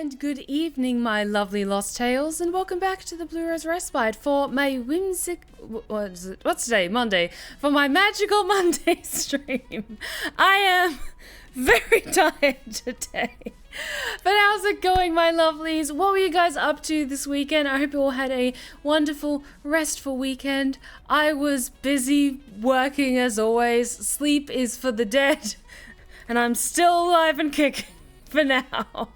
And good evening, my lovely Lost Tales, and welcome back to the Blue Rose Respite for my what's today? Monday. For my magical Monday stream. I am very tired today. But how's it going, my lovelies? What were you guys up to this weekend? I hope you all had a wonderful, restful weekend. I was busy working as always. Sleep is for the dead. And I'm still alive and kicking for now.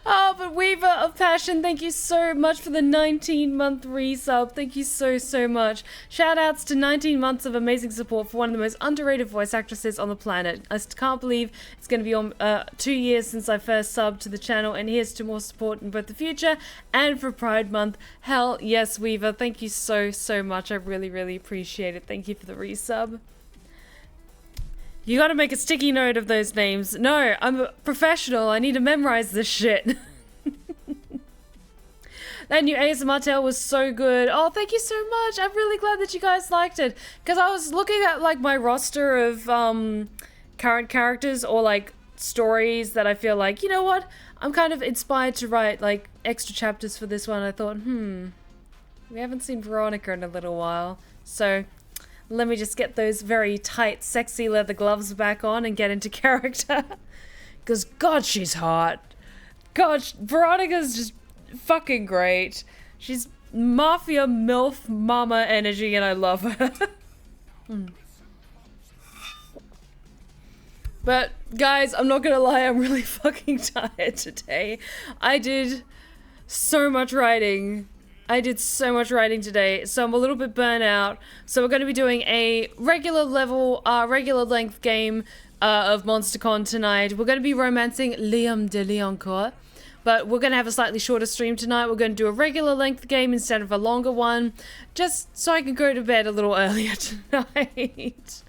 Oh, but Weaver of Passion, thank you so much for the 19-month resub. Thank you so much. Shout outs to 19 months of amazing support for one of the most underrated voice actresses on the planet. I can't believe it's going to be on 2 years since I first subbed to the channel, and here's to more support in both the future and for Pride Month. Hell yes, Weaver. Thank you so much. I really appreciate it. Thank you for the resub. You gotta make a sticky note of those names. No, I'm a professional. I need to memorize this shit. That new ASMR tale was so good. Oh, thank you so much. I'm really glad that you guys liked it. Because I was looking at like my roster of current characters or like stories that I feel like, you know what? I'm kind of inspired to write like extra chapters for this one. I thought, we haven't seen Veronica in a little while. So let me just get those very tight, sexy leather gloves back on and get into character. Because, God, she's hot. God, Veronica's just fucking great. She's mafia MILF mama energy and I love her. But, guys, I'm not gonna lie, I'm really fucking tired today. I did so much writing. Today, so I'm a little bit burnt out. So we're going to be doing a regular length game of MonsterCon tonight. We're going to be romancing Liam de Lioncourt, but we're going to have a slightly shorter stream tonight. We're going to do a regular length game instead of a longer one, just so I can go to bed a little earlier tonight.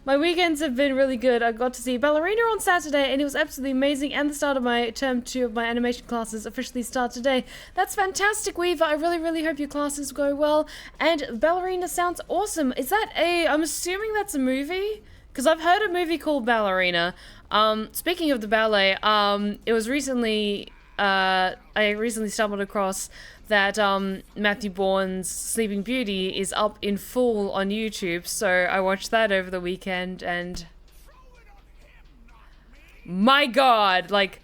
My weekends have been really good. I got to see Ballerina on Saturday and it was absolutely amazing, and the start of my term 2 of my animation classes officially start today. That's fantastic, Weaver. I really hope your classes go well. And Ballerina sounds awesome. Is that I'm assuming that's a movie? Because I've heard a movie called Ballerina. Speaking of the ballet, it was recently, I recently stumbled across that Matthew Bourne's Sleeping Beauty is up in full on YouTube, so I watched that over the weekend, and my god, like,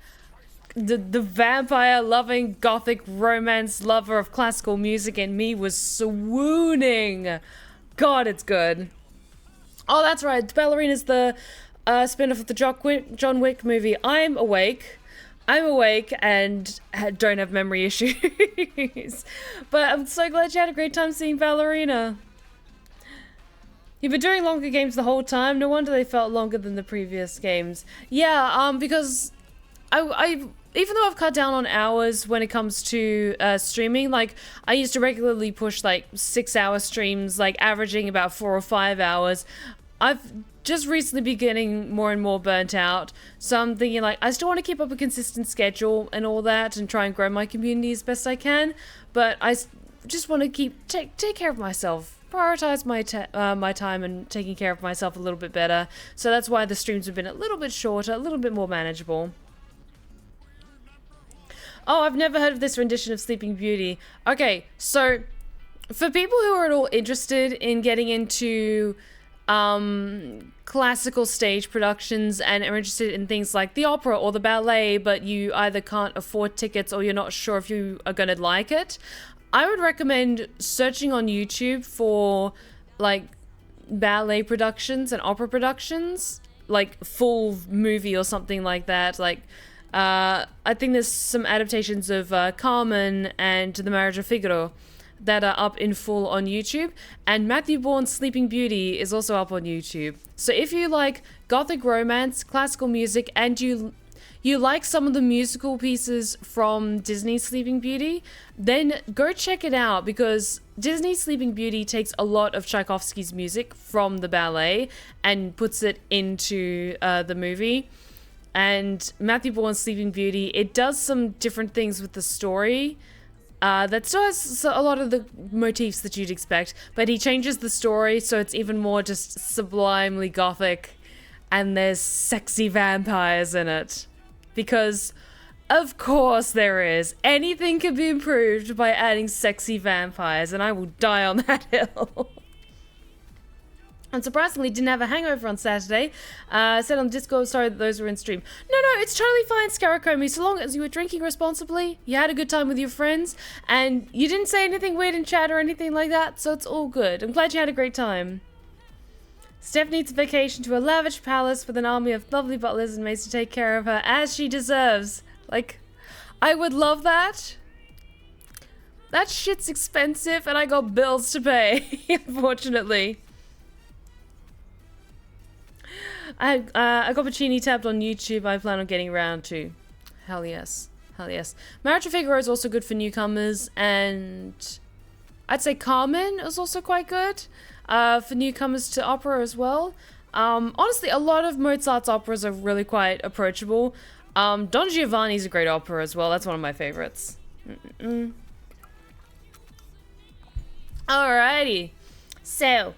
the vampire-loving gothic romance lover of classical music in me was swooning. God, it's good. Oh, that's right, Ballerina's the spin-off of the John Wick movie. I'm awake and don't have memory issues. But I'm so glad you had a great time seeing Ballerina. You've been doing longer games the whole time. No wonder they felt longer than the previous games. Yeah, because I even though I've cut down on hours when it comes to streaming, like I used to regularly push like 6-hour streams, like averaging about 4 or 5 hours. I've just recently been getting more and more burnt out, so I'm thinking like I still want to keep up a consistent schedule and all that and try and grow my community as best I can, but I just want to take care of myself, prioritize my time and taking care of myself a little bit better. So that's why the streams have been a little bit shorter, a little bit more manageable. Oh, I've never heard of this rendition of Sleeping Beauty. Okay, so for people who are at all interested in getting into classical stage productions and are interested in things like the opera or the ballet, but you either can't afford tickets or you're not sure if you are going to like it, I would recommend searching on YouTube for like ballet productions and opera productions, like full movie or something like that. Like I think there's some adaptations of Carmen and The Marriage of Figaro that are up in full on YouTube, and Matthew Bourne's Sleeping Beauty is also up on YouTube. So if you like gothic romance, classical music, and you like some of the musical pieces from Disney's Sleeping Beauty, then go check it out, because Disney's Sleeping Beauty takes a lot of Tchaikovsky's music from the ballet and puts it into the movie. And Matthew Bourne's Sleeping Beauty, it does some different things with the story that still has a lot of the motifs that you'd expect, but he changes the story so it's even more just sublimely gothic, and there's sexy vampires in it. Because Of course there is. Anything can be improved by adding sexy vampires, and I will die on that hill. And surprisingly, didn't have a hangover on Saturday. Said on Discord, sorry that those were in stream. No, it's totally fine, Scaracomi. So long as you were drinking responsibly, you had a good time with your friends, and you didn't say anything weird in chat or anything like that, so it's all good. I'm glad you had a great time. Steph needs a vacation to a lavish palace with an army of lovely butlers and maids to take care of her as she deserves. Like, I would love that. That shit's expensive, and I got bills to pay, unfortunately. I got Puccini tapped on YouTube. I plan on getting around to. Hell yes. Hell yes. Marriage of Figaro is also good for newcomers, and I'd say Carmen is also quite good for newcomers to opera as well. Honestly, a lot of Mozart's operas are really quite approachable. Don Giovanni's a great opera as well. That's one of my favorites. Alrighty. So.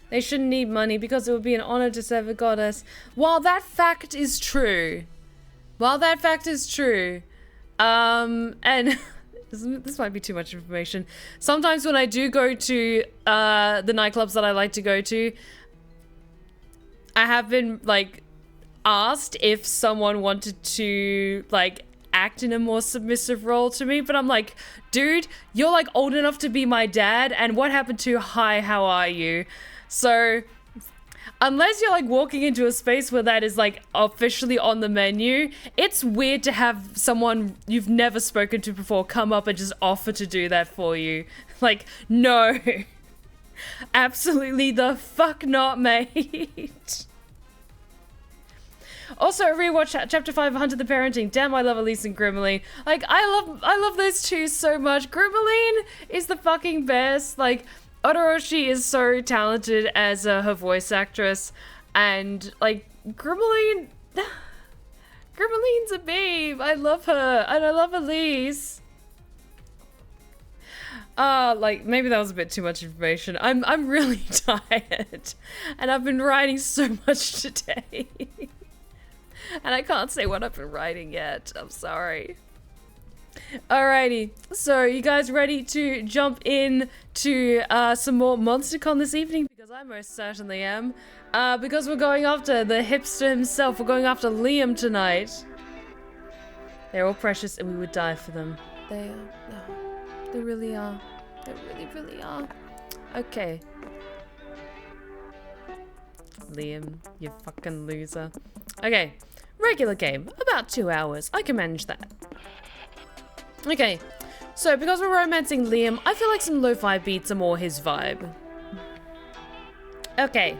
They shouldn't need money because it would be an honor to serve a goddess. While that fact is true. And this might be too much information. Sometimes when I do go to the nightclubs that I like to go to, I have been like asked if someone wanted to like act in a more submissive role to me, but I'm like, dude, you're like old enough to be my dad, and what happened to hi, how are you? So, unless you're like walking into a space where that is like officially on the menu, it's weird to have someone you've never spoken to before come up and just offer to do that for you. Like, no. Absolutely the fuck not, mate. Also, rewatch chapter 5 of Hunter the Parenting. Damn, I love Elise and Grimmaline. Like, I love those two so much. Grimmaline is the fucking best. Like, Odoroshi is so talented as her voice actress, and like Grimmeline's a babe. I love her, and I love Elise. Like maybe that was a bit too much information. I'm really tired, and I've been writing so much today, and I can't say what I've been writing yet. I'm sorry. Alrighty, so you guys ready to jump in to some more MonsterCon this evening? Because I most certainly am. Because we're going after the hipster himself. We're going after Liam tonight. They're all precious and we would die for them. They are. They really are. They really, really are. Okay. Liam, you fucking loser. Okay, regular game. About 2 hours. I can manage that. Okay, so because we're romancing Liam, I feel like some lo-fi beats are more his vibe. Okay.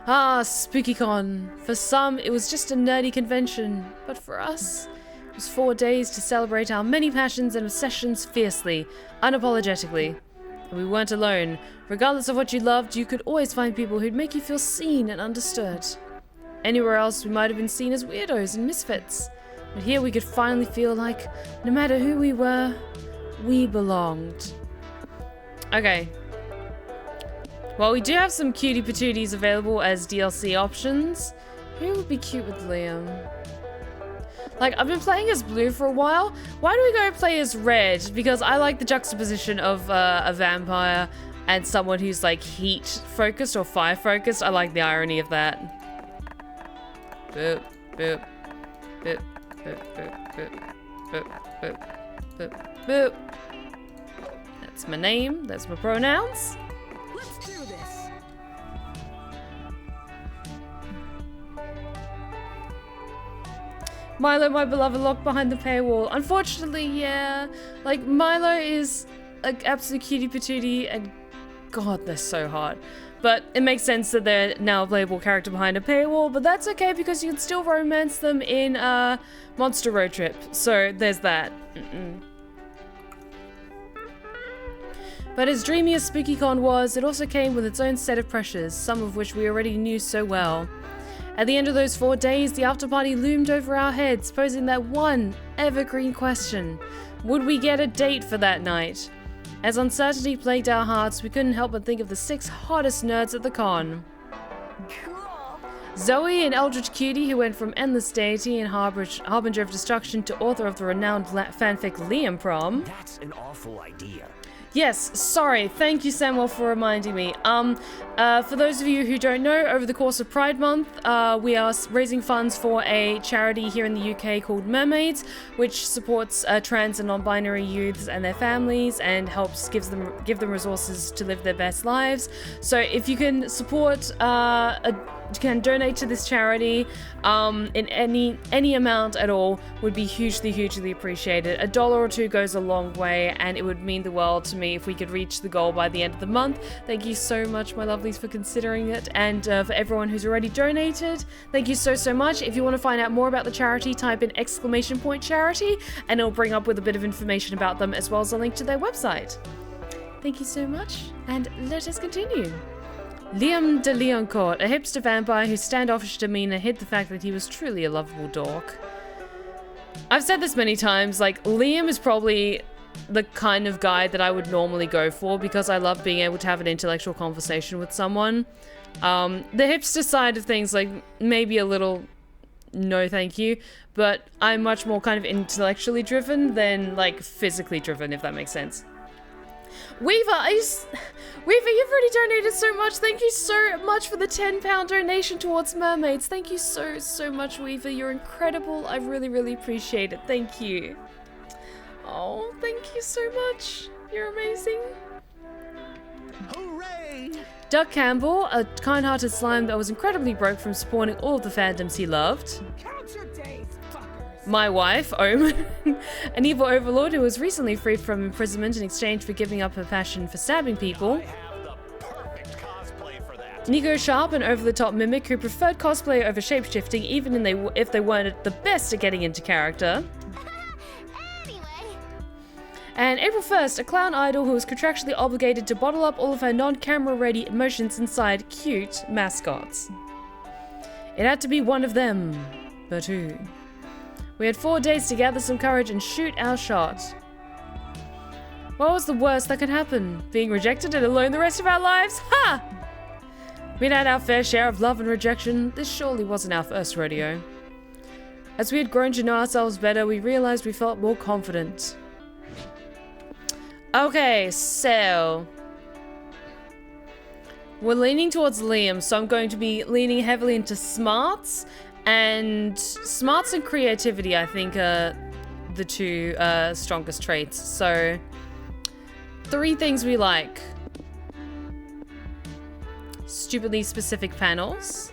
SpookyCon. For some, it was just a nerdy convention, but for us, it was 4 days to celebrate our many passions and obsessions fiercely, unapologetically. And we weren't alone. Regardless of what you loved, you could always find people who'd make you feel seen and understood. Anywhere else, we might have been seen as weirdos and misfits. But here we could finally feel like, no matter who we were, we belonged. Okay. Well, we do have some cutie patooties available as DLC options. Who would be cute with Liam? Like, I've been playing as Blue for a while. Why don't we go play as Red? Because I like the juxtaposition of a vampire and someone who's like heat-focused or fire-focused. I like the irony of that. Boop, boop, boop. Boop, boop, boop, boop, boop, boop, boop. That's my name. That's my pronouns. Let's do this. Milo, my beloved, locked behind the paywall. Unfortunately, yeah. Like, Milo is an absolute cutie patootie, and God, they're so hot. But it makes sense that they're now a playable character behind a paywall, but that's okay because you can still romance them in Monster Road Trip. So there's that. But as dreamy as SpookyCon was, it also came with its own set of pressures, some of which we already knew so well. At the end of those 4 days, the afterparty loomed over our heads, posing that one evergreen question. Would we get a date for that night? As uncertainty plagued our hearts, we couldn't help but think of the 6 hottest nerds at the con. Cool. Zoe, an eldritch cutie who went from endless deity and harbinger of destruction to author of the renowned fanfic Liam Prom. That's an awful idea. Yes, sorry. Thank you, Samuel, for reminding me. For those of you who don't know, over the course of Pride Month, we are raising funds for a charity here in the UK called Mermaids, which supports trans and non-binary youths and their families and helps give them resources to live their best lives. So if you can support you can donate to this charity in any amount at all would be hugely appreciated. $1 or $2 goes a long way, and it would mean the world to me if we could reach the goal by the end of the month. Thank you so much, my lovelies, for considering it, and for everyone who's already donated, thank you so much. If you want to find out more about the charity, type in !charity and it'll bring up with a bit of information about them as well as a link to their website. Thank you so much, and let us continue. Liam de Leoncourt, a hipster vampire whose standoffish demeanor hid the fact that he was truly a lovable dork. I've said this many times, like, Liam is probably the kind of guy that I would normally go for because I love being able to have an intellectual conversation with someone. The hipster side of things, like, maybe a little no thank you, but I'm much more kind of intellectually driven than, like, physically driven, if that makes sense. Weaver, Weaver, you've already donated so much. Thank you so much for the £10 donation towards Mermaids. Thank you so much, Weaver. You're incredible. I really appreciate it. Thank you. Oh, thank you so much. You're amazing. Hooray! Doug Campbell, a kind-hearted slime that was incredibly broke from supporting all of the fandoms he loved. Count your days, fuckers. My wife, Omen, an evil overlord who was recently freed from imprisonment in exchange for giving up her passion for stabbing people. I have the perfect cosplay for that. Nico Sharp, an over-the-top mimic who preferred cosplay over shapeshifting even if they weren't the best at getting into character. And April 1st, a clown idol who was contractually obligated to bottle up all of her non-camera ready emotions inside cute mascots. It had to be one of them, but who? We had 4 days to gather some courage and shoot our shot. What was the worst that could happen? Being rejected and alone the rest of our lives? Ha! We'd had our fair share of love and rejection. This surely wasn't our first rodeo. As we had grown to know ourselves better, we realized we felt more confident. Okay, so we're leaning towards Liam, so I'm going to be leaning heavily into smarts and creativity, I think, are the two strongest traits. So 3 things we like: stupidly specific panels,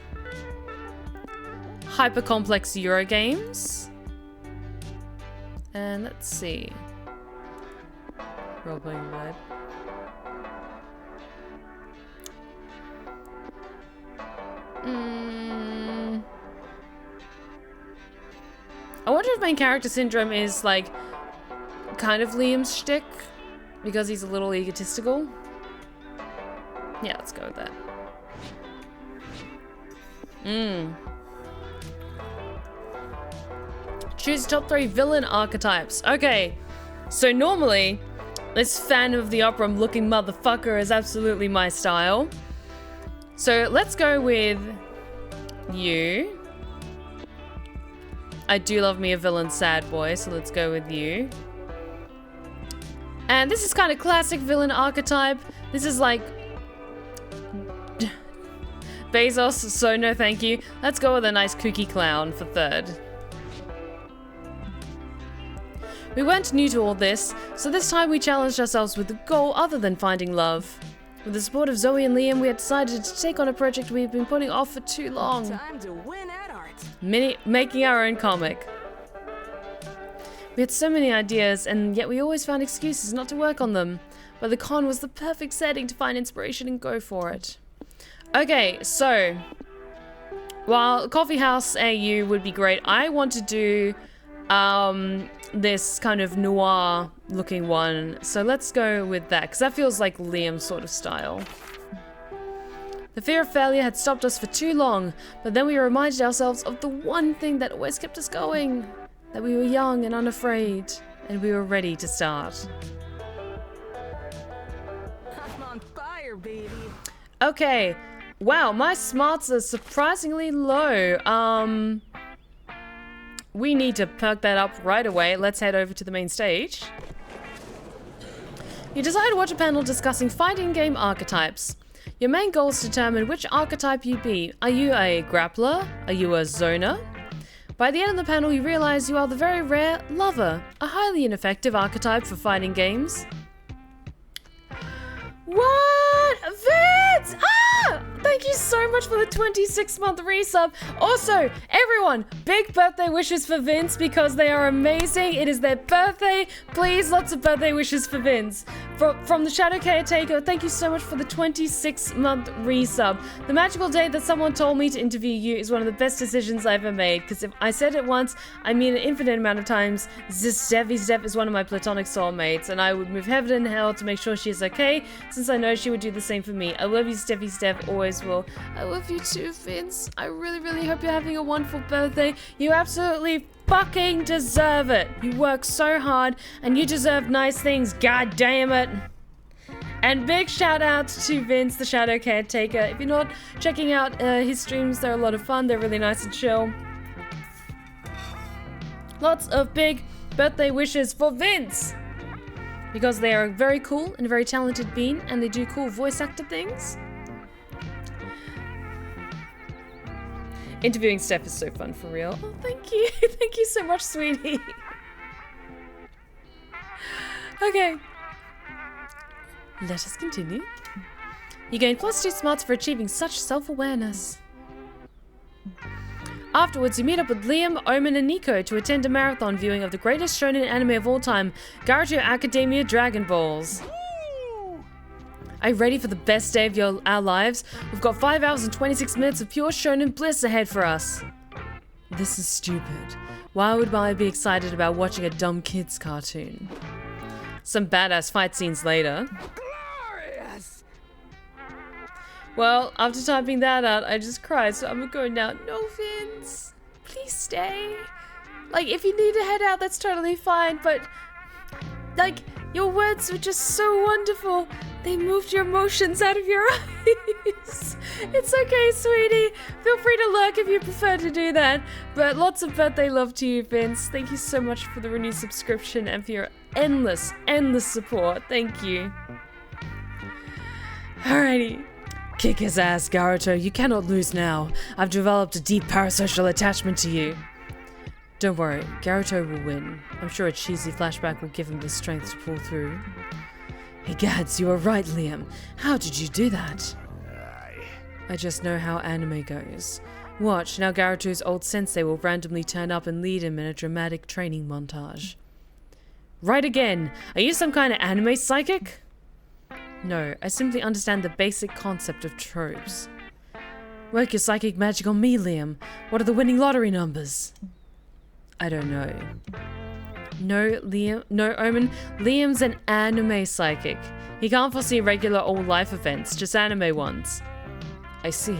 hyper complex Euro games, and let's see. Role-playing vibe. I wonder if main character syndrome is like kind of Liam's shtick because he's a little egotistical. Yeah, let's go with that. Choose top 3 villain archetypes. Okay, so normally this fan of the opera looking motherfucker is absolutely my style. So let's go with you. I do love me a villain sad boy, so let's go with you. And this is kind of classic villain archetype. This is like Bezos, so no thank you. Let's go with a nice kooky clown for 3rd. We weren't new to all this, so this time we challenged ourselves with a goal other than finding love. With the support of Zoe and Liam, we had decided to take on a project we've been putting off for too long. Time to win at art. Making our own comic. We had so many ideas, and yet we always found excuses not to work on them. But the con was the perfect setting to find inspiration and go for it. Okay, so while Coffee House AU would be great, I want to do this kind of noir looking one, so let's go with that because that feels like Liam's sort of style. The fear of failure had stopped us for too long, but then we reminded ourselves of the one thing that always kept us going, that we were young and unafraid, and we were ready to start. I'm on fire, baby. Okay, Wow, my smarts are surprisingly low. We need to perk that up right away. Let's head over to the main stage. You decide to watch a panel discussing fighting game archetypes. Your main goal is to determine which archetype you be. Are you a grappler? Are you a zoner? By the end of the panel, you realize you are the very rare lover, a highly ineffective archetype for fighting games. What? Vince! Ah! Thank you so much for the 26-month resub. Also, everyone, big birthday wishes for Vince because they are amazing. It is their birthday. Please, lots of birthday wishes for Vince. From the Shadow Caretaker, thank you so much for the 26-month resub. The magical day that someone told me to interview you is one of the best decisions I ever made, because if I said it once, I mean an infinite amount of times. Steph is one of my platonic soulmates, and I would move heaven and hell to make sure she is okay, since I know she would do the same for me. I love you, Steph, always will. I love you too, Vince. I really, really hope you're having a wonderful birthday. You absolutely fucking deserve it. You work so hard and you deserve nice things, god damn it. And big shout out to Vince, the Shadow Caretaker. If you're not checking out his streams, they're a lot of fun. They're really nice and chill. Lots of big birthday wishes for Vince, because they are very cool and a very talented being, and they do cool voice actor things. Interviewing Steph is so fun, for real. Oh, thank you. Thank you so much, sweetie. Okay. Let us continue. You gain +2 smarts for achieving such self-awareness. Afterwards, you meet up with Liam, Omen, and Nico to attend a marathon viewing of the greatest shonen anime of all time, Naruto Academia Dragon Balls. Are you ready for the best day of our lives? We've got 5 hours and 26 minutes of pure shonen bliss ahead for us. This is stupid. Why would I be excited about watching a dumb kids cartoon? Some badass fight scenes later. Glorious! Well, after typing that out, I just cried, so I'm gonna go now. No, Vince. Please stay. Like, if you need to head out, that's totally fine, but... like, your words were just so wonderful. They moved your emotions out of your eyes. It's okay, sweetie. Feel free to lurk if you prefer to do that. But lots of birthday love to you, Vince. Thank you so much for the renewed subscription and for your endless, endless support. Thank you. Alrighty. Kick his ass, Naruto. You cannot lose now. I've developed a deep parasocial attachment to you. Don't worry, Naruto will win. I'm sure a cheesy flashback will give him the strength to pull through. Hey Gads, you were right, Liam. How did you do that? I just know how anime goes. Watch, now Naruto's old sensei will randomly turn up and lead him in a dramatic training montage. Right again! Are you some kind of anime psychic? No, I simply understand the basic concept of tropes. Work your psychic magic on me, Liam. What are the winning lottery numbers? I don't know. No, Omen. Liam's an anime psychic. He can't foresee regular old life events, just anime ones. I see.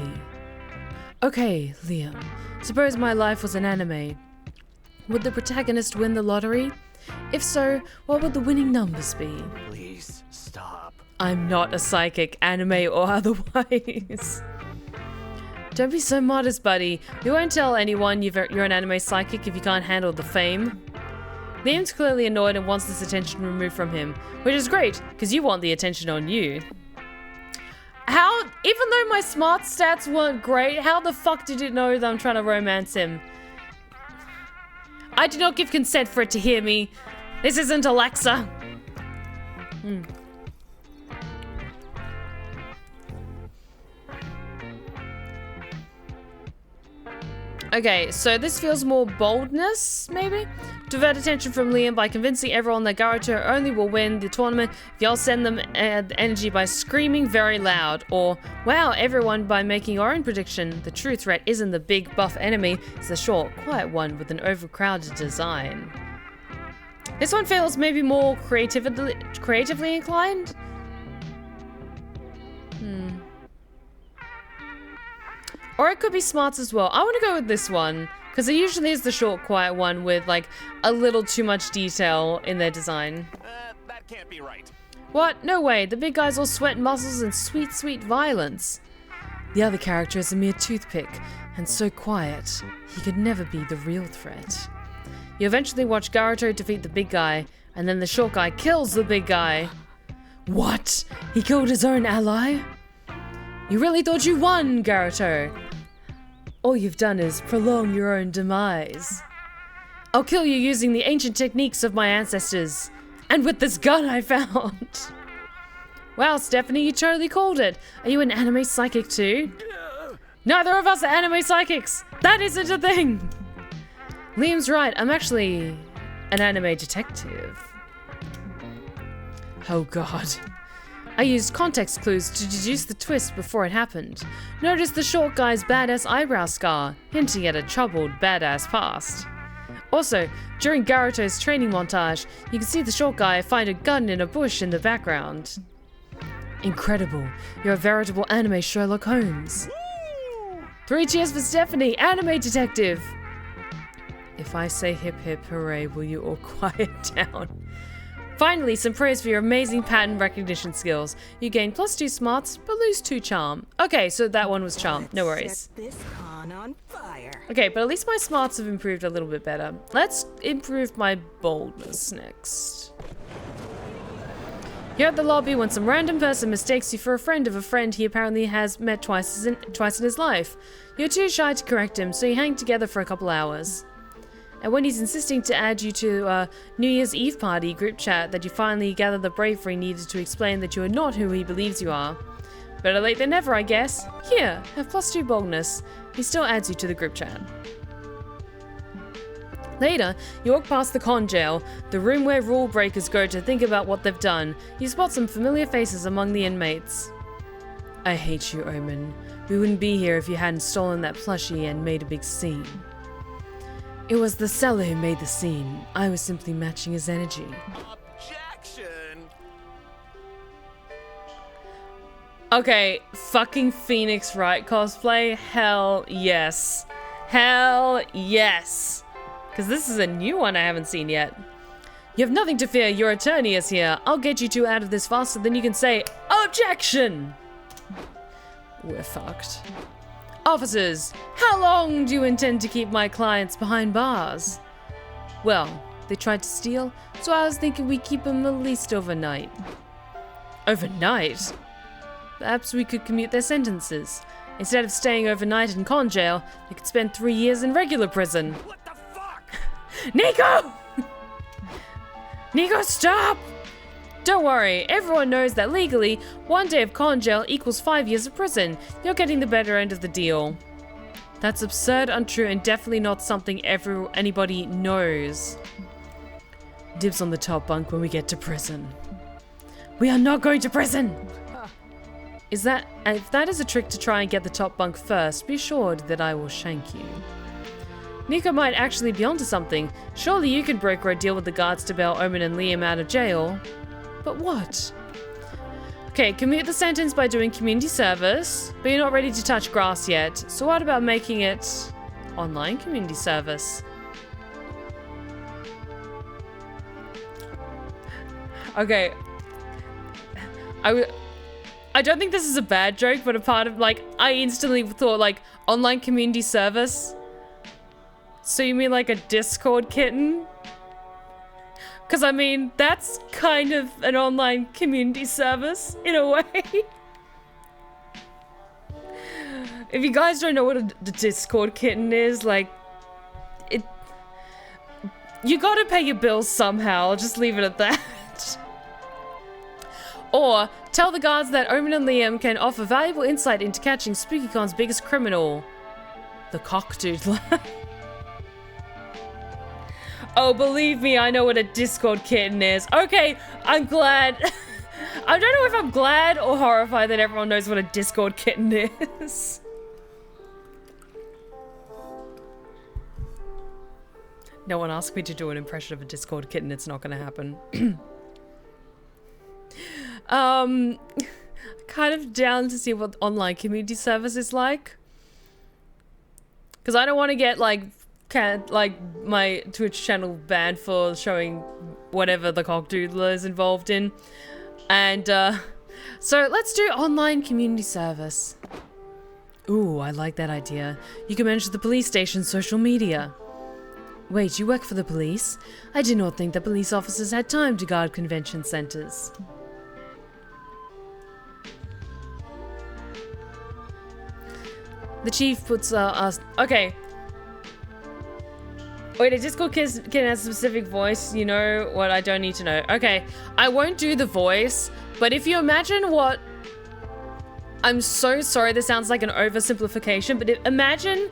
Okay, Liam. Suppose my life was an anime. Would the protagonist win the lottery? If so, what would the winning numbers be? Please stop. I'm not a psychic, anime or otherwise. Don't be so modest, buddy. We won't tell anyone you're an anime psychic if you can't handle the fame. Liam's clearly annoyed and wants this attention removed from him, which is great, because you want the attention on you. How, even though my smart stats weren't great, how the fuck did it know that I'm trying to romance him? I did not give consent for it to hear me. This isn't Alexa. Okay, so this feels more boldness, maybe? Divert attention from Liam by convincing everyone that Naruto only will win the tournament if y'all send them energy by screaming very loud. Or, wow everyone by making your own prediction. The true threat isn't the big buff enemy, it's the short, quiet one with an overcrowded design. This one feels maybe more creatively inclined? Or it could be smarts as well. I want to go with this one, because it usually is the short, quiet one with, like, a little too much detail in their design. That can't be right. What? No way. The big guys all sweat muscles and sweet, sweet violence. The other character is a mere toothpick, and so quiet, he could never be the real threat. You eventually watch Garuto defeat the big guy, and then the short guy kills the big guy. What? He killed his own ally? You really thought you won, Garuto? All you've done is prolong your own demise. I'll kill you using the ancient techniques of my ancestors, and with this gun I found. Wow, Stephanie, you totally called it. Are you an anime psychic too? Neither of us are anime psychics. That isn't a thing. Liam's right. I'm actually an anime detective. Oh god. I used context clues to deduce the twist before it happened. Notice the short guy's badass eyebrow scar, hinting at a troubled badass past. Also, during Garuto's training montage, you can see the short guy find a gun in a bush in the background. Incredible. You're a veritable anime Sherlock Holmes. 3 cheers for Stephanie, anime detective. If I say hip hip hooray, will you all quiet down? Finally, some praise for your amazing pattern recognition skills. You gain +2 smarts, but lose 2 charm. Okay, so that one was charm. No worries. Set this con on fire. Okay, but at least my smarts have improved a little bit better. Let's improve my boldness next. You're at the lobby when some random person mistakes you for a friend of a friend he apparently has met twice in his life. You're too shy to correct him, so you hang together for a couple hours. And when he's insisting to add you to a New Year's Eve party group chat, that you finally gather the bravery needed to explain that you are not who he believes you are. Better late than never, I guess. Here, have +2 boldness. He still adds you to the group chat. Later, you walk past the con jail, the room where rule breakers go to think about what they've done. You spot some familiar faces among the inmates. I hate you, Omen. We wouldn't be here if you hadn't stolen that plushie and made a big scene. It was the seller who made the scene. I was simply matching his energy. Objection! Okay, fucking Phoenix Wright cosplay? Hell yes. Hell yes. Because this is a new one I haven't seen yet. You have nothing to fear, your attorney is here. I'll get you two out of this faster than you can say, objection! We're fucked. Officers, how long do you intend to keep my clients behind bars? Well, they tried to steal, so I was thinking we keep them at least overnight. Overnight? Perhaps we could commute their sentences. Instead of staying overnight in con jail, they could spend 3 years in regular prison. What the fuck? Nico! Nico, stop! Don't worry, everyone knows that legally, 1 day of con jail equals 5 years of prison. You're getting the better end of the deal. That's absurd, untrue, and definitely not something anybody knows. Dibs on the top bunk when we get to prison. We are not going to prison! If that is a trick to try and get the top bunk first, be assured that I will shank you. Nico might actually be onto something. Surely you could broker a deal with the guards to bail Omen and Liam out of jail. But what? Okay, commute the sentence by doing community service, but you're not ready to touch grass yet. So what about making it online community service? Okay. I don't think this is a bad joke, but a part of, like, I instantly thought, like, online community service. So you mean like a Discord kitten? Because, I mean, that's kind of an online community service, in a way. If you guys don't know what the Discord kitten is, like, you gotta pay your bills somehow, I'll just leave it at that. Or, tell the guards that Omen and Liam can offer valuable insight into catching SpookyCon's biggest criminal, the cockdoodler. Oh, believe me, I know what a Discord kitten is. Okay, I'm glad. I don't know if I'm glad or horrified that everyone knows what a Discord kitten is. No one asked me to do an impression of a Discord kitten. It's not going to happen. Kind of down to see what online community service is like. Because I don't want to get, like my Twitch channel banned for showing whatever the cockdoodler is involved in. And, so let's do online community service. Ooh, I like that idea. You can manage the police station's social media. Wait, you work for the police? I did not think that police officers had time to guard convention centers. The chief puts us... Okay. Wait, a Discord kid has a specific voice. You know what? I don't need to know. Okay, I won't do the voice, but if you imagine what... I'm so sorry this sounds like an oversimplification, but imagine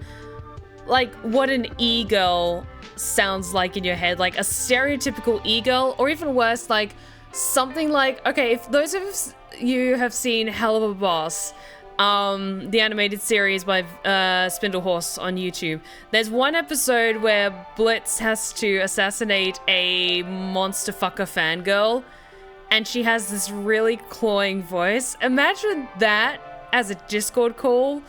like what an e-girl sounds like in your head. Like a stereotypical e-girl, or even worse, like something like... Okay, if those of you have seen Hell of a Boss... the animated series by Spindlehorse on YouTube. There's one episode where Blitz has to assassinate a monster fucker fangirl, and she has this really clawing voice. Imagine that as a Discord call,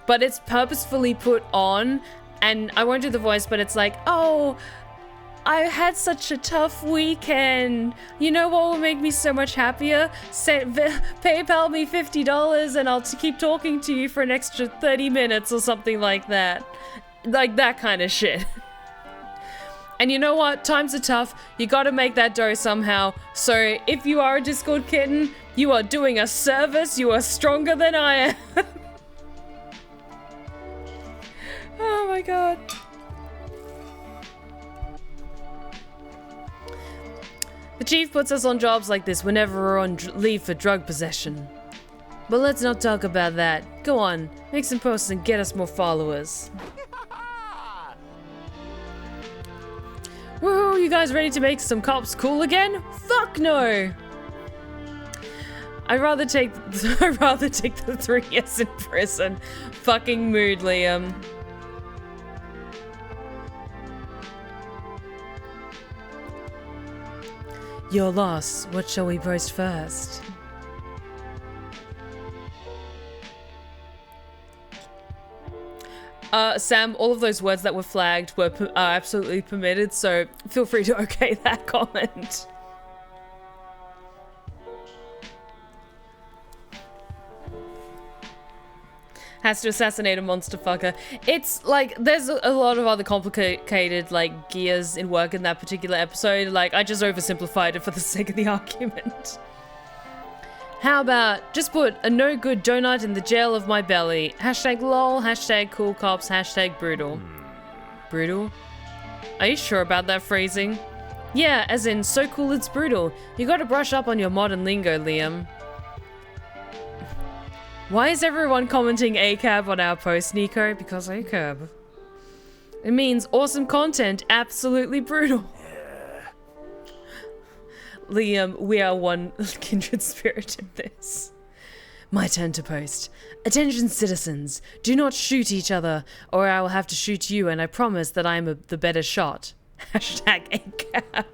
but it's purposefully put on, and I won't do the voice, but it's like, oh, I had such a tough weekend. You know what will make me so much happier? PayPal me $50 and I'll keep talking to you for an extra 30 minutes or something like that. Like that kind of shit. And you know what? Times are tough. You gotta make that dough somehow. So if you are a Discord kitten, you are doing a service. You are stronger than I am. Oh my god. The chief puts us on jobs like this whenever we're on leave for drug possession. But let's not talk about that. Go on, make some posts and get us more followers. Woohoo, you guys ready to make some cops cool again? Fuck no! I'd rather take the 3 years in prison. Fucking mood, Liam. Your loss. What shall we post first? Sam, all of those words that were flagged were absolutely permitted, so feel free to okay that comment. Has to assassinate a monster fucker. It's like, there's a lot of other complicated like gears in work in that particular episode. Like, I just oversimplified it for the sake of the argument. How about just put a no good donut in the jail of my belly. Hashtag lol, hashtag cool cops, hashtag brutal. Brutal? Are you sure about that phrasing? Yeah, as in so cool it's brutal. You gotta brush up on your modern lingo, Liam. Why is everyone commenting ACAB on our post, Nico? Because ACAB. It means awesome content, absolutely brutal. Liam, we are one kindred spirit in this. My turn to post. Attention citizens, do not shoot each other or I will have to shoot you and I promise that I am the better shot. Hashtag ACAB.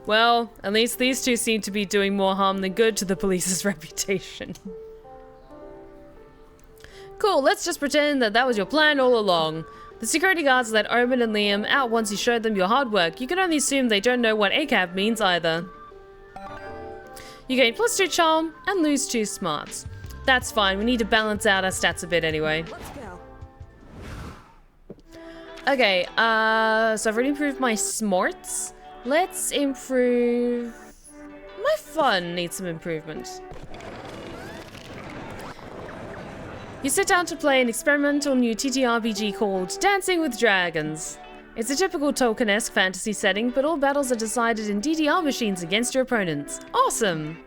Well, at least these two seem to be doing more harm than good to the police's reputation. Cool, let's just pretend that that was your plan all along. The security guards let Omen and Liam out once you showed them your hard work. You can only assume they don't know what ACAB means either. You gain +2 charm and lose 2 smarts. That's fine, we need to balance out our stats a bit anyway. Let's go. Okay, so I've already improved my smarts. Let's improve... My fun needs some improvement. You sit down to play an experimental new TTRPG called Dancing with Dragons. It's a typical Tolkien-esque fantasy setting, but all battles are decided in DDR machines against your opponents. Awesome!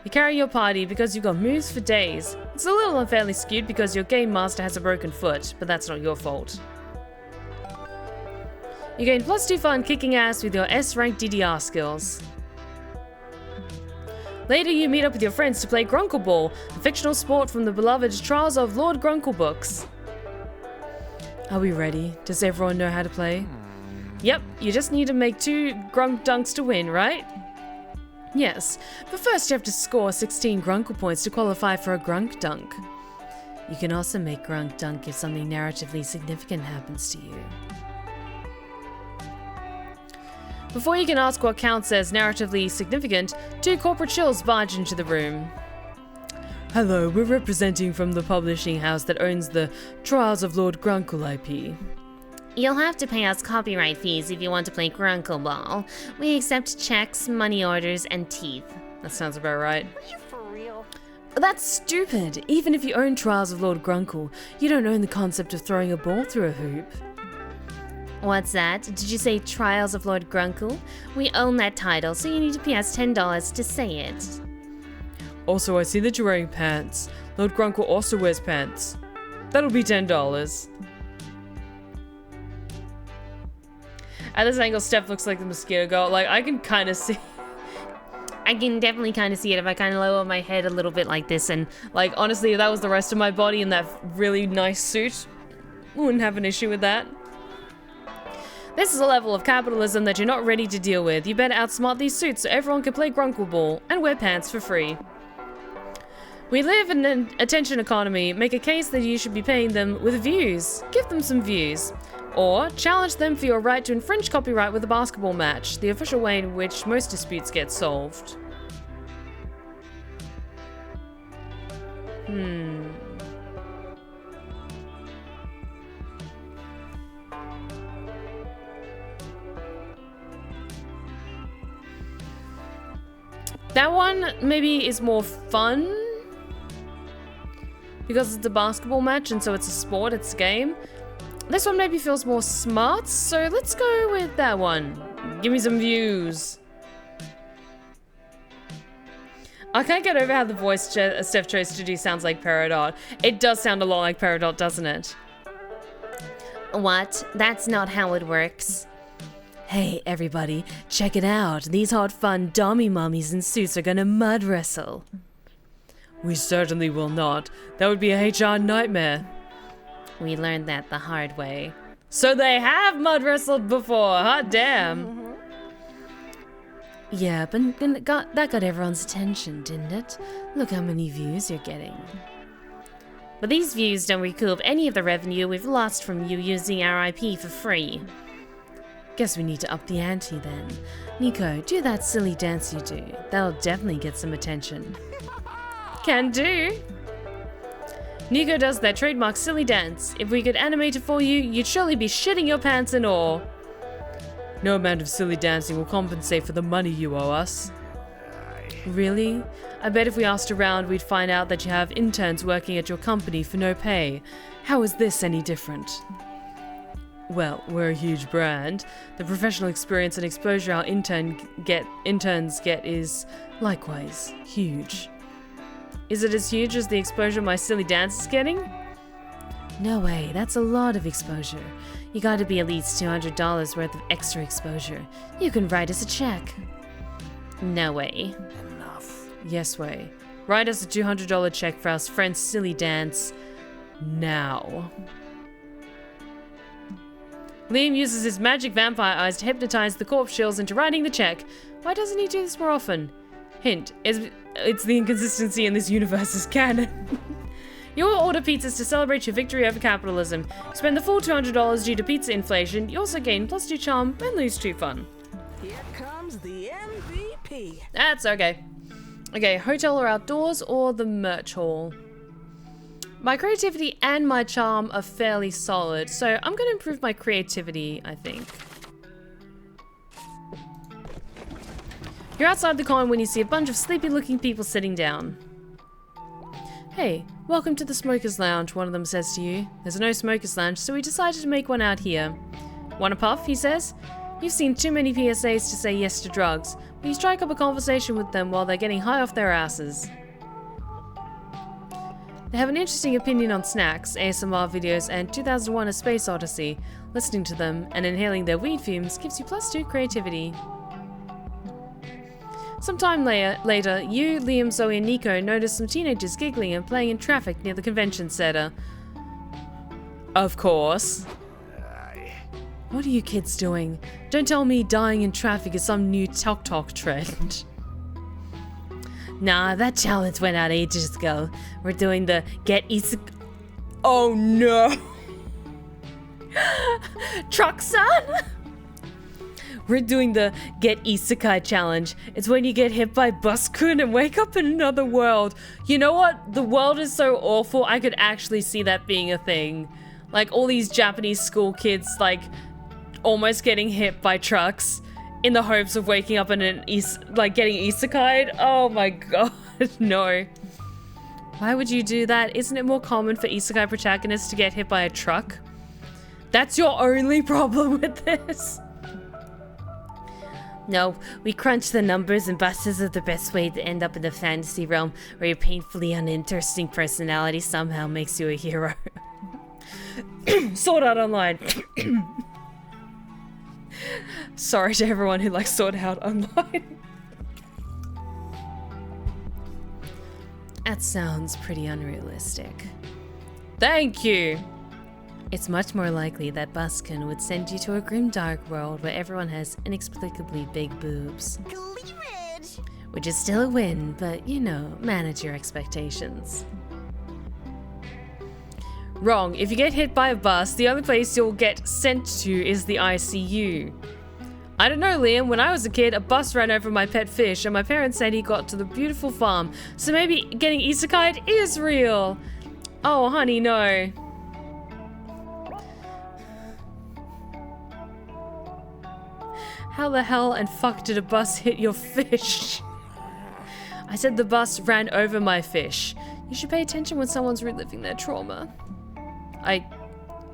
You carry your party because you've got moves for days. It's a little unfairly skewed because your game master has a broken foot, but that's not your fault. You gain +2 fun kicking ass with your S-rank DDR skills. Later you meet up with your friends to play Grunkle Ball, a fictional sport from the beloved Trials of Lord Grunkle books. Are we ready? Does everyone know how to play? Yep, you just need to make 2 Grunk Dunks to win, right? Yes, but first you have to score 16 Grunkle points to qualify for a Grunk Dunk. You can also make Grunk Dunk if something narratively significant happens to you. Before you can ask what counts as narratively significant, 2 corporate chills barge into the room. Hello, we're representing from the publishing house that owns the Trials of Lord Grunkle IP. You'll have to pay us copyright fees if you want to play Grunkle Ball. We accept checks, money orders, and teeth. That sounds about right. Are you for real? That's stupid! Even if you own Trials of Lord Grunkle, you don't own the concept of throwing a ball through a hoop. What's that? Did you say Trials of Lord Grunkle? We own that title, so you need to pay us $10 to say it. Also, I see that you're wearing pants. Lord Grunkle also wears pants. That'll be $10. At this angle, Steph looks like the mosquito girl. Like, I can kind of see... I can definitely kind of see it if I kind of lower my head a little bit like this, and like, honestly, if that was the rest of my body in that really nice suit, wouldn't have an issue with that. This is a level of capitalism that you're not ready to deal with. You better outsmart these suits so everyone can play Grunkle Ball and wear pants for free. We live in an attention economy. Make a case that you should be paying them with views. Give them some views. Or challenge them for your right to infringe copyright with a basketball match, the official way in which most disputes get solved. That one maybe is more fun because it's a basketball match and so it's a sport, it's a game. This one maybe feels more smart, so let's go with that one. Give me some views. I can't get over how the voice Steph chose to do sounds like Peridot. It does sound a lot like Peridot, doesn't it? what? That's not how it works. Hey everybody, check it out. These hot fun dummy mummies in suits are gonna mud wrestle. We certainly will not. That would be a HR nightmare. We learned that the hard way. So they have mud wrestled before, hot damn. Yeah, but that got everyone's attention, didn't it? Look how many views you're getting. But these views don't recoup any of the revenue we've lost from you using our IP for free. Guess we need to up the ante then. Nico, do that silly dance you do. That'll definitely get some attention. Can do. Nico does that trademark silly dance. If we could animate it for you, you'd surely be shitting your pants in awe. No amount of silly dancing will compensate for the money you owe us. Really? I bet if we asked around, we'd find out that you have interns working at your company for no pay. How is this any different? Well, we're a huge brand. The professional experience and exposure our interns get is likewise huge. Is it as huge as the exposure my silly dance is getting? No way, that's a lot of exposure. You gotta be at least $200 worth of extra exposure. You can write us a check. No way. Enough. Yes way. Write us a $200 check for our friend's silly dance now. Liam uses his magic vampire eyes to hypnotize the corpse shills into writing the check. Why doesn't he do this more often? Hint, it's the inconsistency in this universe's canon. You will order pizzas to celebrate your victory over capitalism. You spend the full $200 due to pizza inflation. You also gain +2 charm and lose 2 fun. Here comes the MVP. That's okay. Okay, hotel or outdoors or the merch hall. My creativity and my charm are fairly solid, so I'm going to improve my creativity, I think. You're outside the con when you see a bunch of sleepy-looking people sitting down. Hey, welcome to the Smokers Lounge, one of them says to you. There's no Smokers Lounge, so we decided to make one out here. Want a puff, he says? You've seen too many PSAs to say yes to drugs, but you strike up a conversation with them while they're getting high off their asses. They have an interesting opinion on snacks, ASMR videos, and 2001 A Space Odyssey. Listening to them and inhaling their weed fumes gives you +2 creativity. Sometime later, you, Liam, Zoe, and Nico notice some teenagers giggling and playing in traffic near the convention center. Of course. What are you kids doing? Don't tell me dying in traffic is some new TikTok trend. Nah, that challenge went out ages ago. We're doing the get easy. Oh no! Truck son? We're doing the Get Isekai challenge. It's when you get hit by Bus-kun and wake up in another world. You know what? The world is so awful, I could actually see that being a thing. Like, all these Japanese school kids, like, almost getting hit by trucks in the hopes of waking up in an getting isekai'd. Oh my god, no. Why would you do that? Isn't it more common for isekai protagonists to get hit by a truck? That's your only problem with this? No, we crunch the numbers and buses are the best way to end up in the fantasy realm where your painfully uninteresting personality somehow makes you a hero. Sword Art Online. Sorry to everyone who likes Sword Art Online. That sounds pretty unrealistic. Thank you. It's much more likely that Buskin would send you to a grim dark world where everyone has inexplicably big boobs. Cleavage! Which is still a win, but you know, manage your expectations. Wrong. If you get hit by a bus, the only place you'll get sent to is the ICU. I don't know, Liam. When I was a kid, a bus ran over my pet fish, and my parents said he got to the beautiful farm. So maybe getting isekai'd is real. Oh, honey, no. How the hell and fuck did a bus hit your fish? I said the bus ran over my fish. You should pay attention when someone's reliving their trauma.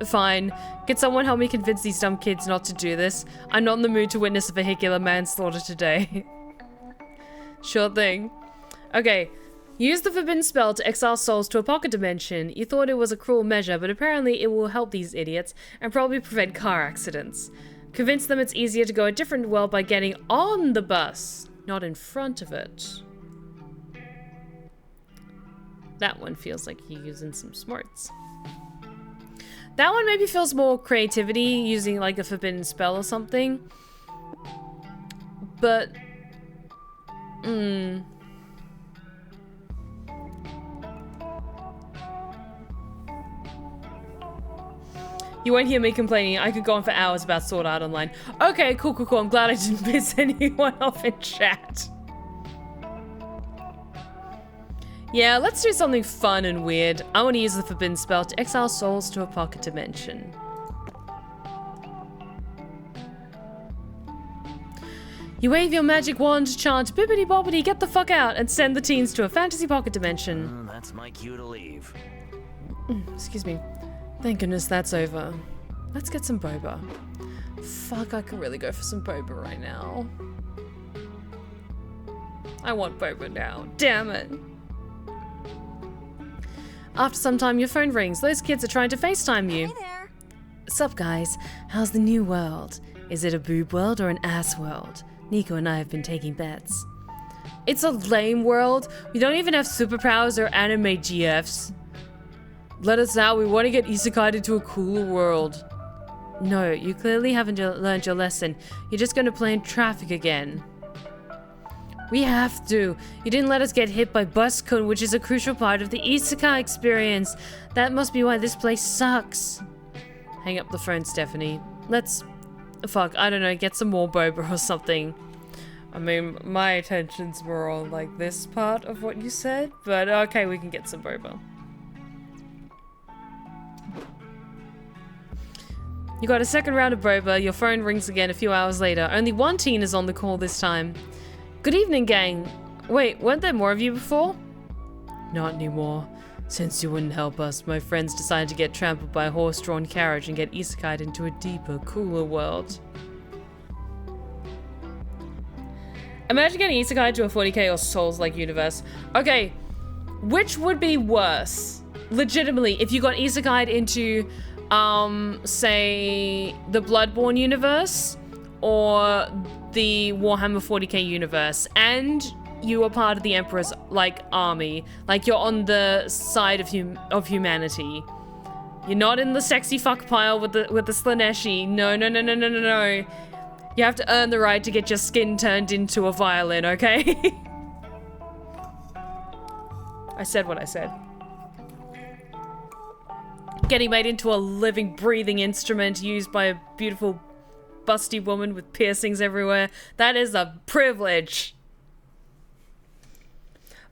Fine. Can someone help me convince these dumb kids not to do this? I'm not in the mood to witness a vehicular manslaughter today. Sure thing. Okay. Use the forbidden spell to exile souls to a pocket dimension. You thought it was a cruel measure, but apparently it will help these idiots and probably prevent car accidents. Convince them it's easier to go a different world by getting on the bus, not in front of it. That one feels like you're using some smarts. That one maybe feels more creativity, using like a forbidden spell or something. But, You won't hear me complaining. I could go on for hours about Sword Art Online. Okay, cool. I'm glad I didn't piss anyone off in chat. Yeah, let's do something fun and weird. I want to use the forbidden spell to exile souls to a pocket dimension. You wave your magic wand to chant, bibbidi bobbidi, get the fuck out, and send the teens to a fantasy pocket dimension. That's my cue to leave. Excuse me. Thank goodness that's over. Let's get some boba. Fuck, I could really go for some boba right now. I want boba now. Damn it. After some time, your phone rings. Those kids are trying to FaceTime you. Hey there. Sup guys, how's the new world? Is it a boob world or an ass world? Nico and I have been taking bets. It's a lame world. We don't even have superpowers or anime GFs. Let us out. We want to get isekai'd into a cooler world. No, you clearly haven't learned your lesson. You're just going to play in traffic again. We have to. You didn't let us get hit by Bus-kun, which is a crucial part of the isekai experience. That must be why this place sucks. Hang up the phone, Stephanie. Let's... Fuck, I don't know, get some more boba or something. I mean, my attention's more on, like, this part of what you said. But, okay, we can get some boba. You got a second round of boba. Your phone rings again a few hours later. Only one teen is on the call this time. Good evening, gang. Wait, weren't there more of you before? Not anymore. Since you wouldn't help us, my friends decided to get trampled by a horse-drawn carriage and get isekai'd into a deeper, cooler world. Imagine getting isekai'd to a 40k or Souls-like universe. Okay, which would be worse? Legitimately, if you got isekai'd into, say, the Bloodborne universe or the Warhammer 40k universe, and you are part of the Emperor's, like, army. Like, you're on the side of humanity. You're not in the sexy fuck pile with the Slaneshi. No. You have to earn the right to get your skin turned into a violin, okay? I said what I said. Getting made into a living, breathing instrument used by a beautiful busty woman with piercings everywhere. That is a privilege.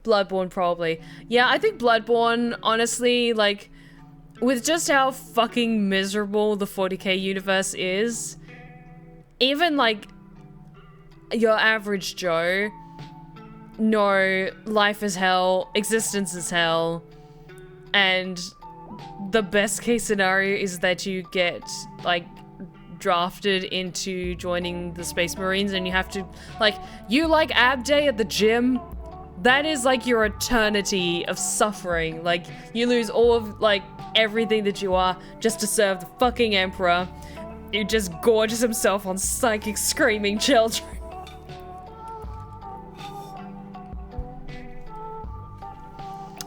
Bloodborne, probably. Yeah, I think Bloodborne, honestly, like, with just how fucking miserable the 40k universe is, even, like, your average Joe, no, life is hell, existence is hell, and the best case scenario is that you get, like, drafted into joining the Space Marines and you have to, like, you like ab day at the gym? That is like your eternity of suffering. Like, you lose all of, like, everything that you are just to serve the fucking Emperor who just gorges himself on psychic screaming children.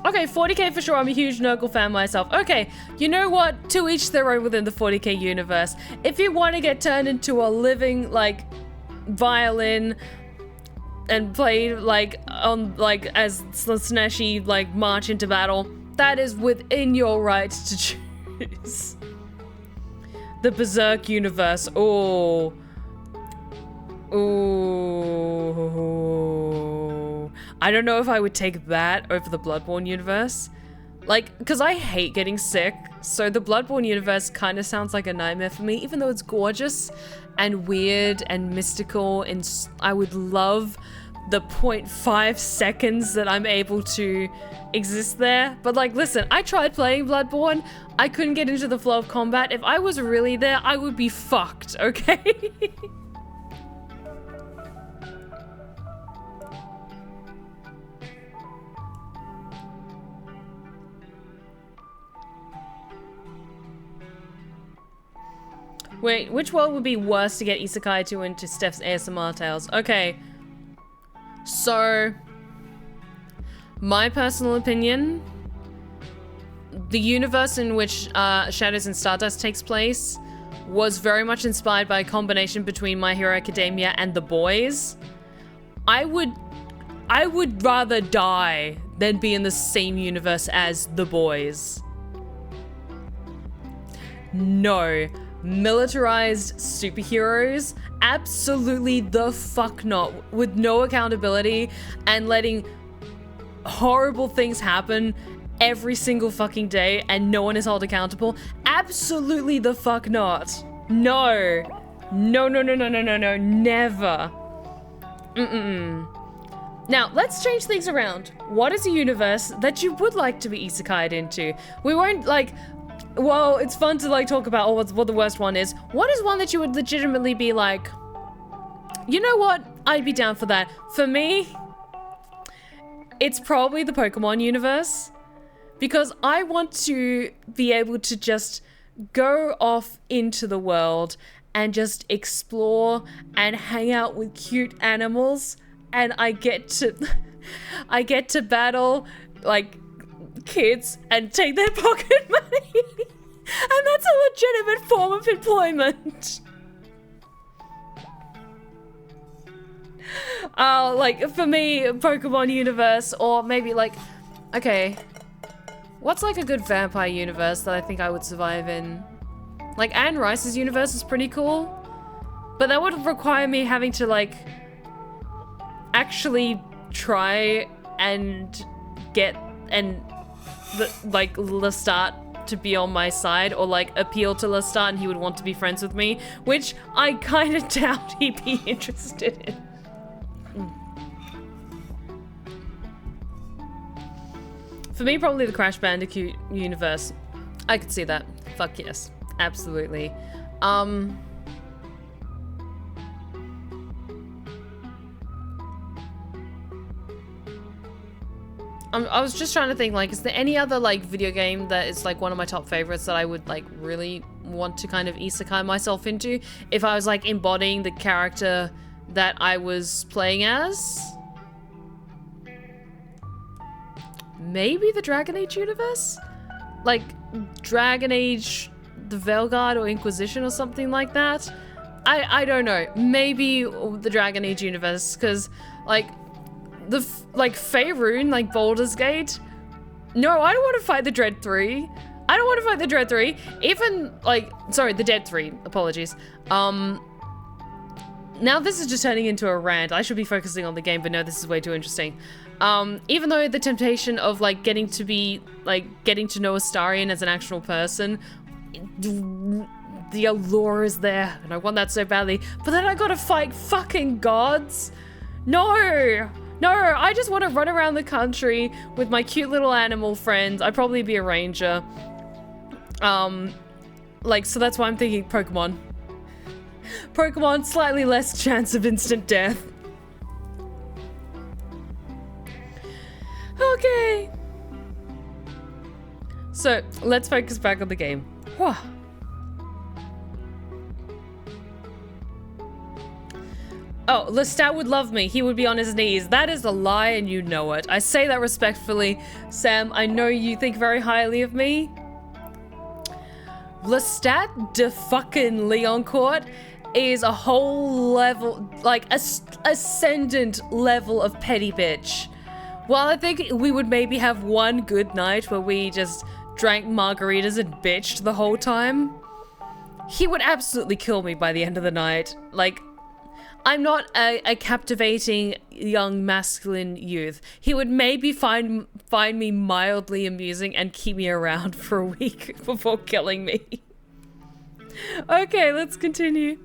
Okay, 40k for sure. I'm a huge Nurgle fan myself. Okay, you know what? To each their own within the 40k universe. If you want to get turned into a living, like, violin and play, like, on, like, as Sneshy, like, march into battle, that is within your right to choose. The Berserk universe. Oh. Ooh. I don't know if I would take that over the Bloodborne universe. Like, because I hate getting sick, so the Bloodborne universe kind of sounds like a nightmare for me, even though it's gorgeous and weird and mystical, and I would love the 0.5 seconds that I'm able to exist there. But, like, listen, I tried playing Bloodborne. I couldn't get into the flow of combat. If I was really there, I would be fucked, okay? Wait, which world would be worse to get isekai to into Steph's ASMR tales? Okay. So, my personal opinion, the universe in which Shadows and Stardust takes place was very much inspired by a combination between My Hero Academia and The Boys. I would rather die than be in the same universe as The Boys. No. Militarized superheroes? Absolutely the fuck not. With no accountability and letting horrible things happen every single fucking day and no one is held accountable? Absolutely the fuck not. No. No, no, no, no, no, no, no. Never. Now, let's change things around. What is a universe that you would like to be isekai'd into? We won't, like... Well, it's fun to, like, talk about what the worst one is. What is one that you would legitimately be like, you know what? I'd be down for that. For me, it's probably the Pokemon universe. Because I want to be able to just go off into the world and just explore and hang out with cute animals. And I get to battle, like, kids and take their pocket money. And that's a legitimate form of employment. Like, for me, Pokemon universe, or maybe, like, okay, what's, like, a good vampire universe that I think I would survive in? Like, Anne Rice's universe is pretty cool, but that would require me having to, like, actually try and get, and, like, Lestat to be on my side, or, like, appeal to Lestat and he would want to be friends with me, which I kind of doubt he'd be interested in. For me, probably the Crash Bandicoot universe. I could see that. Fuck yes. Absolutely. I was just trying to think, like, is there any other, like, video game that is, like, one of my top favorites that I would, like, really want to kind of isekai myself into if I was, like, embodying the character that I was playing as? Maybe the Dragon Age universe? Like, Dragon Age, the Veilguard or Inquisition or something like that? I don't know. Maybe the Dragon Age universe, because, like, like, Faerun, like, Baldur's Gate? No, I don't want to fight the Dread 3. I don't want to fight the Dread 3. Even, like, sorry, the Dead 3. Apologies. Now this is just turning into a rant. I should be focusing on the game, but no, this is way too interesting. Even though the temptation of like getting to know Astarion as an actual person, the allure is there, and I want that so badly. But then I gotta fight fucking gods. No, I just want to run around the country with my cute little animal friends. I'd probably be a ranger. So that's why I'm thinking Pokemon. Pokemon, slightly less chance of instant death. Okay. So, let's focus back on the game. Whew. Oh, Lestat would love me. He would be on his knees. That is a lie and you know it. I say that respectfully. Sam, I know you think very highly of me. Lestat de fucking Leoncourt is a whole level, like ascendant level of petty bitch. Well, I think we would maybe have one good night where we just drank margaritas and bitched the whole time. He would absolutely kill me by the end of the night. Like, I'm not a captivating young masculine youth. He would maybe find me mildly amusing and keep me around for a week before killing me. Okay, let's continue.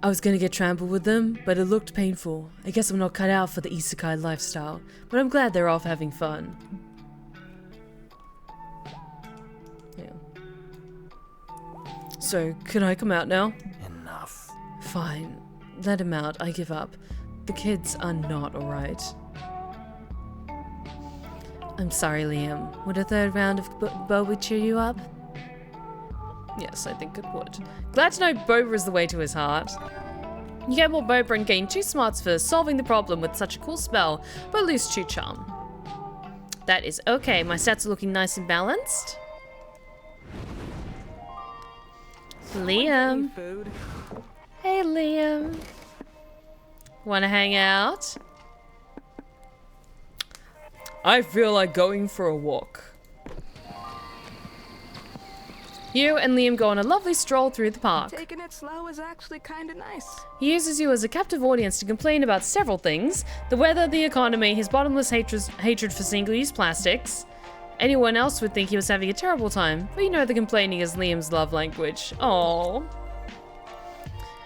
I was gonna get trampled with them, but it looked painful. I guess I'm not cut out for the isekai lifestyle, but I'm glad they're off having fun. Yeah. So, can I come out now? Enough. Fine. Let him out. I give up. The kids are not alright. I'm sorry, Liam. Would a third round of boba cheer you up? Yes, I think it would. Glad to know boba is the way to his heart. You get more boba and gain 2 smarts for solving the problem with such a cool spell, but lose 2 charm. That is okay. My stats are looking nice and balanced. Liam. Food. Hey, Liam. Wanna hang out? I feel like going for a walk. You and Liam go on a lovely stroll through the park. Taking it slow is actually kind of nice. He uses you as a captive audience to complain about several things: the weather, the economy, his bottomless hatred for single-use plastics. Anyone else would think he was having a terrible time, but you know the complaining is Liam's love language. Aww.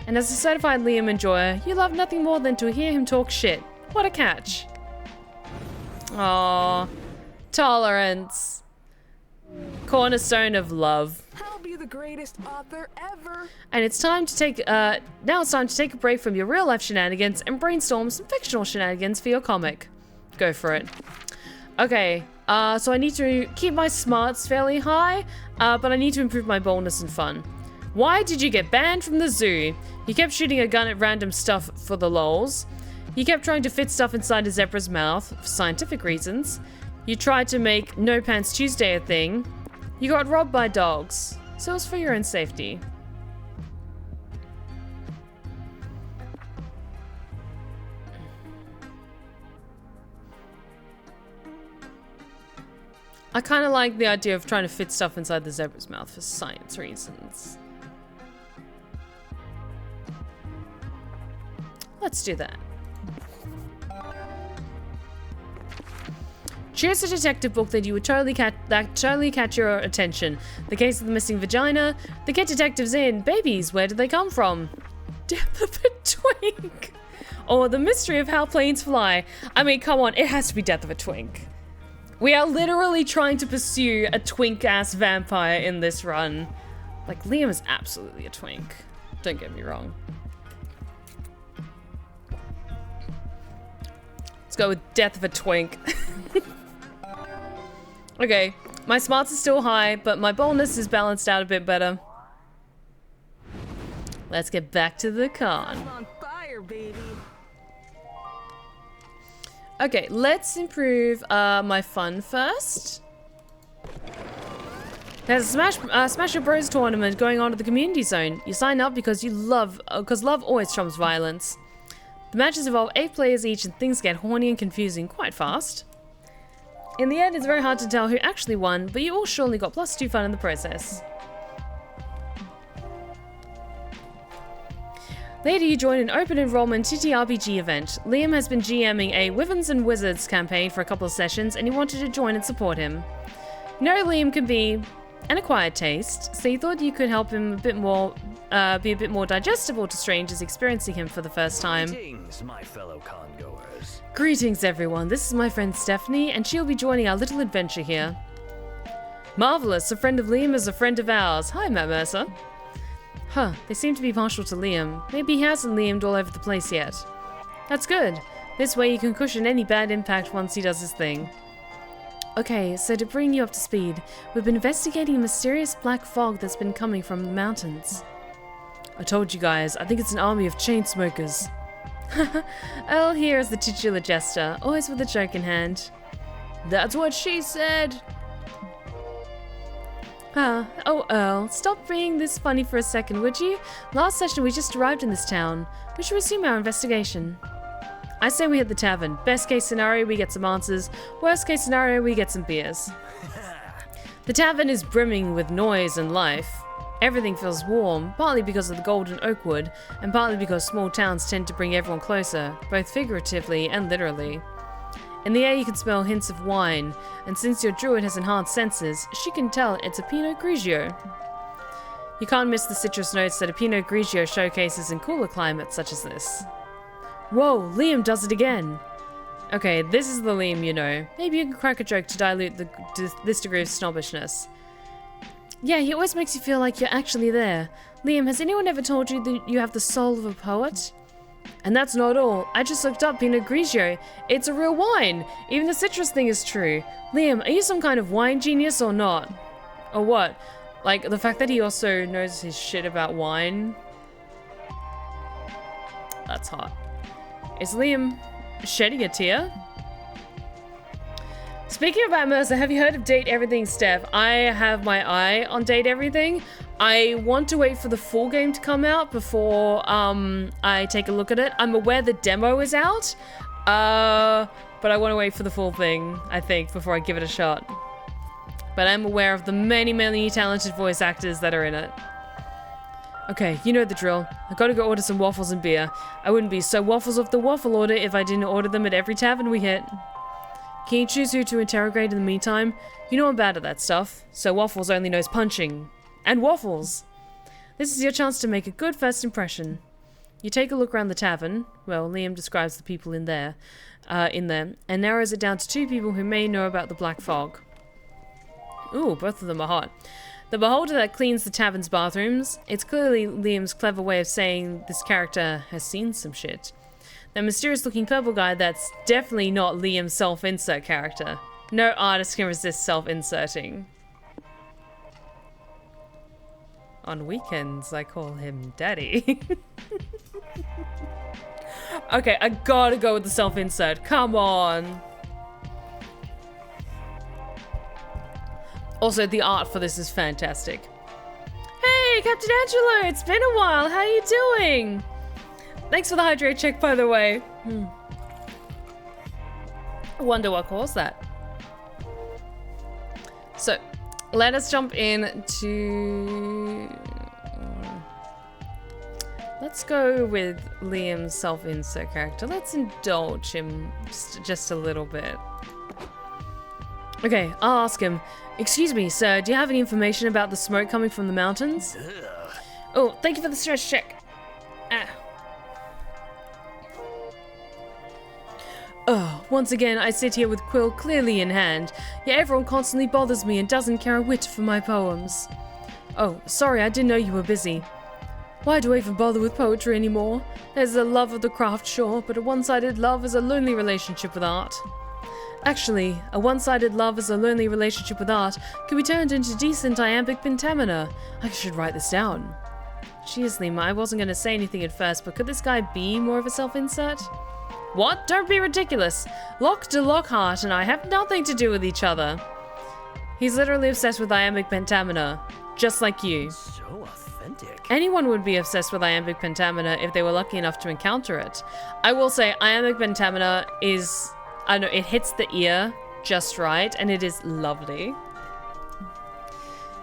And as a certified Liam enjoyer, you love nothing more than to hear him talk shit. What a catch. Aww. Tolerance. Cornerstone of love. I'll be the greatest author ever. And it's time to take now it's time to take a break from your real life shenanigans and brainstorm some fictional shenanigans for your comic. Go for it. Okay, so I need to keep my smarts fairly high, but I need to improve my boldness and fun. Why did you get banned from the zoo? You kept shooting a gun at random stuff for the lols. You kept trying to fit stuff inside a zebra's mouth for scientific reasons. You tried to make No Pants Tuesday a thing. You got robbed by dogs. So it's for your own safety. I kind of like the idea of trying to fit stuff inside the zebra's mouth for science reasons. Let's do that. Choose a detective book that you would totally catch your attention. The Case of the Missing Vagina, The Get Detectives In, Babies, Where Did They Come From? Death of a Twink. Or The Mystery of How Planes Fly. I mean, come on, it has to be Death of a Twink. We are literally trying to pursue a twink-ass vampire in this run. Like, Liam is absolutely a twink. Don't get me wrong. Let's go with Death of a Twink. Okay, my smarts are still high, but my boldness is balanced out a bit better. Let's get back to the con. I'm on fire, baby. Okay, let's improve my fun first. There's a Smash Your Bros tournament going on at the community zone. You sign up because love always trumps violence. The matches involve 8 players each and things get horny and confusing quite fast. In the end, it's very hard to tell who actually won, but you all surely got +2 fun in the process. Later, you join an open enrollment TTRPG event. Liam has been GMing a Wyverns and Wizards campaign for a couple of sessions, and he wanted to join and support him. You know, Liam can be an acquired taste, so you thought you could help him a bit more, be a bit more digestible to strangers experiencing him for the first time. Greetings, my fellow congoers. Greetings, everyone. This is my friend Stephanie, and she'll be joining our little adventure here. Marvelous. A friend of Liam is a friend of ours. Hi, Matt Mercer. Huh, they seem to be partial to Liam. Maybe he hasn't Liamed all over the place yet. That's good. This way you can cushion any bad impact once he does his thing. Okay, so to bring you up to speed, we've been investigating a mysterious black fog that's been coming from the mountains. I told you guys, I think it's an army of chain smokers. Earl here is the titular jester, always with a joke in hand. That's what she said! Oh Earl, stop being this funny for a second, would you? Last session we just arrived in this town. We should resume our investigation. I say we hit the tavern. Best case scenario, we get some answers. Worst case scenario, we get some beers. The tavern is brimming with noise and life. Everything feels warm, partly because of the golden oak wood, and partly because small towns tend to bring everyone closer, both figuratively and literally. In the air you can smell hints of wine, and since your druid has enhanced senses, she can tell it's a Pinot Grigio. You can't miss the citrus notes that a Pinot Grigio showcases in cooler climates such as this. Whoa, Liam does it again! Okay, this is the Liam you know. Maybe you can crack a joke to dilute this degree of snobbishness. Yeah, he always makes you feel like you're actually there. Liam, has anyone ever told you that you have the soul of a poet? And that's not all. I just looked up Pinot Grigio. It's a real wine. Even the citrus thing is true. Liam, are you some kind of wine genius or not? Or what? Like, the fact that he also knows his shit about wine? That's hot. Is Liam shedding a tear? Speaking about Mercer, have you heard of Date Everything, Steph? I have my eye on Date Everything. I want to wait for the full game to come out before I take a look at it. I'm aware the demo is out, but I want to wait for the full thing, I think, before I give it a shot. But I'm aware of the many, many talented voice actors that are in it. Okay, you know the drill. I gotta go order some waffles and beer. I wouldn't be so waffles off the waffle order if I didn't order them at every tavern we hit. Can you choose who to interrogate in the meantime? You know I'm bad at that stuff, so Waffles only knows punching. And waffles! This is your chance to make a good first impression. You take a look around the tavern, well, Liam describes the people in there, and narrows it down to 2 people who may know about the black fog. Ooh, both of them are hot. The beholder that cleans the tavern's bathrooms, it's clearly Liam's clever way of saying this character has seen some shit. The mysterious-looking purple guy, that's definitely not Liam's self-insert character. No artist can resist self-inserting. On weekends, I call him Daddy. Okay, I gotta go with the self-insert. Come on. Also, the art for this is fantastic. Hey, Captain Angelo, it's been a while. How are you doing? Thanks for the hydrate check, by the way. I wonder what caused that. So, let us jump in to... let's go with Liam's self-insert character. Let's indulge him just a little bit. Okay, I'll ask him. Excuse me, sir, do you have any information about the smoke coming from the mountains? Oh, thank you for the stress check. Once again, I sit here with Quill clearly in hand, yet everyone constantly bothers me and doesn't care a whit for my poems. Oh, sorry, I didn't know you were busy. Why do I even bother with poetry anymore? There's a love of the craft, sure, but a one-sided love is a lonely relationship with art. Actually, a one-sided love is a lonely relationship with art can be turned into decent iambic pentamina. I should write this down. Jeez, Lima, I wasn't going to say anything at first, but could this guy be more of a self-insert? What? Don't be ridiculous. Locke de Lockhart and I have nothing to do with each other. He's literally obsessed with iambic pentamina, just like you. So authentic. Anyone would be obsessed with iambic pentamina if they were lucky enough to encounter it. I will say, iambic pentamina is... I know, it hits the ear just right, and it is lovely.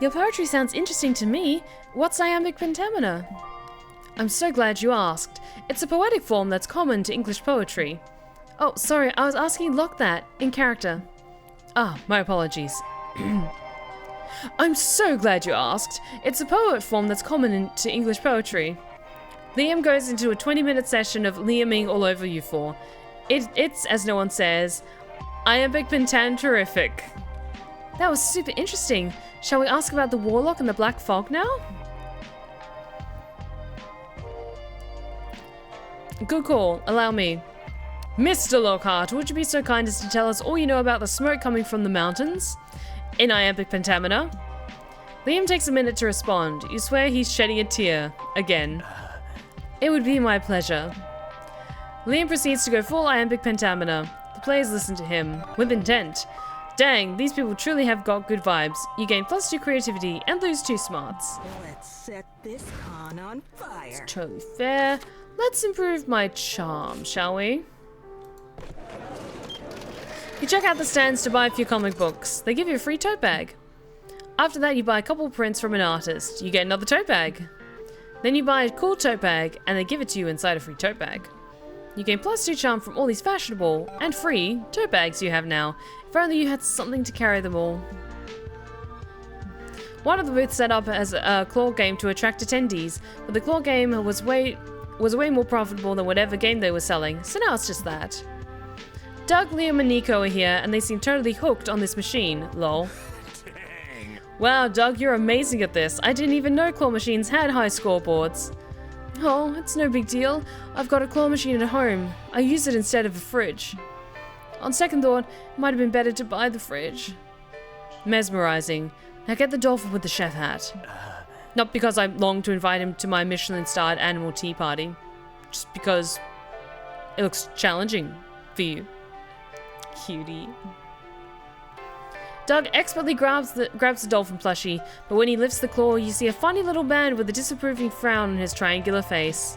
Your poetry sounds interesting to me. What's iambic pentamina? I'm so glad you asked. It's a poetic form that's common to English poetry. Oh, sorry, I was asking Lock that, in character. Ah, my apologies. I'm so glad you asked. It's a poet form that's common to English poetry. Liam goes into a 20-minute session of Liaming all over you four. It's, as no one says, iambic pentatonic. That was super interesting. Shall we ask about the Warlock and the Black Fog now? Good call. Allow me. Mr. Lockhart, would you be so kind as to tell us all you know about the smoke coming from the mountains? In iambic pentamina. Liam takes a minute to respond. You swear he's shedding a tear. Again. It would be my pleasure. Liam proceeds to go full iambic pentamina. The players listen to him, with intent. Dang, these people truly have got good vibes. You gain +2 creativity and lose 2 smarts. Let's set this con on fire. It's totally fair. Let's improve my charm, shall we? You check out the stands to buy a few comic books. They give you a free tote bag. After that, you buy a couple prints from an artist. You get another tote bag. Then you buy a cool tote bag, and they give it to you inside a free tote bag. You gain +2 charm from all these fashionable and free tote bags you have now. If only you had something to carry them all. One of the booths set up as a claw game to attract attendees, but the claw game was way more profitable than whatever game they were selling, so now it's just that. Doug, Liam, and Nico are here, and they seem totally hooked on this machine, lol. Dang. Wow, Doug, you're amazing at this. I didn't even know claw machines had high scoreboards. Oh, it's no big deal. I've got a claw machine at home. I use it instead of a fridge. On second thought, it might have been better to buy the fridge. Mesmerizing. Now get the Dolphin with the chef hat. Not because I long to invite him to my Michelin-starred animal tea party. Just because it looks challenging for you. Cutie. Doug expertly grabs the Dolphin plushie, but when he lifts the claw, you see a funny little man with a disapproving frown on his triangular face.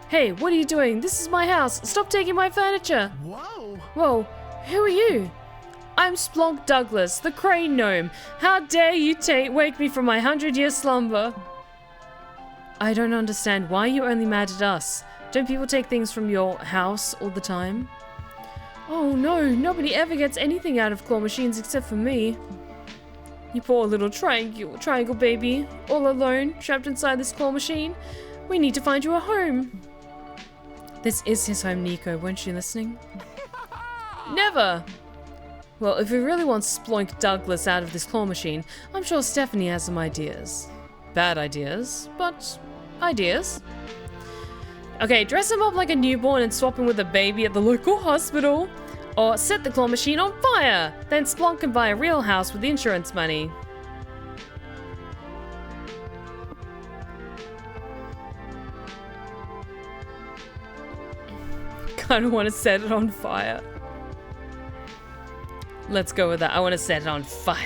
Hey, what are you doing? This is my house. Stop taking my furniture. Whoa. Whoa, who are you? I'm Splonk Douglas, the crane gnome. How dare you wake me from my 100-year slumber? I don't understand why you're only mad at us. Don't people take things from your house all the time? Oh no, nobody ever gets anything out of claw machines except for me. You poor little triangle baby, all alone, trapped inside this claw machine. We need to find you a home. This is his home, Nico, weren't you listening? Never! Well, if we really want Splonk Douglas out of this claw machine, I'm sure Stephanie has some ideas. Bad ideas, but ideas. Okay, dress him up like a newborn and swap him with a baby at the local hospital. Or set the claw machine on fire! Then Splonk can buy a real house with the insurance money. Kinda wanna set it on fire. Let's go with that. I wanna set it on fire.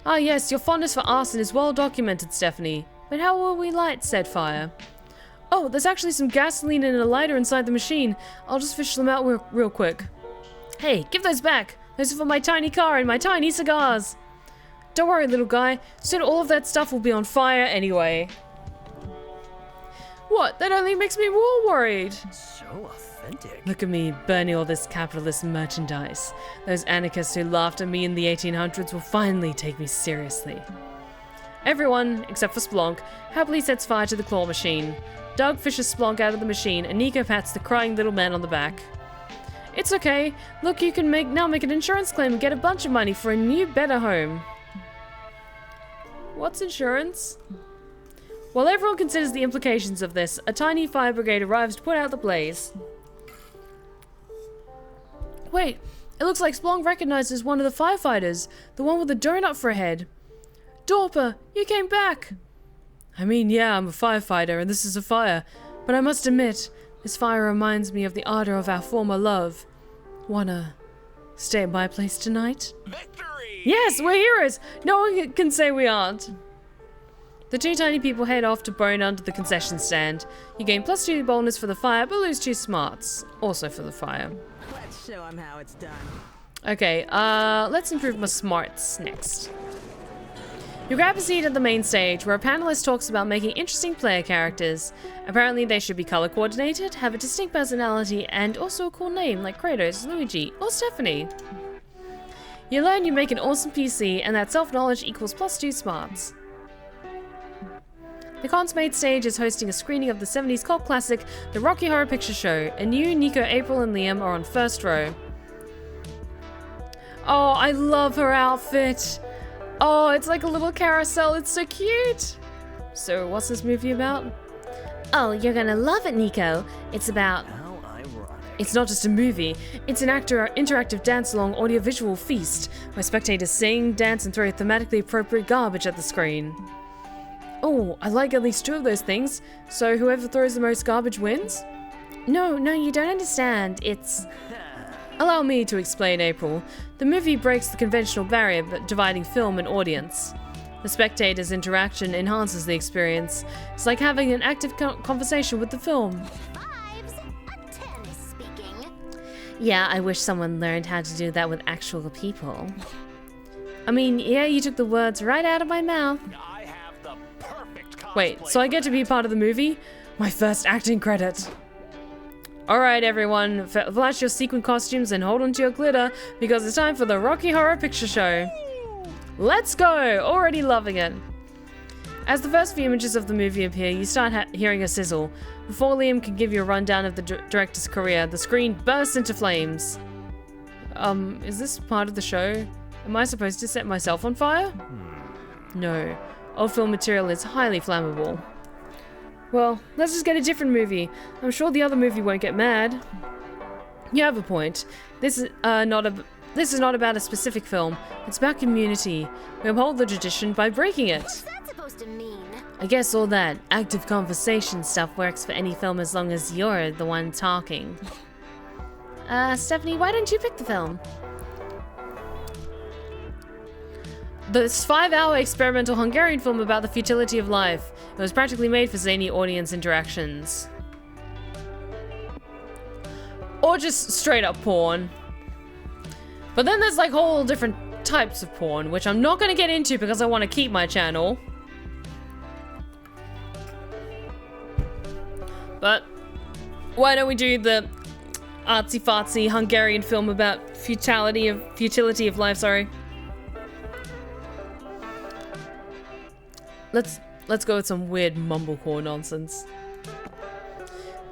Ah yes, your fondness for arson is well documented, Stephanie. But how will we light said fire? Oh, there's actually some gasoline and a lighter inside the machine. I'll just fish them out real quick. Hey, give those back. Those are for my tiny car and my tiny cigars. Don't worry, little guy. Soon all of that stuff will be on fire anyway. What? That only makes me more worried. So authentic. Look at me, burning all this capitalist merchandise. Those anarchists who laughed at me in the 1800s will finally take me seriously. Everyone, except for Splonk, happily sets fire to the claw machine. Doug fishes Splonk out of the machine, and Nico pats the crying little man on the back. It's okay. Look, you can now make an insurance claim and get a bunch of money for a new, better home. What's insurance? While everyone considers the implications of this, a tiny fire brigade arrives to put out the blaze. Wait, it looks like Splonk recognizes one of the firefighters, the one with the donut for a head. Dorper, you came back! I mean, yeah, I'm a firefighter and this is a fire, but I must admit, this fire reminds me of the ardor of our former love. Wanna stay at my place tonight? Victory! Yes, we're heroes! No one can say we aren't. The two tiny people head off to bone under the concession stand. You gain +2 bonus for the fire, but lose 2 smarts. Also for the fire. Let's show him how it's done. Okay, let's improve my smarts next. You grab a seat at the main stage, where a panelist talks about making interesting player characters. Apparently they should be color coordinated, have a distinct personality, and also a cool name like Kratos, Luigi, or Stephanie. You learn you make an awesome PC, and that self-knowledge equals +2 smarts. The con's main stage is hosting a screening of the 70s cult classic, The Rocky Horror Picture Show, and you, Nico, April, and Liam are on first row. Oh, I love her outfit! Oh, it's like a little carousel, it's so cute! So, what's this movie about? Oh, you're gonna love it, Nico. It's about... How ironic. It's not just a movie, it's an interactive dance-along audiovisual feast, where spectators sing, dance, and throw thematically appropriate garbage at the screen. Oh, I like at least 2 of those things, so whoever throws the most garbage wins? No, you don't understand. It's... Allow me to explain, April. The movie breaks the conventional barrier dividing film and audience. The spectator's interaction enhances the experience. It's like having an active conversation with the film. 5's a 10 speaking. Yeah, I wish someone learned how to do that with actual people. I mean, yeah, you took the words right out of my mouth. I have the perfect cosplay. Wait, so I get to be part of the movie? My first acting credit. Alright everyone, flash your sequin costumes and hold on to your glitter, because it's time for the Rocky Horror Picture Show. Let's go! Already loving it. As the first few images of the movie appear, you start hearing a sizzle. Before Liam can give you a rundown of the director's career, the screen bursts into flames. Is this part of the show? Am I supposed to set myself on fire? No. Old film material is highly flammable. Well, let's just get a different movie. I'm sure the other movie won't get mad. You have a point. This is not about a specific film. It's about community. We uphold the tradition by breaking it. What's that supposed to mean? I guess all that active conversation stuff works for any film as long as you're the one talking. Stephanie, why don't you pick the film? This 5-hour experimental Hungarian film about the futility of life. It was practically made for zany audience interactions. Or just straight up porn. But then there's like whole different types of porn, which I'm not going to get into because I want to keep my channel. But why don't we do the artsy-fartsy Hungarian film about futility of life, sorry. Let's go with some weird mumblecore nonsense.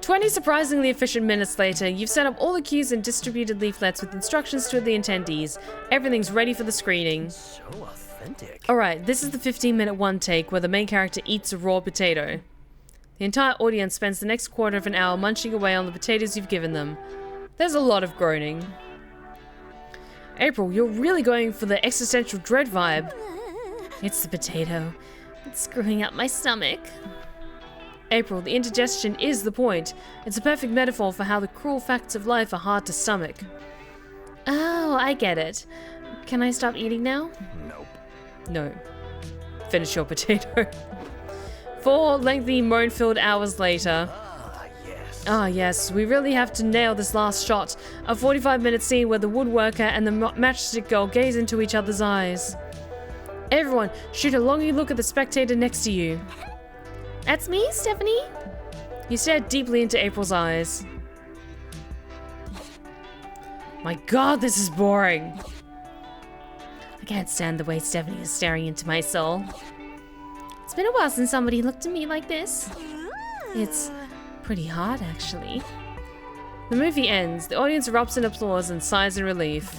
20 surprisingly efficient minutes later, you've set up all the cues and distributed leaflets with instructions to the attendees. Everything's ready for the screening. So authentic. Alright, this is the 15-minute one take where the main character eats a raw potato. The entire audience spends the next quarter of an hour munching away on the potatoes you've given them. There's a lot of groaning. April, you're really going for the existential dread vibe. It's the potato. It's screwing up my stomach. April, the indigestion is the point. It's a perfect metaphor for how the cruel facts of life are hard to stomach. Oh, I get it. Can I stop eating now? Nope. No. Finish your potato. 4 lengthy, moan-filled hours later. Ah, yes, we really have to nail this last shot. A 45-minute scene where the woodworker and the matchstick girl gaze into each other's eyes. Everyone, shoot a longing look at the spectator next to you. That's me, Stephanie. You stare deeply into April's eyes. My god, this is boring. I can't stand the way Stephanie is staring into my soul. It's been a while since somebody looked at me like this. It's pretty hard, actually. The movie ends. The audience erupts in applause and sighs in relief.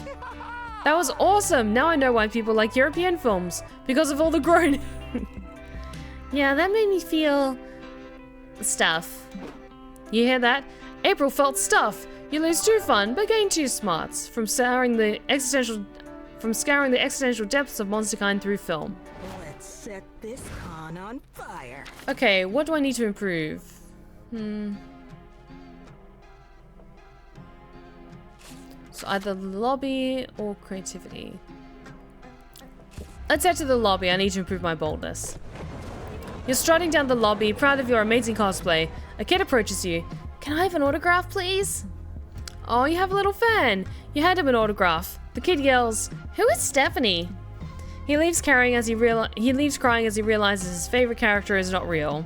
That was awesome! Now I know why people like European films. Because of all the groaning. Yeah, that made me feel... stuff. You hear that? April felt stuff. You lose 2 fun, but gain 2 smarts from scouring the existential depths of monsterkind through film. Let's set this con on fire. Okay, what do I need to improve? So either lobby or creativity. Let's head to the lobby. I need to improve my boldness. You're strutting down the lobby, proud of your amazing cosplay. A kid approaches you. Can I have an autograph, please? Oh, you have a little fan. You hand him an autograph. The kid yells, "Who is Stephanie?" He leaves crying as he realizes his favorite character is not real.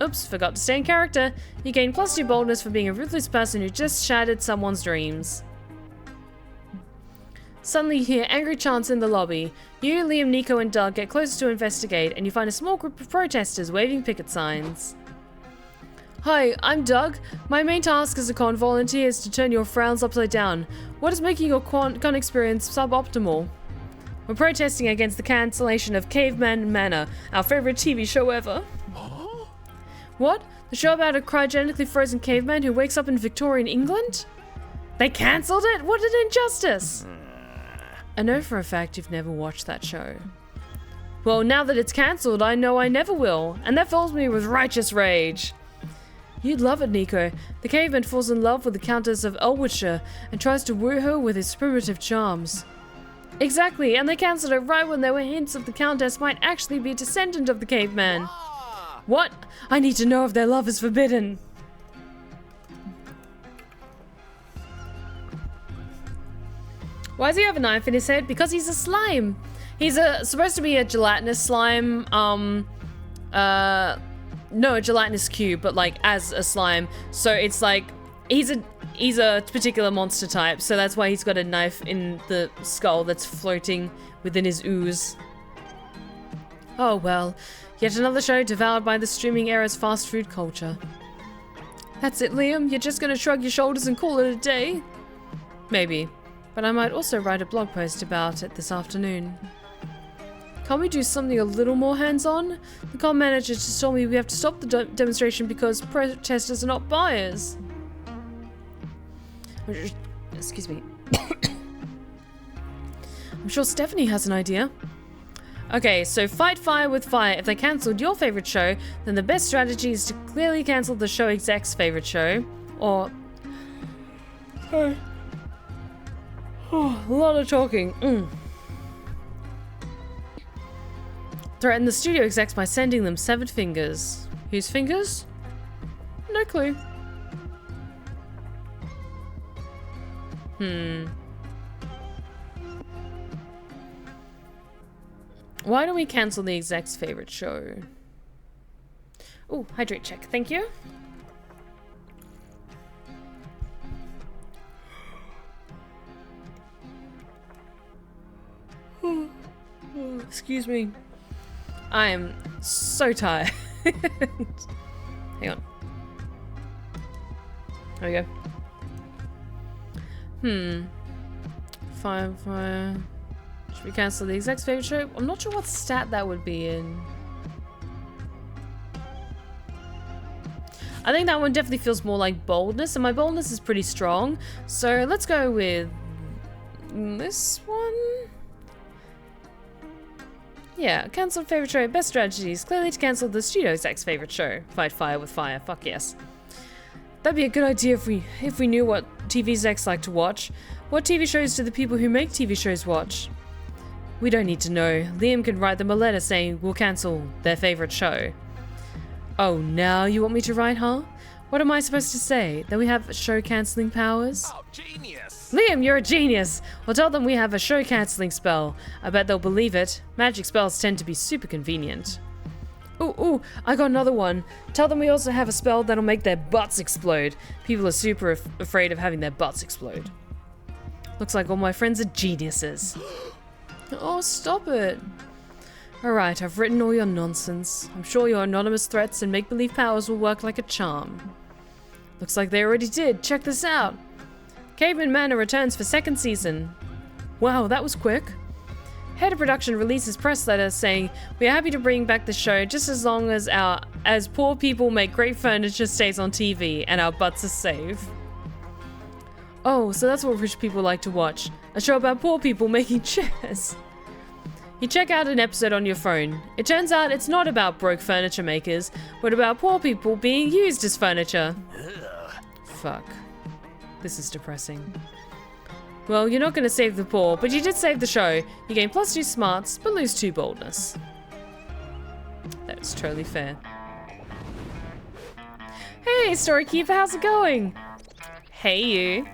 Oops, forgot to stay in character. You gain +2 boldness for being a ruthless person who just shattered someone's dreams. Suddenly you hear angry chants in the lobby. You, Liam, Nico, and Doug get closer to investigate, and you find a small group of protesters waving picket signs. Hi, I'm Doug. My main task as a con volunteer is to turn your frowns upside down. What is making your con experience suboptimal? We're protesting against the cancellation of Caveman Manor, our favorite TV show ever. What? The show about a cryogenically frozen caveman who wakes up in Victorian England? They cancelled it? What an injustice! I know for a fact you've never watched that show. Well, now that it's cancelled, I know I never will, and that fills me with righteous rage. You'd love it, Nico. The caveman falls in love with the Countess of Elwoodshire and tries to woo her with his primitive charms. Exactly, and they cancelled it right when there were hints of the Countess might actually be a descendant of the caveman. What? I need to know if their love is forbidden. Why does he have a knife in his head? Because he's a slime. He's supposed to be a gelatinous slime. No, a gelatinous cube, but like as a slime. So it's like he's a particular monster type. So that's why he's got a knife in the skull that's floating within his ooze. Oh well. Yet another show devoured by the streaming era's fast food culture. That's it, Liam? You're just gonna shrug your shoulders and call it a day? Maybe. But I might also write a blog post about it this afternoon. Can't we do something a little more hands-on? The con manager just told me we have to stop the demonstration because protesters are not buyers. Excuse me. I'm sure Stephanie has an idea. Okay, so fight fire with fire. If they cancelled your favorite show, then the best strategy is to clearly cancel the show exec's favorite show. Or... Sorry. Oh, a lot of talking. Threaten the studio execs by sending them severed fingers. Whose fingers? No clue. Why don't we cancel the exec's favorite show? Oh, hydrate check. Thank you. Excuse me. I am so tired. Hang on. There we go. Fire. Should we cancel the exec's favorite show? I'm not sure what stat that would be in. I think that one definitely feels more like boldness, and my boldness is pretty strong. So let's go with this one. Yeah, cancel favorite show, best strategies. Clearly to cancel the studio exec's favorite show. Fight fire with fire, fuck yes. That'd be a good idea if we knew what TV execs like to watch. What TV shows do the people who make TV shows watch? We don't need to know. Liam can write them a letter saying we'll cancel their favorite show. Oh, now you want me to write, huh? What am I supposed to say? That we have show cancelling powers? Oh, genius! Liam, you're a genius! Well, tell them we have a show cancelling spell. I bet they'll believe it. Magic spells tend to be super convenient. Ooh, I got another one. Tell them we also have a spell that'll make their butts explode. People are super afraid of having their butts explode. Looks like all my friends are geniuses. Oh, stop it. Alright, I've written all your nonsense. I'm sure your anonymous threats and make-believe powers will work like a charm. Looks like they already did. Check this out. Caveman Manor returns for 2nd season. Wow, that was quick. Head of production releases press letter saying, we are happy to bring back the show just as long as poor people make great furniture stays on TV and our butts are safe. Oh, so that's what rich people like to watch. A show about poor people making chairs. You check out an episode on your phone. It turns out it's not about broke furniture makers, but about poor people being used as furniture. Fuck. This is depressing. Well, you're not going to save the poor, but you did save the show. You gain +2 smarts, but lose 2 boldness. That's totally fair. Hey, Storykeeper, how's it going? Hey, you.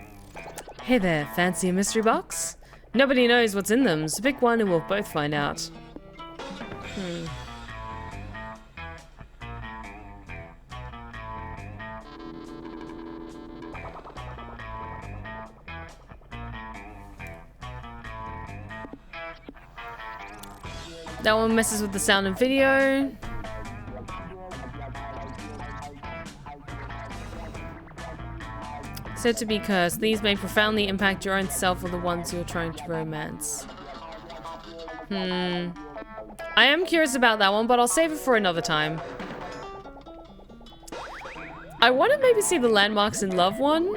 Hey there, fancy a mystery box? Nobody knows what's in them, so pick one and we'll both find out. That one messes with the sound and video. Said to be cursed. These may profoundly impact your own self or the ones you're trying to romance. I am curious about that one, but I'll save it for another time. I want to maybe see the Landmarks in Love one.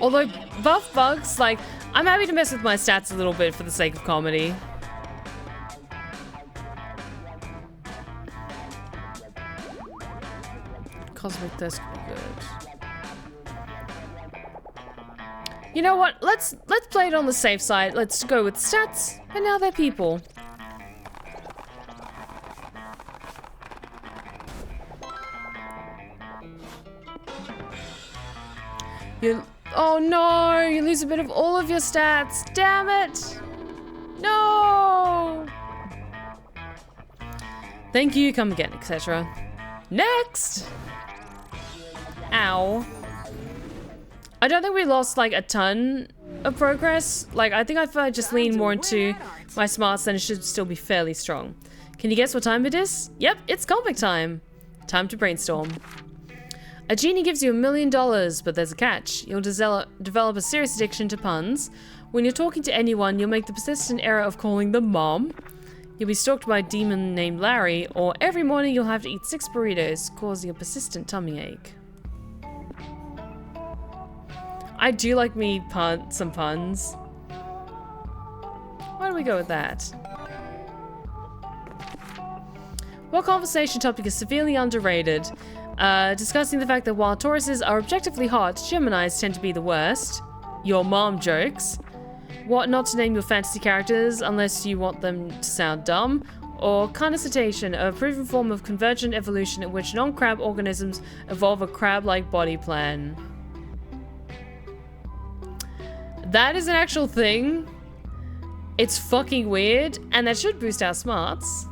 Although, buff bugs, like, I'm happy to mess with my stats a little bit for the sake of comedy. Cosmic Thirst could be good. You know what? Let's play it on the safe side. Let's go with stats, and now they're people. Oh no! You lose a bit of all of your stats. Damn it! No! Thank you. Come again, etc. Next. Ow. I don't think we lost like a ton of progress. Like, I think if I just lean more into my smarts, then it should still be fairly strong. Can you guess what time it is? Yep, it's comic time. Time to brainstorm. A genie gives you $1 million, but there's a catch. You'll develop a serious addiction to puns. When you're talking to anyone, you'll make the persistent error of calling them Mom. You'll be stalked by a demon named Larry, or every morning you'll have to eat 6 burritos, causing a persistent tummy ache. I do like me some puns. Why don't we go with that? What conversation topic is severely underrated? Discussing the fact that while Tauruses are objectively hot, Geminis tend to be the worst. Your mom jokes. What not to name your fantasy characters unless you want them to sound dumb. Or carnicitation, a proven form of convergent evolution in which non-crab organisms evolve a crab-like body plan. That is an actual thing. It's fucking weird, and that should boost our smarts.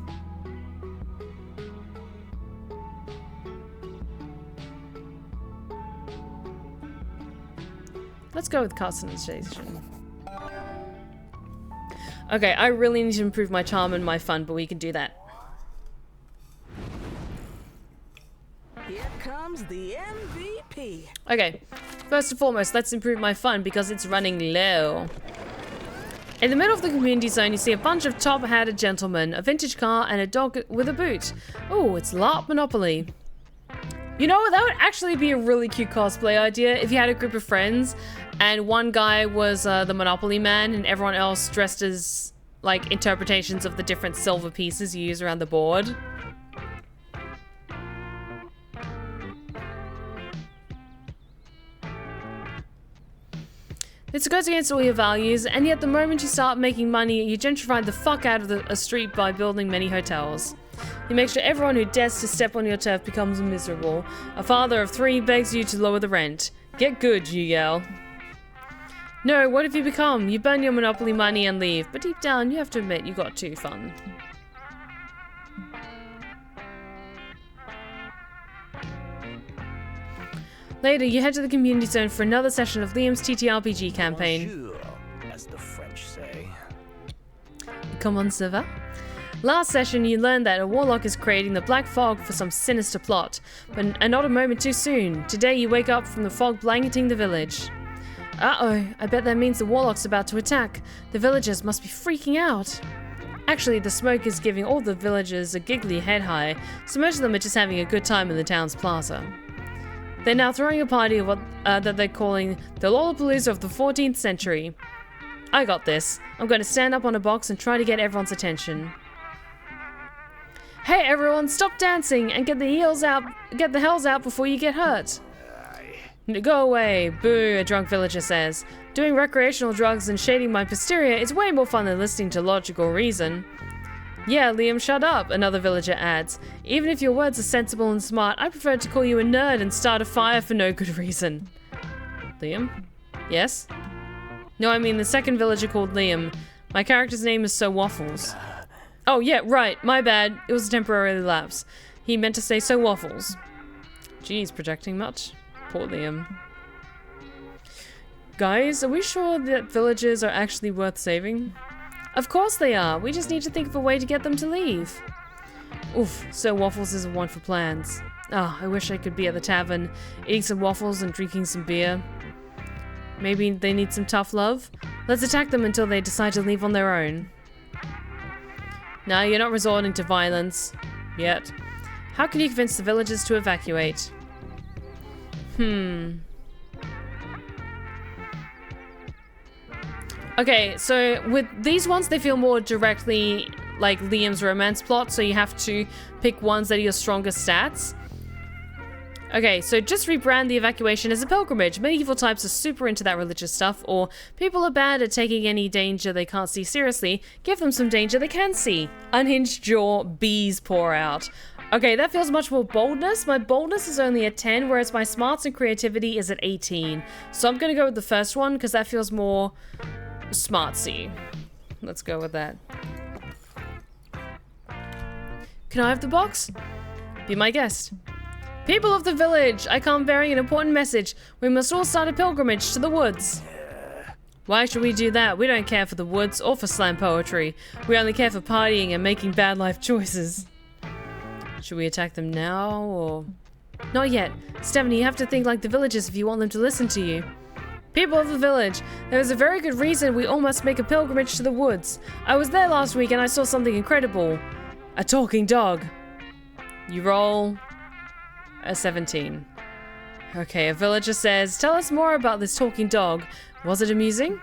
Let's go with customization. Okay, I really need to improve my charm and my fun, but we can do that. Here comes the MVP. Okay, first and foremost, let's improve my fun because it's running low. In the middle of the community zone, you see a bunch of top-hatted gentlemen, a vintage car, and a dog with a boot. Oh, it's LARP Monopoly. You know what? That would actually be a really cute cosplay idea if you had a group of friends and one guy was the Monopoly man and everyone else dressed as, like, interpretations of the different silver pieces you use around the board. This goes against all your values, and yet the moment you start making money, you gentrify the fuck out of a street by building many hotels. You make sure everyone who dares to step on your turf becomes miserable. A father of 3 begs you to lower the rent. Get good, you yell. No, what have you become? You burn your Monopoly money and leave, but deep down you have to admit you got too fun. Later, you head to the community zone for another session of Liam's TTRPG campaign. Bonjour, as the French say. Comment ça va? Last session, you learned that a warlock is creating the black fog for some sinister plot, but not a moment too soon. Today, you wake up from the fog blanketing the village. Uh-oh, I bet that means the warlock's about to attack. The villagers must be freaking out. Actually, the smoke is giving all the villagers a giggly head high, so most of them are just having a good time in the town's plaza. They're now throwing a party of that they're calling the Lollapalooza of the 14th century. I got this. I'm going to stand up on a box and try to get everyone's attention. Hey everyone, stop dancing and get the hells out before you get hurt. Go away, boo, a drunk villager says. Doing recreational drugs and shading my posterior is way more fun than listening to logical reason. Yeah, Liam, shut up, another villager adds. Even if your words are sensible and smart, I prefer to call you a nerd and start a fire for no good reason. Liam? Yes? No, I mean the second villager called Liam. My character's name is Sir Waffles. Oh, yeah, right. My bad. It was a temporary lapse. He meant to say Sir Waffles. Geez, projecting much? Poor Liam. Guys, are we sure that villagers are actually worth saving? Of course they are. We just need to think of a way to get them to leave. Oof, Sir Waffles isn't one for plans. Oh, I wish I could be at the tavern, eating some waffles and drinking some beer. Maybe they need some tough love? Let's attack them until they decide to leave on their own. Nah, you're not resorting to violence. Yet. How can you convince the villagers to evacuate? Okay, so with these ones, they feel more directly like Liam's romance plot, so you have to pick ones that are your strongest stats. Okay, so just rebrand the evacuation as a pilgrimage. Medieval types are super into that religious stuff, or people are bad at taking any danger they can't see seriously. Give them some danger they can see. Unhinged jaw, bees pour out. Okay, that feels much more boldness. My boldness is only at 10, whereas my smarts and creativity is at 18. So I'm gonna go with the first one, because that feels more smartsy. Let's go with that. Can I have the box? Be my guest. People of the village, I come bearing an important message. We must all start a pilgrimage to the woods. Why should we do that? We don't care for the woods or for slam poetry. We only care for partying and making bad life choices. Should we attack them now, or...? Not yet. Stephanie, you have to think like the villagers if you want them to listen to you. People of the village, there is a very good reason we all must make a pilgrimage to the woods. I was there last week and I saw something incredible. A talking dog. You roll... a 17. Okay, a villager says, tell us more about this talking dog. Was it amusing?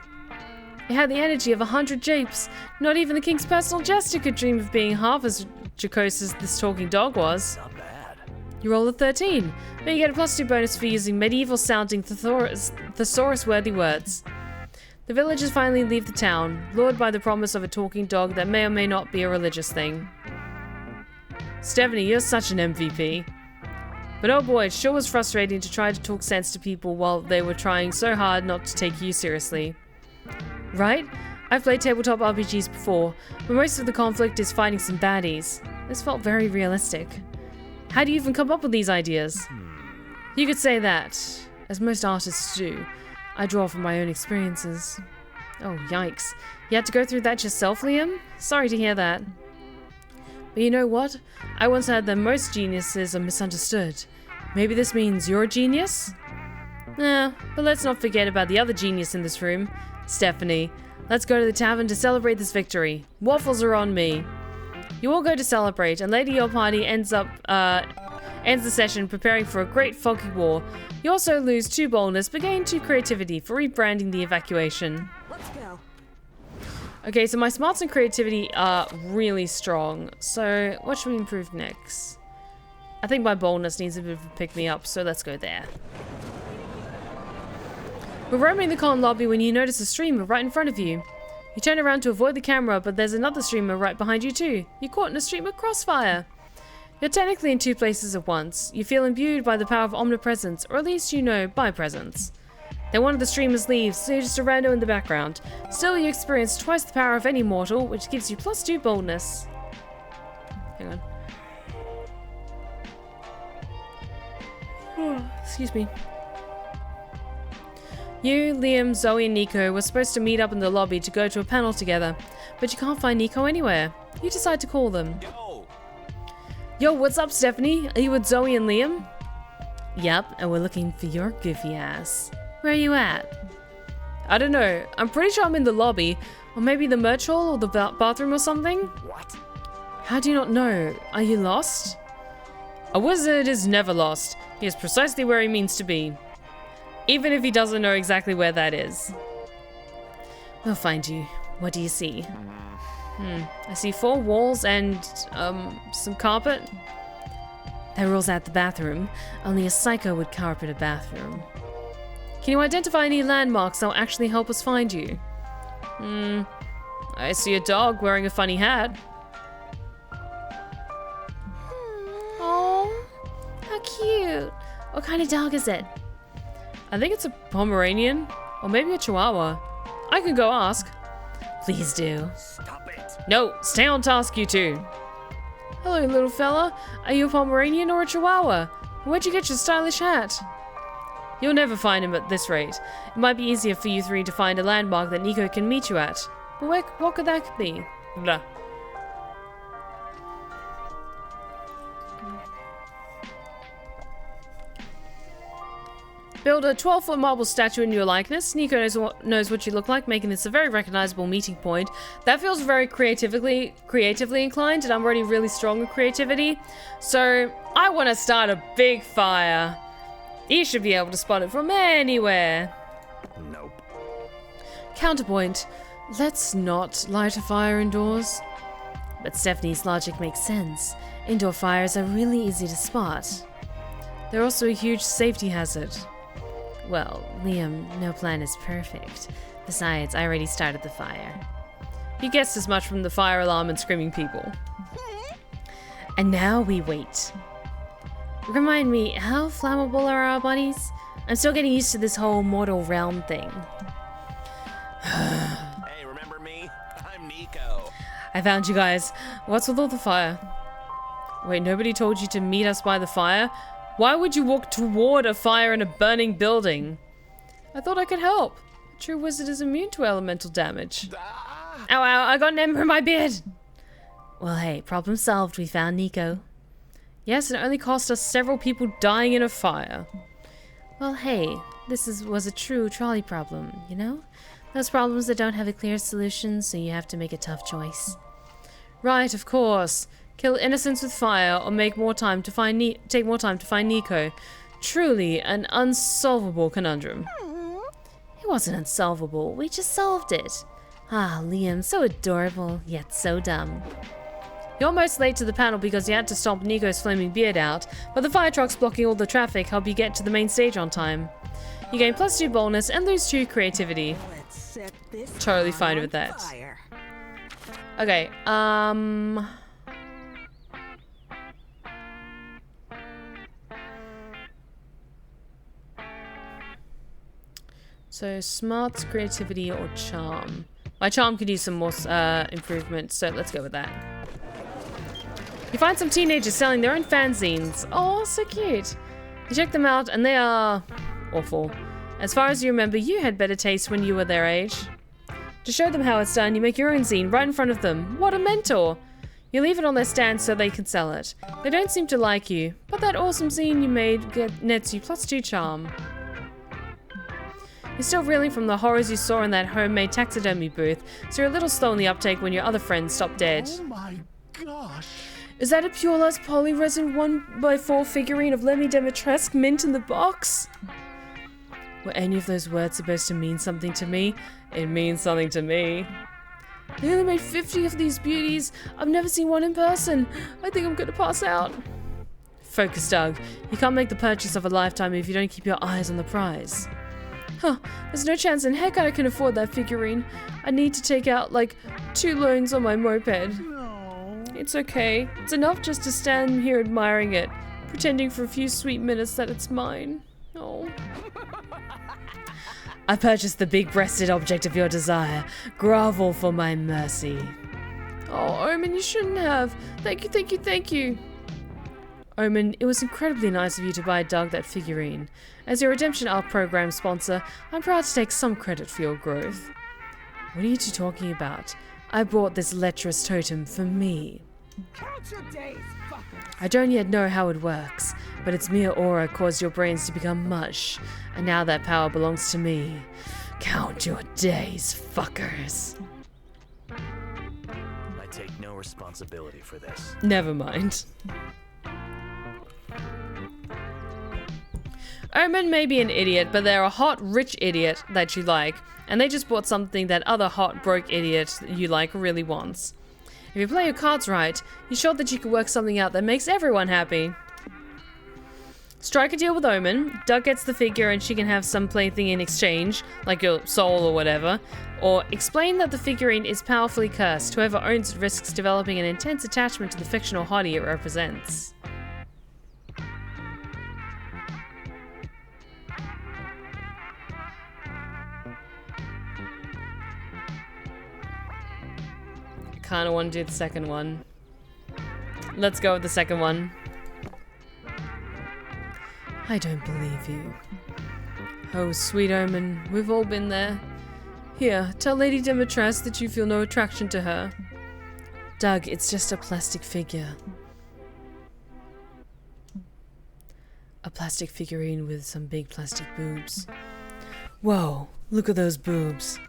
It had the energy of 100 japes. Not even the king's personal jester could dream of being half as jocose as this talking dog was. Not bad. You roll a 13, but you get a +2 bonus for using medieval-sounding thesaurus-worthy words. The villagers finally leave the town, lured by the promise of a talking dog that may or may not be a religious thing. Stephanie, you're such an MVP. But oh boy, it sure was frustrating to try to talk sense to people while they were trying so hard not to take you seriously. Right? I've played tabletop RPGs before, but most of the conflict is fighting some baddies. This felt very realistic. How do you even come up with these ideas? You could say that, as most artists do. I draw from my own experiences. Oh, yikes. You had to go through that yourself, Liam? Sorry to hear that. But you know what? I once heard that most geniuses are misunderstood. Maybe this means you're a genius? Nah, but let's not forget about the other genius in this room, Stephanie. Let's go to the tavern to celebrate this victory. Waffles are on me. You all go to celebrate, and later your party ends the session preparing for a great foggy war. You also lose 2 boldness, but gain 2 creativity for rebranding the evacuation. Let's go. Okay, so my smarts and creativity are really strong. So what should we improve next? I think my boldness needs a bit of a pick-me-up, so let's go there. We're roaming the con lobby when you notice a streamer right in front of you. You turn around to avoid the camera, but there's another streamer right behind you too. You're caught in a streamer crossfire. You're technically in 2 places at once. You feel imbued by the power of omnipresence, or at least you know by presence. Then one of the streamers leaves, so you're just a rando in the background. Still, you experience twice the power of any mortal, which gives you +2 boldness. Hang on. Excuse me. You, Liam, Zoe, and Nico were supposed to meet up in the lobby to go to a panel together, but you can't find Nico anywhere. You decide to call them. Yo, what's up, Stephanie? Are you with Zoe and Liam? Yep, and we're looking for your goofy ass. Where are you at? I don't know. I'm pretty sure I'm in the lobby, or maybe the merch hall or the bathroom or something. What? How do you not know? Are you lost? A wizard is never lost. He is precisely where he means to be. Even if he doesn't know exactly where that is. We'll find you. What do you see? I see 4 walls and, some carpet. That rules out the bathroom. Only a psycho would carpet a bathroom. Can you identify any landmarks that will actually help us find you? I see a dog wearing a funny hat. Oh, how cute. What kind of dog is it? I think it's a Pomeranian, or maybe a Chihuahua. I can go ask. Please do. Stop it. No, stay on task, you two. Hello, little fella. Are you a Pomeranian or a Chihuahua? Where'd you get your stylish hat? You'll never find him at this rate. It might be easier for you three to find a landmark that Nico can meet you at. But what could that be? Blah. Build a 12-foot marble statue in your likeness. Nico knows what you look like, making this a very recognizable meeting point. That feels very creatively inclined, and I'm already really strong with creativity. So, I want to start a big fire. You should be able to spot it from anywhere. Nope. Counterpoint. Let's not light a fire indoors. But Stephanie's logic makes sense. Indoor fires are really easy to spot. They're also a huge safety hazard. Well, Liam, no plan is perfect. Besides, I already started the fire. You guessed as much from the fire alarm and screaming people. And now we wait. Remind me, how flammable are our bodies? I'm still getting used to this whole mortal realm thing. Hey, remember me? I'm Nico. I found you guys. What's with all the fire? Wait, nobody told you to meet us by the fire? Why would you walk toward a fire in a burning building? I thought I could help. A true wizard is immune to elemental damage. Ow, ow, I got an ember in my beard. Well, hey, problem solved. We found Nico. Yes, and it only cost us several people dying in a fire. Well, hey, this was a true trolley problem, you know? Those problems that don't have a clear solution, so you have to make a tough choice. Right, of course. Kill innocents with fire, or take more time to find Nico. Truly an unsolvable conundrum. It wasn't unsolvable, we just solved it. Ah, Liam, so adorable, yet so dumb. You're almost late to the panel because you had to stomp Nico's flaming beard out, but the fire trucks blocking all the traffic help you get to the main stage on time. You gain +2 boldness and lose 2 creativity. Let's set this Totally town fine on with that. fire. Okay, so, smarts, creativity, or charm? My charm could use some more improvement, so let's go with that. You find some teenagers selling their own fanzines. Oh, so cute. You check them out, and they are awful. As far as you remember, you had better taste when you were their age. To show them how it's done, you make your own zine right in front of them. What a mentor! You leave it on their stand so they can sell it. They don't seem to like you, but that awesome zine you made nets you +2 charm. You're still reeling from the horrors you saw in that homemade taxidermy booth, so you're a little slow in the uptake when your other friends stop dead. Oh my gosh. Is that a Pure Lust polyresin 1x4 figurine of Lemmy Dimitrescu mint in the box? Were any of those words supposed to mean something to me? It means something to me. They only made 50 of these beauties. I've never seen one in person. I think I'm gonna pass out. Focus, Doug. You can't make the purchase of a lifetime if you don't keep your eyes on the prize. Huh, there's no chance in heck I can afford that figurine. I need to take out, like, 2 loans on my moped. No. It's okay. It's enough just to stand here admiring it, pretending for a few sweet minutes that it's mine. Oh. I purchased the big-breasted object of your desire. Grovel for my mercy. Oh, Omen, you shouldn't have. Thank you, thank you, thank you. Omen, it was incredibly nice of you to buy Doug that figurine. As your Redemption Arc program sponsor, I'm proud to take some credit for your growth. What are you two talking about? I bought this lecherous totem for me. Count your days, fuckers. I don't yet know how it works, but its mere aura caused your brains to become mush, and now that power belongs to me. Count your days, fuckers. I take no responsibility for this. Never mind. Omen may be an idiot, but they're a hot, rich idiot that you like, and they just bought something that other hot, broke idiot you like really wants. If you play your cards right, you're sure that you can work something out that makes everyone happy. Strike a deal with Omen. Doug gets the figure and she can have some plaything in exchange, like your soul or whatever. Or explain that the figurine is powerfully cursed. Whoever owns it risks developing an intense attachment to the fictional hottie it represents. kind of want to do the second one. Let's go with the second one. I don't believe you. Oh, sweet omen, we've all been there. Here, tell Lady Demetress that you feel no attraction to her. Doug, it's just a plastic figure. A plastic figurine with some big plastic boobs. Whoa, look at those boobs.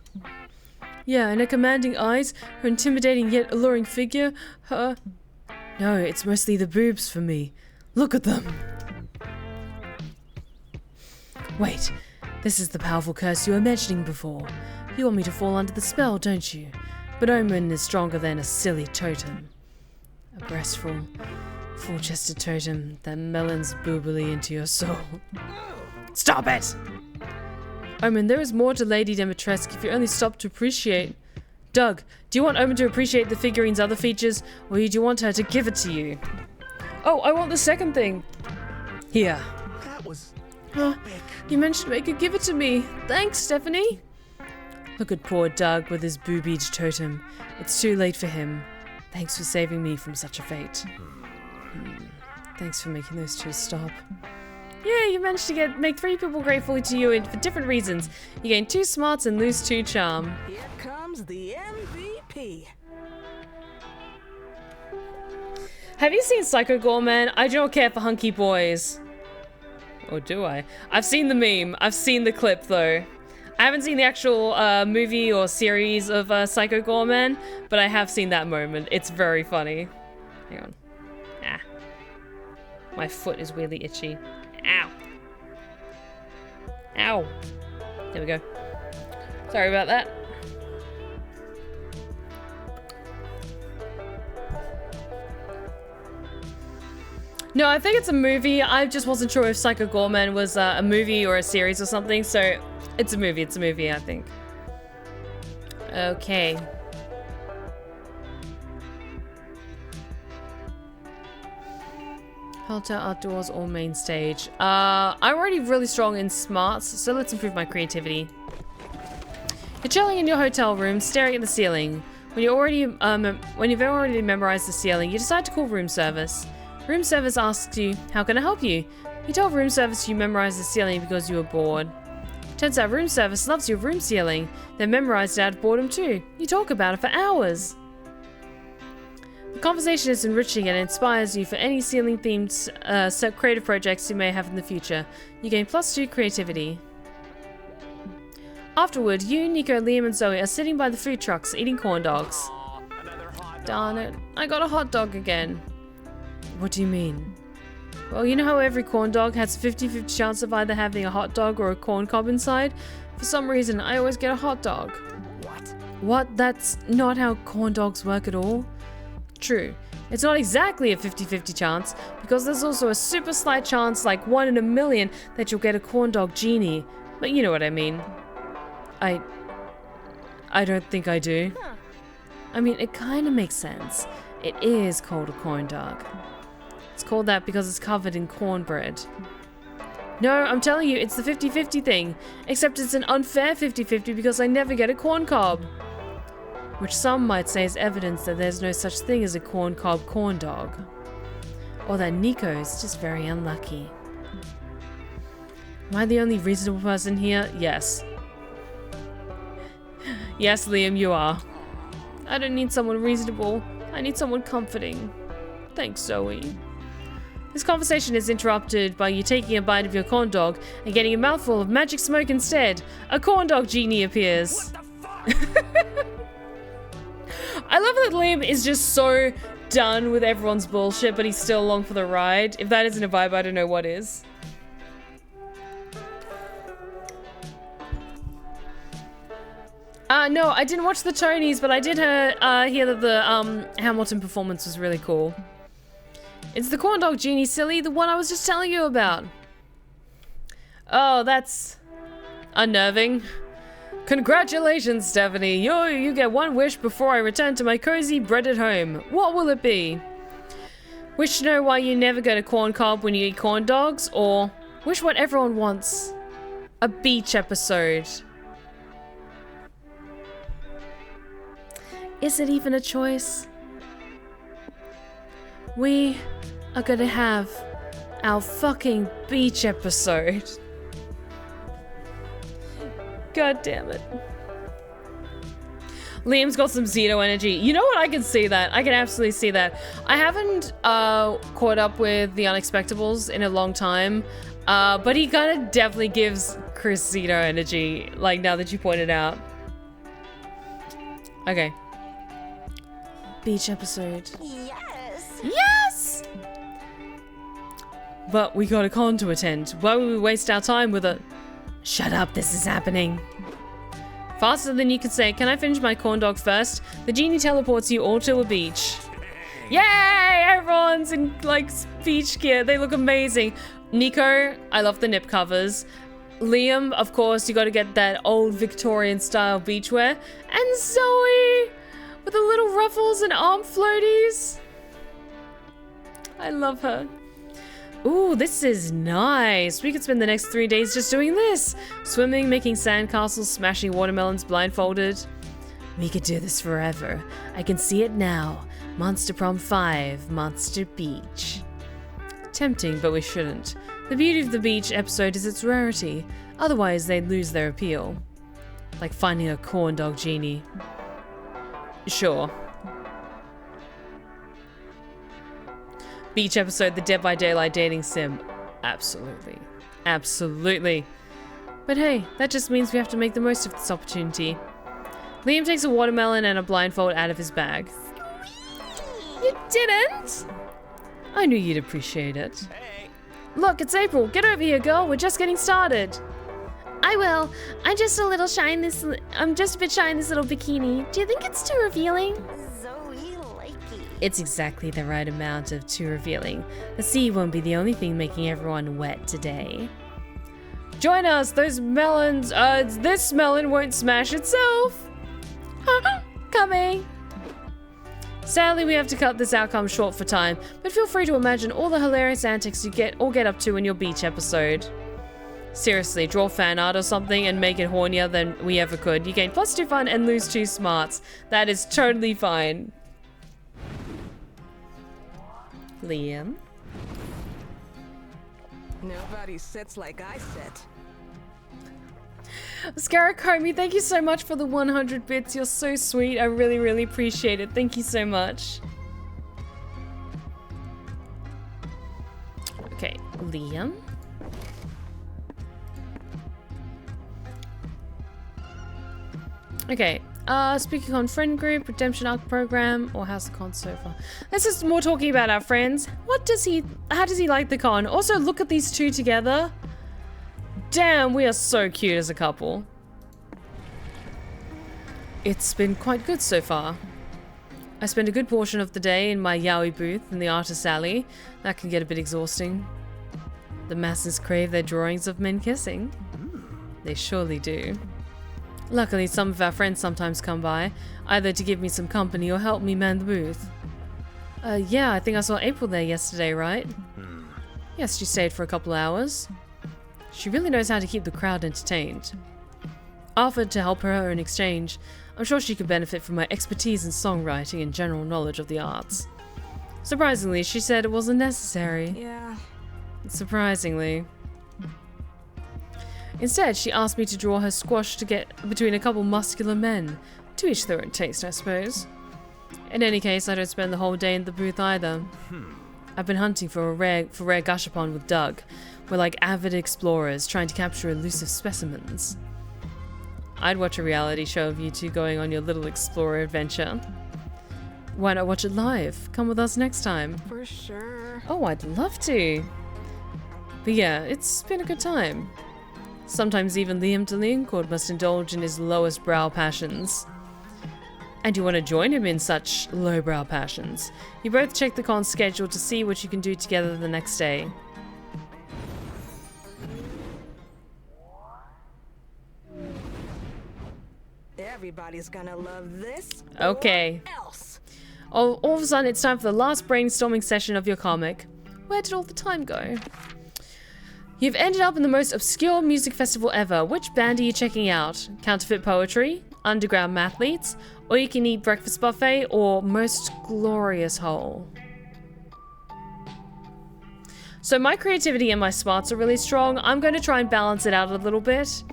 Yeah, and her commanding eyes, her intimidating yet alluring figure, her... No, it's mostly the boobs for me. Look at them! Wait, this is the powerful curse you were mentioning before. You want me to fall under the spell, don't you? But Omen is stronger than a silly totem. A breastful, full-chested totem that melons boobily into your soul. Stop it! Omen, there is more to Lady Demetresque if you only stop to appreciate... Doug, do you want Omen to appreciate the figurine's other features, or do you want her to give it to you? Oh, I want the second thing. Here. That was epic. You mentioned make her give it to me. Thanks, Stephanie. Look at poor Doug with his boobied totem. It's too late for him. Thanks for saving me from such a fate. Thanks for making those two stop. Yeah, you managed to make 3 people grateful to you for different reasons. You gain 2 smarts and lose 2 charm. Here comes the MVP. Have you seen Psycho Gorman? I do not care for hunky boys. Or do I? I've seen the meme. I've seen the clip though. I haven't seen the actual movie or series of Psycho Gorman, but I have seen that moment. It's very funny. Hang on. Ah. My foot is weirdly itchy. Ow. Ow. There we go. Sorry about that. No, I think it's a movie. I just wasn't sure if Psycho Gorman was a movie or a series or something, so it's a movie. It's a movie, I think. Okay. Hotel, outdoors, or main stage. I'm already really strong in smarts, so let's improve my creativity. You're chilling in your hotel room, staring at the ceiling. When you've already memorized the ceiling, you decide to call room service. Room service asks you, how can I help you? You tell room service you memorized the ceiling because you were bored. Turns out room service loves your room ceiling. They memorized it out of boredom too. You talk about it for hours. The conversation is enriching and inspires you for any ceiling-themed creative projects you may have in the future. You gain +2 creativity. Afterward, you, Nico, Liam, and Zoe are sitting by the food trucks eating corn dogs. Darn it, I got a hot dog again. What do you mean? Well, you know how every corn dog has a 50-50 chance of either having a hot dog or a corn cob inside? For some reason, I always get a hot dog. What? What? That's not how corn dogs work at all? True. It's not exactly a 50-50 chance, because there's also a super slight chance, like 1 in a million, that you'll get a corn dog genie. But you know what I mean. I don't think I do. I mean, it kind of makes sense. It is called a corn dog. It's called that because it's covered in cornbread. No, I'm telling you, it's the 50-50 thing. Except it's an unfair 50-50 because I never get a corn cob. Which some might say is evidence that there's no such thing as a corn cob corn dog. Or that Nico is just very unlucky. Am I the only reasonable person here? Yes. Yes, Liam, you are. I don't need someone reasonable. I need someone comforting. Thanks, Zoe. This conversation is interrupted by you taking a bite of your corn dog and getting a mouthful of magic smoke instead. A corn dog genie appears. What the fuck? I love that Liam is just so done with everyone's bullshit, but he's still along for the ride. If that isn't a vibe, I don't know what is. No, I didn't watch the Tonys, but I did hear that the Hamilton performance was really cool. It's the corn dog genie, silly, the one I was just telling you about. Oh, that's unnerving. Congratulations, Stephanie. You get 1 wish before I return to my cozy breaded home. What will it be? Wish to know why you never get a corn cob when you eat corn dogs, or wish what everyone wants. A beach episode. Is it even a choice? We are gonna have our fucking beach episode. God damn it. Liam's got some Zeno energy. You know what? I can see that. I can absolutely see that. I haven't caught up with the Unexpectables in a long time, but he kind of definitely gives Chris Zeno energy, like now that you pointed out. Okay. Beach episode. Yes. Yes! But we got a con to attend. Why would we waste our time with a... Shut up, this is happening. Faster than you can say, can I finish my corn dog first? The genie teleports you all to a beach. Yay! Everyone's in, like, beach gear. They look amazing. Nico, I love the nip covers. Liam, of course, you gotta get that old Victorian style beachwear. And Zoe, with the little ruffles and arm floaties. I love her. Ooh, this is nice. We could spend the next 3 days just doing this. Swimming, making sandcastles, smashing watermelons blindfolded. We could do this forever. I can see it now. Monster Prom 5, Monster Beach. Tempting, but we shouldn't. The beauty of the beach episode is its rarity. Otherwise, they'd lose their appeal. Like finding a corn dog genie. Sure. Beach episode, the Dead by Daylight dating sim. Absolutely. Absolutely. But hey, that just means we have to make the most of this opportunity. Liam takes a watermelon and a blindfold out of his bag. You didn't? I knew you'd appreciate it. Hey. Look, it's April. Get over here, girl. We're just getting started. I will. I'm just a little shy in this... I'm just a bit shy in this little bikini. Do you think it's too revealing? Zoe likey. It's exactly the right amount of too revealing. The sea won't be the only thing making everyone wet today. Join us, those melons, this melon won't smash itself. Coming. Sadly, we have to cut this outcome short for time, but feel free to imagine all the hilarious antics you get up to in your beach episode. Seriously, draw fan art or something and make it hornier than we ever could. You gain +2 fun and lose 2 smarts. That is totally fine. Liam? Nobody sits like I sit. Scaracomi, thank you so much for the 100 bits. You're so sweet. I really, really appreciate it. Thank you so much. Okay, Liam. Okay, speaking on friend group, redemption arc program, or how's the con so far? This is more talking about our friends. How does he like the con? Also, look at these two together. Damn, we are so cute as a couple. It's been quite good so far. I spend a good portion of the day in my yaoi booth in the artist alley. That can get a bit exhausting. The masses crave their drawings of men kissing. They surely do. Luckily, some of our friends sometimes come by, either to give me some company or help me man the booth. Yeah, I think I saw April there yesterday, right? Yes, she stayed for a couple hours. She really knows how to keep the crowd entertained. I offered to help her in exchange. I'm sure she could benefit from my expertise in songwriting and general knowledge of the arts. Surprisingly, she said it wasn't necessary. Yeah. Surprisingly. Instead, she asked me to draw her squash to get between a couple muscular men. To each their own taste, I suppose. In any case, I don't spend the whole day in the booth either. I've been hunting for rare Gashapon with Doug. We're like avid explorers trying to capture elusive specimens. I'd watch a reality show of you two going on your little explorer adventure. Why not watch it live? Come with us next time. For sure. Oh, I'd love to. But yeah, it's been a good time. Sometimes even Liam Delincourt must indulge in his lowest brow passions. And you want to join him in such lowbrow passions. You both check the con schedule to see what you can do together the next day. Everybody's gonna love this. Okay. Or else. All of a sudden, it's time for the last brainstorming session of your comic. Where did all the time go? You've ended up in the most obscure music festival ever. Which band are you checking out? Counterfeit Poetry? Underground Mathletes? Or you can eat breakfast buffet or most glorious whole. So my creativity and my smarts are really strong. I'm going to try and balance it out a little bit.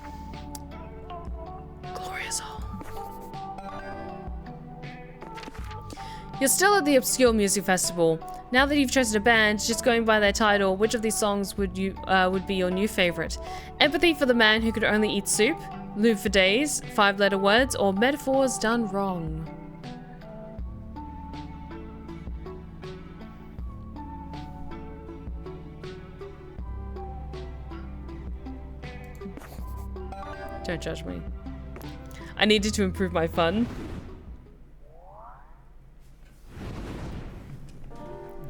Glorious whole. You're still at the Obscure Music Festival. Now that you've chosen a band, just going by their title, which of these songs would be your new favorite? Empathy for the Man Who Could Only Eat Soup, Loop for Days, 5-letter words, or Metaphors Done Wrong? Don't judge me. I needed to improve my fun.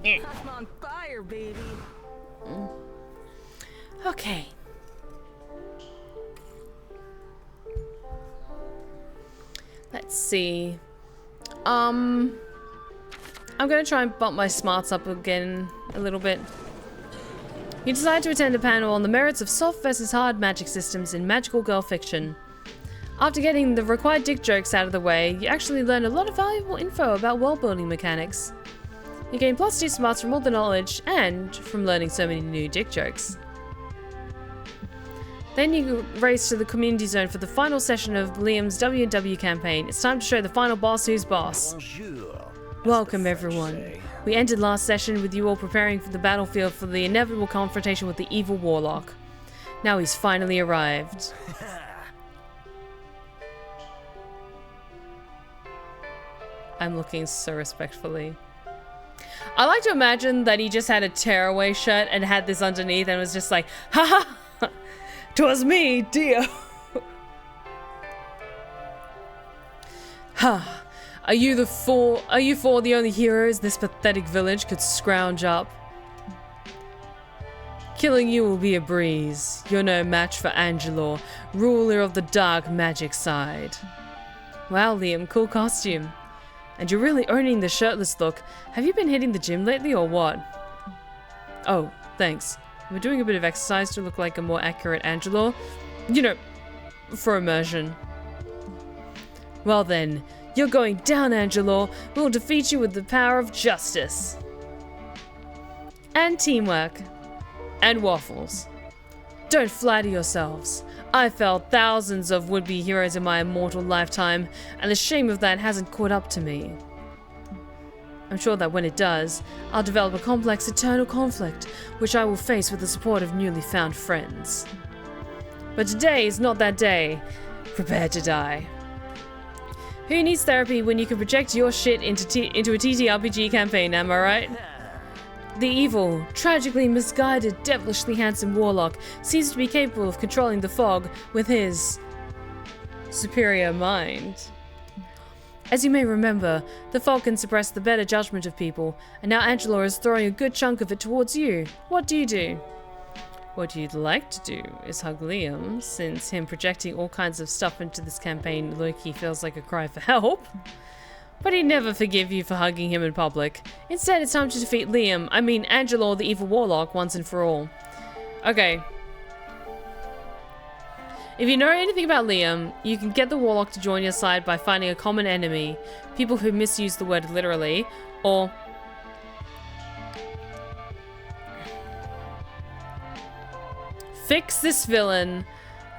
I'm on fire, baby. Okay. Let's see. I'm gonna try and bump my smarts up again a little bit. You decide to attend a panel on the merits of soft versus hard magic systems in magical girl fiction. After getting the required dick jokes out of the way, you actually learn a lot of valuable info about world-building mechanics. You gain +2 smarts from all the knowledge and from learning so many new dick jokes. Then you race to the community zone for the final session of Liam's W&W campaign. It's time to show the final boss who's boss. Welcome everyone. We ended last session with you all preparing for the battlefield for the inevitable confrontation with the evil warlock. Now he's finally arrived. I'm looking so respectfully. I like to imagine that he just had a tearaway shirt and had this underneath and was just like, ha ha, 'twas me, Dio. Ha, are you four the only heroes this pathetic village could scrounge up? Killing you will be a breeze. You're no match for Angelo, ruler of the dark magic side. Wow, Liam, cool costume. And you're really owning the shirtless look. Have you been hitting the gym lately or what? Oh, thanks. We're doing a bit of exercise to look like a more accurate Angelo. You know, for immersion. Well then, you're going down, Angelo. We'll defeat you with the power of justice. And teamwork. And waffles. Don't flatter yourselves. I felled thousands of would-be heroes in my immortal lifetime, and the shame of that hasn't caught up to me. I'm sure that when it does, I'll develop a complex eternal conflict, which I will face with the support of newly found friends. But today is not that day. Prepare to die. Who needs therapy when you can project your shit into a TTRPG campaign, am I right? The evil, tragically misguided, devilishly handsome warlock seems to be capable of controlling the fog with his superior mind. As you may remember, the fog can suppress the better judgment of people, and now Angelo is throwing a good chunk of it towards you. What do you do? What you'd like to do is hug Liam, since him projecting all kinds of stuff into this campaign low-key feels like a cry for help. But he'd never forgive you for hugging him in public. Instead, it's time to defeat Liam, I mean Angelo the evil warlock, once and for all. Okay. If you know anything about Liam, you can get the warlock to join your side by finding a common enemy, people who misuse the word literally, or fix this villain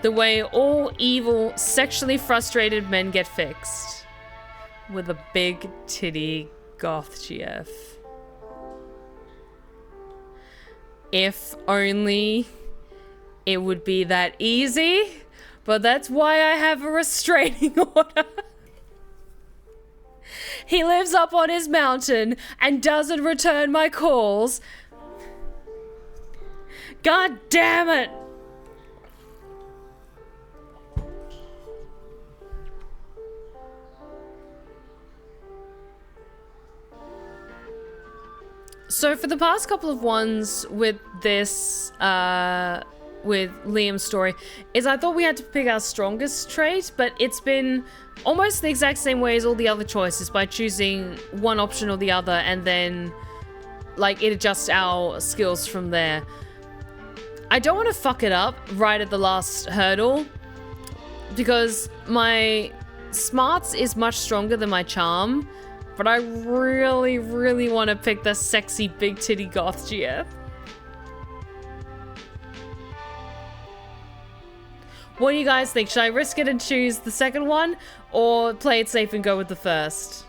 the way all evil, sexually frustrated men get fixed. With a big titty goth GF. If only it would be that easy, but that's why I have a restraining order. He lives up on his mountain and doesn't return my calls. God damn it! So for the past couple of ones with this, with Liam's story, is I thought we had to pick our strongest trait, but it's been almost the exact same way as all the other choices by choosing one option or the other, and then, like, it adjusts our skills from there. I don't want to fuck it up right at the last hurdle, because my smarts is much stronger than my charm, but I really, really want to pick the sexy big titty goth GF. What do you guys think? Should I risk it and choose the second one, or play it safe and go with the first?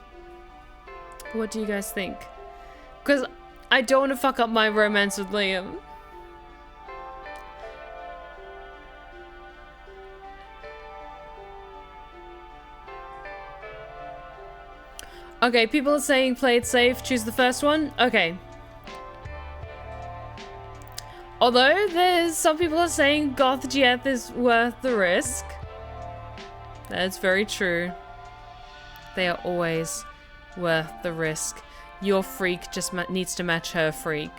What do you guys think? Because I don't want to fuck up my romance with Liam. Okay, people are saying play it safe, choose the first one. Okay. Although there's some people are saying goth GF is worth the risk. That's very true. They are always worth the risk. Your freak just needs to match her freak.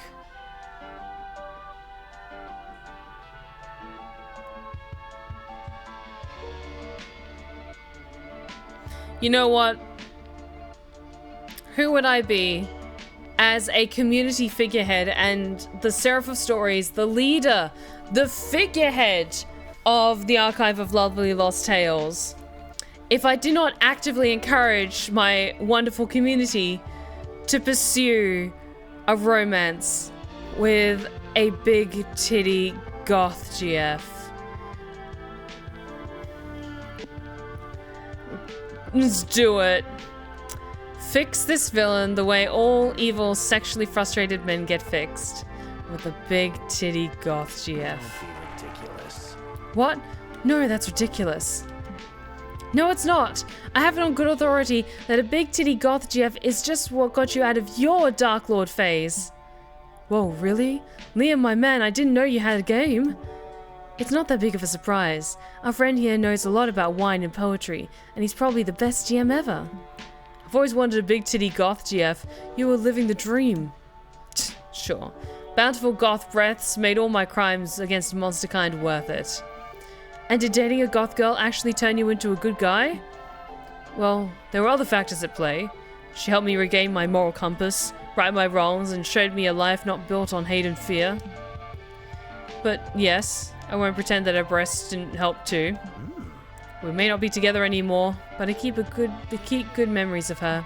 You know what? Who would I be as a community figurehead and the Seraph of Stories, the leader, the figurehead of the Archive of Lovely Lost Tales, if I did not actively encourage my wonderful community to pursue a romance with a big titty goth GF? Let's do it. Fix this villain the way all evil, sexually frustrated men get fixed. With a big titty goth GF. Ridiculous. What? No, that's ridiculous. No, it's not. I have it on good authority that a big titty goth GF is just what got you out of your Dark Lord phase. Whoa, really? Liam, my man, I didn't know you had a game. It's not that big of a surprise. Our friend here knows a lot about wine and poetry, and he's probably the best GM ever. I've always wanted a big titty goth GF. You were living the dream. Sure. Bountiful goth breaths made all my crimes against monster kind worth it. And did dating a goth girl actually turn you into a good guy? Well, there were other factors at play. She helped me regain my moral compass, right my wrongs, and showed me a life not built on hate and fear. But yes, I won't pretend that her breasts didn't help too. We may not be together anymore, but I keep good memories of her.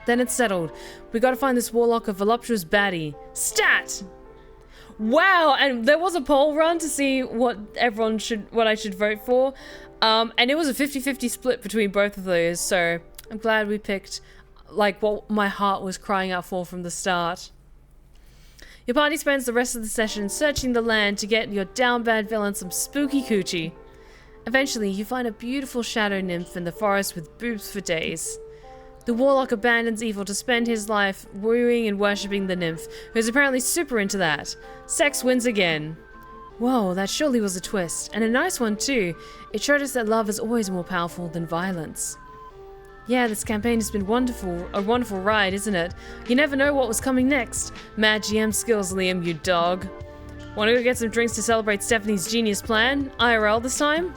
Then it's settled. We gotta find this warlock a voluptuous baddie. Stat! Wow, and there was a poll run to see what I should vote for. And it was a 50-50 split between both of those, so I'm glad we picked like what my heart was crying out for from the start. Your party spends the rest of the session searching the land to get your down bad villain some spooky coochie. Eventually, you find a beautiful shadow nymph in the forest with boobs for days. The warlock abandons evil to spend his life wooing and worshipping the nymph, who's apparently super into that. Sex wins again. Whoa, that surely was a twist, and a nice one too. It showed us that love is always more powerful than violence. Yeah, this campaign has been a wonderful ride, isn't it? You never know what was coming next. Mad GM skills, Liam, you dog. Wanna go get some drinks to celebrate Stephanie's genius plan? IRL this time?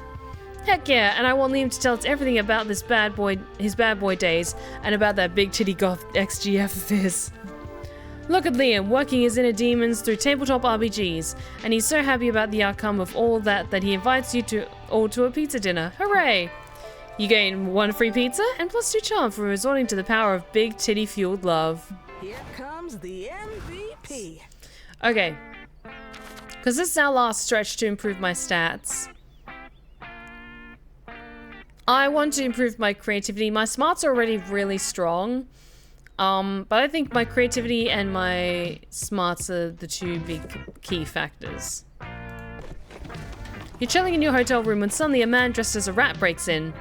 Heck yeah, and I want Liam to tell us everything about his bad boy days, and about that big titty goth XGF of his. Look at Liam, working his inner demons through tabletop RPGs, and he's so happy about the outcome of all that he invites you all to a pizza dinner. Hooray! You gain 1 free pizza, and +2 charm for resorting to the power of big titty-fueled love. Here comes the MVP. Okay. Because this is our last stretch to improve my stats. I want to improve my creativity. My smarts are already really strong. But I think my creativity and my smarts are the 2 big key factors. You're chilling in your hotel room when suddenly a man dressed as a rat breaks in.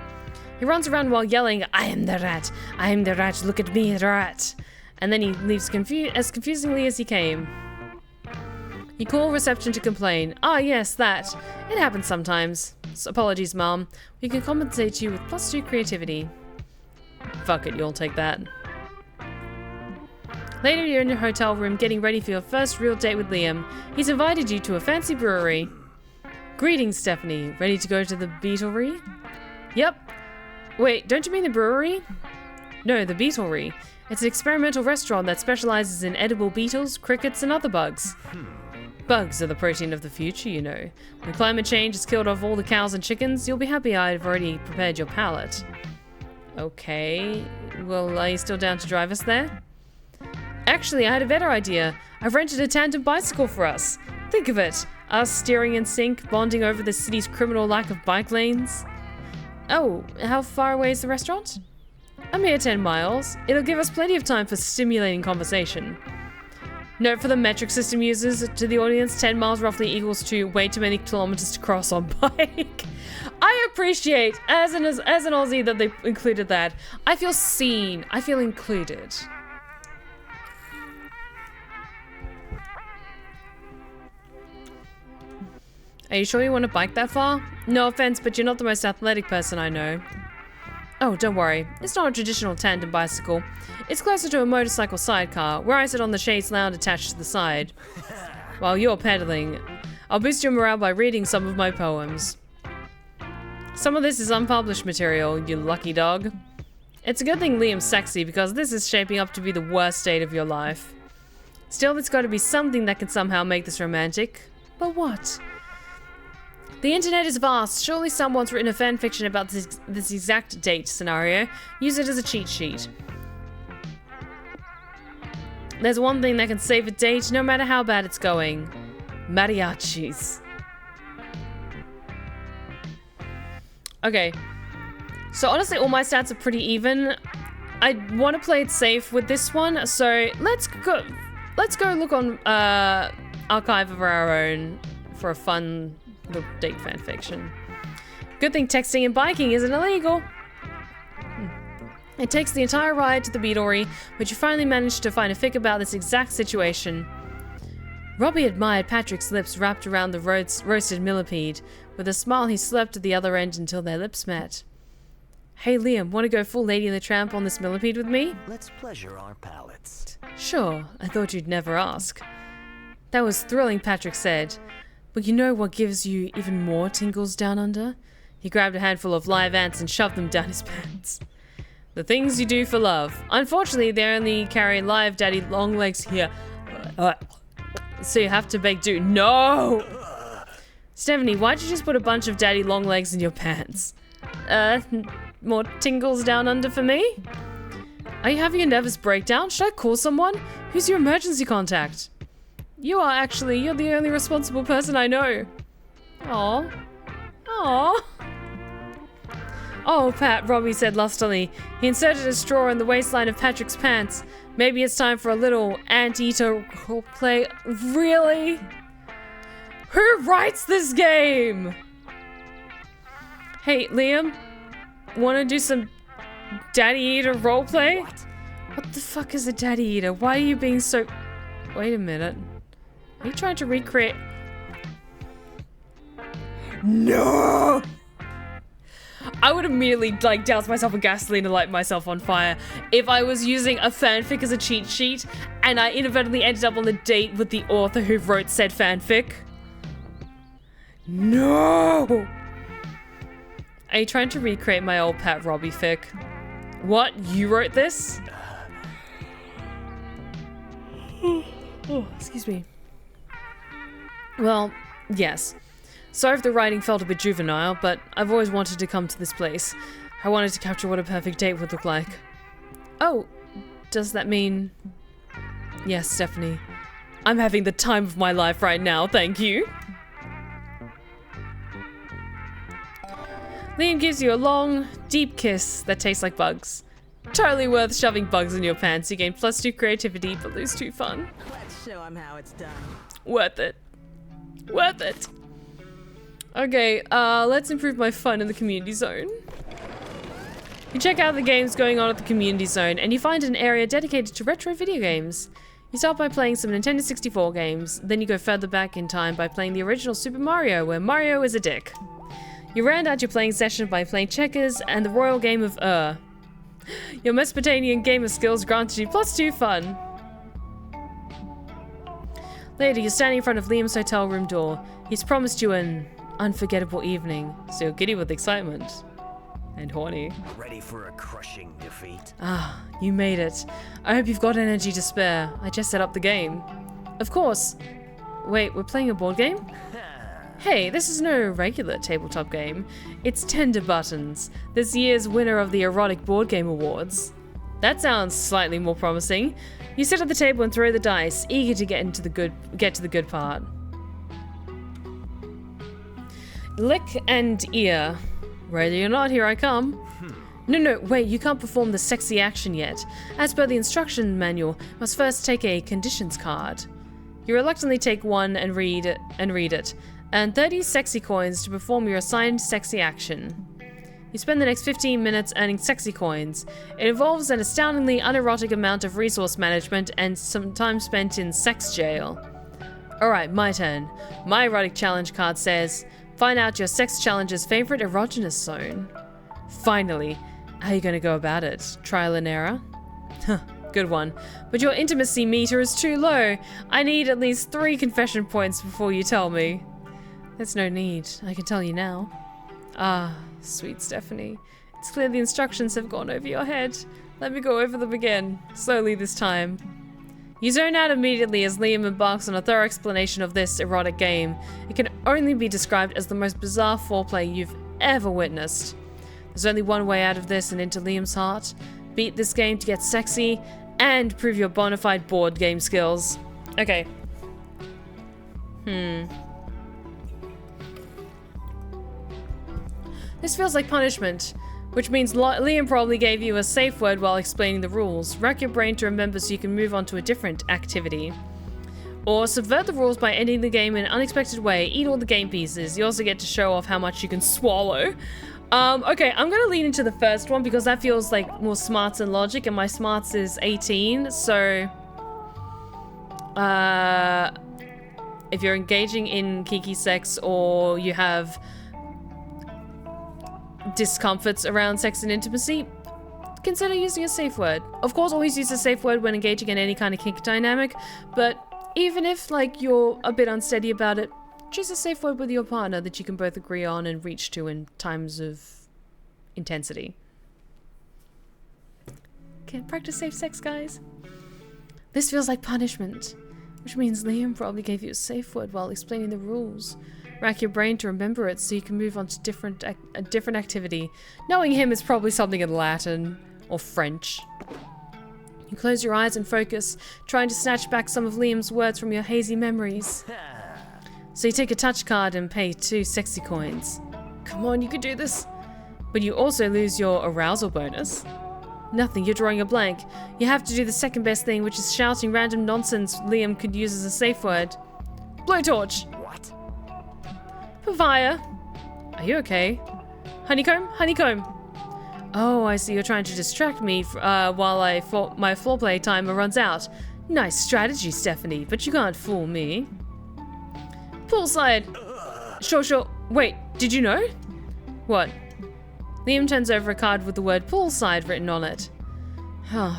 He runs around while yelling, "I am the rat! I am the rat! Look at me, the rat!" And then he leaves as confusingly as he came. You call reception to complain. Ah, yes, that. It happens sometimes. So apologies, Mom. We can compensate you with +2 creativity. Fuck it, you'll take that. Later, you're in your hotel room getting ready for your first real date with Liam. He's invited you to a fancy brewery. Greetings, Stephanie. Ready to go to the Beetlery? Yep. Wait, don't you mean the brewery? No, the Beetlery. It's an experimental restaurant that specializes in edible beetles, crickets, and other bugs. Bugs are the protein of the future, you know. When climate change has killed off all the cows and chickens, you'll be happy I've already prepared your palate. Okay. Well, are you still down to drive us there? Actually, I had a better idea. I've rented a tandem bicycle for us. Think of it. Us steering in sync, bonding over the city's criminal lack of bike lanes. Oh, how far away is the restaurant? A mere 10 miles. It'll give us plenty of time for stimulating conversation. Note for the metric system users, to the audience, 10 miles roughly equals to way too many kilometers to cross on bike. I appreciate, as an Aussie, that they included that. I feel seen. I feel included. Are you sure you want to bike that far? No offense, but you're not the most athletic person I know. Oh, don't worry. It's not a traditional tandem bicycle. It's closer to a motorcycle sidecar, where I sit on the chaise lounge attached to the side. While you're pedaling, I'll boost your morale by reading some of my poems. Some of this is unpublished material, you lucky dog. It's a good thing Liam's sexy, because this is shaping up to be the worst date of your life. Still, there's got to be something that can somehow make this romantic. But what? The internet is vast. Surely someone's written a fanfiction about this exact date scenario. Use it as a cheat sheet. There's one thing that can save a date, no matter how bad it's going. Mariachis. Okay. So honestly, all my stats are pretty even. I want to play it safe with this one, so let's go look on Archive of Our Own for a fun little date fanfiction. Good thing texting and biking isn't illegal. It takes the entire ride to the Beetlery, but you finally managed to find a fic about this exact situation. Robbie admired Patrick's lips wrapped around the roasted millipede. With a smile, he slept at the other end until their lips met. Hey Liam, want to go full Lady and the Tramp on this millipede with me? Let's pleasure our palates. Sure, I thought you'd never ask. That was thrilling, Patrick said. But you know what gives you even more tingles down under? He grabbed a handful of live ants and shoved them down his pants. The things you do for love. Unfortunately, they only carry live daddy long legs here. So you have to beg do. No! Stephanie, why'd you just put a bunch of daddy long legs in your pants? More tingles down under for me? Are you having a nervous breakdown? Should I call someone? Who's your emergency contact? You are actually. You're the only responsible person I know. Aww. Aww. Oh, Pat, Robbie said lustily. He inserted a straw in the waistline of Patrick's pants. Maybe it's time for a little anteater roleplay. Really? Who writes this game? Hey, Liam, wanna do some daddy eater roleplay? What the fuck is a daddy eater? Why are you being so... Wait a minute. Are you trying to recreate... No! I would immediately, like, douse myself in gasoline and light myself on fire if I was using a fanfic as a cheat sheet and I inadvertently ended up on the date with the author who wrote said fanfic. No! Are you trying to recreate my old Pat Robbie fic? What? You wrote this? Oh, excuse me. Well, yes. Sorry if the writing felt a bit juvenile, but I've always wanted to come to this place. I wanted to capture what a perfect date would look like. Oh, does that mean... Yes, Stephanie. I'm having the time of my life right now, thank you. Liam gives you a long, deep kiss that tastes like bugs. Totally worth shoving bugs in your pants. You gain +2 creativity, but lose 2 fun. Let's show him how it's done. Worth it. Worth it. Okay, let's improve my fun in the community zone. You check out the games going on at the community zone, and you find an area dedicated to retro video games. You start by playing some Nintendo 64 games, then you go further back in time by playing the original Super Mario, where Mario is a dick. You round out your playing session by playing checkers and the royal game of Your Mesopotamian gamer skills granted you +2 fun. Later, you're standing in front of Liam's hotel room door. He's promised you an unforgettable evening, so you're giddy with excitement. And horny. Ready for a crushing defeat? Ah, you made it. I hope you've got energy to spare. I just set up the game. Of course. Wait, we're playing a board game? Hey, this is no regular tabletop game. It's Tender Buttons, this year's winner of the Erotic Board Game Awards. That sounds slightly more promising. You sit at the table and throw the dice, eager to get to the good part. Lick and ear. Ready or not, here I come. No, wait, you can't perform the sexy action yet. As per the instruction manual, you must first take a conditions card. You reluctantly take one and read it. And 30 sexy coins to perform your assigned sexy action. You spend the next 15 minutes earning sexy coins. It involves an astoundingly unerotic amount of resource management and some time spent in sex jail. Alright, my turn. My erotic challenge card says, find out your sex challenge's favorite erogenous zone. Finally. How are you going to go about it? Trial and error? Huh, good one. But your intimacy meter is too low. I need at least 3 confession points before you tell me. There's no need. I can tell you now. Ah, sweet Stephanie. It's clear the instructions have gone over your head. Let me go over them again. Slowly this time. You zone out immediately as Liam embarks on a thorough explanation of this erotic game. It can only be described as the most bizarre foreplay you've ever witnessed. There's only one way out of this and into Liam's heart. Beat this game to get sexy and prove your bona fide board game skills. Okay. This feels like punishment, which means Liam probably gave you a safe word while explaining the rules. Rack your brain to remember so you can move on to a different activity. Or subvert the rules by ending the game in an unexpected way. Eat all the game pieces. You also get to show off how much you can swallow. Okay, I'm gonna lean into the first one because that feels like more smarts and logic, and my smarts is 18, so... if you're engaging in kinky sex or you have discomforts around sex and intimacy, consider using a safe word. Of course, always use a safe word when engaging in any kind of kink dynamic, but even if, like, you're a bit unsteady about it, choose a safe word with your partner that you can both agree on and reach to in times of intensity. Okay, practice safe sex, guys. This feels like punishment, which means Liam probably gave you a safe word while explaining the rules. Rack your brain to remember it so you can move on to a different activity. Knowing him is probably something in Latin or French. You close your eyes and focus, trying to snatch back some of Liam's words from your hazy memories. So you take a touch card and pay 2 sexy coins. Come on, you can do this. But you also lose your arousal bonus. Nothing, you're drawing a blank. You have to do the second best thing, which is shouting random nonsense Liam could use as a safe word. Blowtorch. What? Papaya. Are you okay? Honeycomb? Honeycomb. Oh, I see you're trying to distract me while my foreplay timer runs out. Nice strategy, Stephanie, but you can't fool me. Poolside. Sure. Wait, did you know? What? Liam turns over a card with the word poolside written on it. I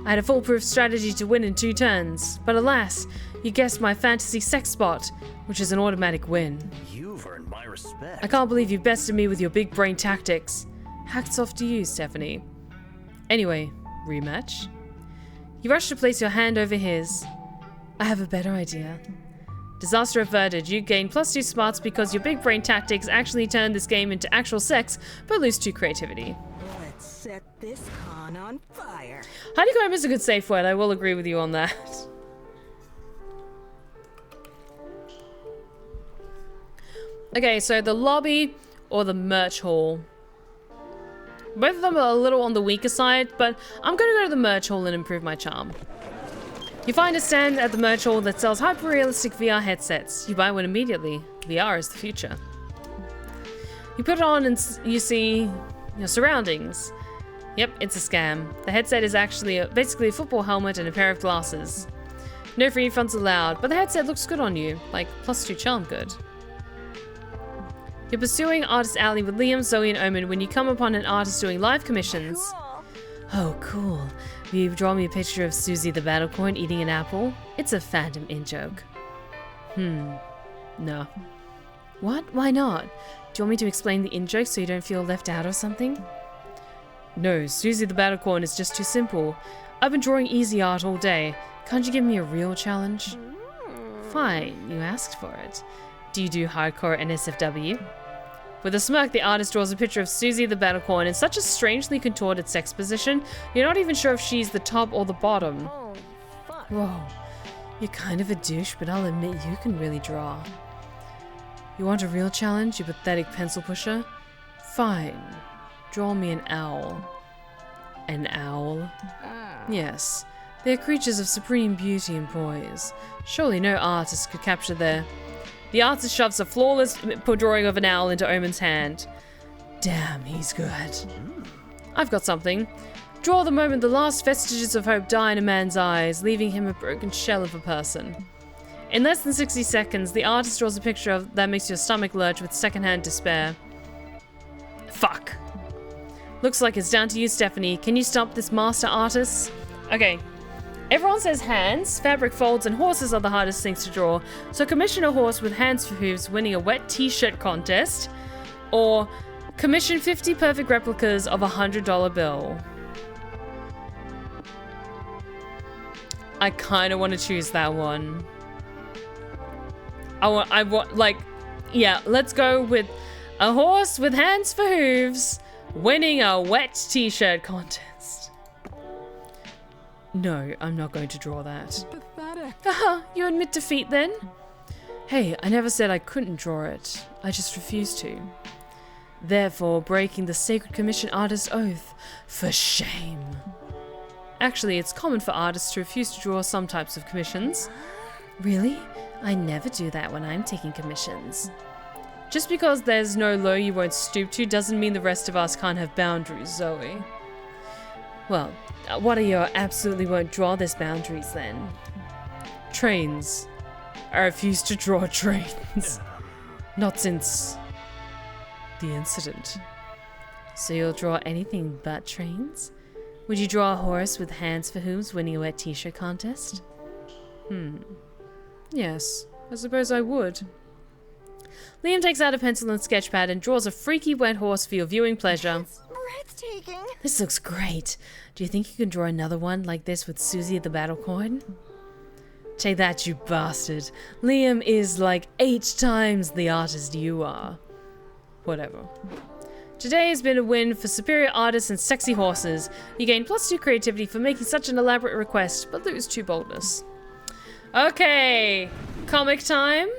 had a foolproof strategy to win in 2 turns, but alas, you guessed my fantasy sex spot, which is an automatic win. You've earned my respect. I can't believe you bested me with your big brain tactics. Hats off to you, Stephanie. Anyway, rematch? You rush to place your hand over his. I have a better idea. Disaster averted. You gain +2 smarts because your big brain tactics actually turn this game into actual sex, but lose 2 creativity. Let's set this con on fire. Honeycomb is a good safe word. I will agree with you on that. Okay, so the lobby or the merch hall. Both of them are a little on the weaker side, but I'm gonna go to the merch hall and improve my charm. You find a stand at the merch hall that sells hyper-realistic VR headsets. You buy one immediately. VR is the future. You put it on and you see your surroundings. Yep, it's a scam. The headset is actually basically a football helmet and a pair of glasses. No refunds allowed, but the headset looks good on you, like +2 charm good. You're pursuing Artist Alley with Liam, Zoe, and Omen when you come upon an artist doing live commissions. Cool. Oh, cool. Will you draw me a picture of Susie the Battlecoin eating an apple? It's a fandom in-joke. No. What? Why not? Do you want me to explain the in-joke so you don't feel left out or something? No, Susie the Battlecoin is just too simple. I've been drawing easy art all day. Can't you give me a real challenge? Fine, you asked for it. Do you do hardcore NSFW? With a smirk, the artist draws a picture of Susie the Battlecorn in such a strangely contorted sex position, you're not even sure if she's the top or the bottom. Oh, fuck. Whoa, you're kind of a douche, but I'll admit you can really draw. You want a real challenge, you pathetic pencil pusher? Fine. Draw me an owl. An owl? Yes. They are creatures of supreme beauty and poise. Surely no artist could capture their... The artist shoves a flawless drawing of an owl into Omen's hand. Damn, he's good. I've got something. Draw the moment the last vestiges of hope die in a man's eyes, leaving him a broken shell of a person. In less than 60 seconds, the artist draws a picture of that makes your stomach lurch with secondhand despair. Fuck. Looks like it's down to you, Stephanie. Can you stop this master artist? Okay. Everyone says hands, fabric folds, and horses are the hardest things to draw. So commission a horse with hands for hooves winning a wet t-shirt contest. Or commission 50 perfect replicas of a $100 bill. I kind of want to choose that one. I want, like, yeah, let's go with a horse with hands for hooves winning a wet t-shirt contest. No, I'm not going to draw that. Pathetic. Haha, you admit defeat then? Hey, I never said I couldn't draw it. I just refused to. Therefore, breaking the Sacred Commission Artist Oath. For shame. Actually, it's common for artists to refuse to draw some types of commissions. Really? I never do that when I'm taking commissions. Just because there's no low you won't stoop to doesn't mean the rest of us can't have boundaries, Zoe. Well, what are your absolutely won't draw this boundaries then? Trains. I refuse to draw trains. Not since the incident. So you'll draw anything but trains? Would you draw a horse with hands for hooves winning a wet t-shirt contest? Yes, I suppose I would. Liam takes out a pencil and sketch pad and draws a freaky wet horse for your viewing pleasure. Breathtaking. This looks great. Do you think you can draw another one like this with Susie the Battlecorn? Take that, you bastard. Liam is like 8 times the artist you are. Whatever. Today has been a win for superior artists and sexy horses. You gain +2 creativity for making such an elaborate request, but lose 2 boldness. Okay, comic time.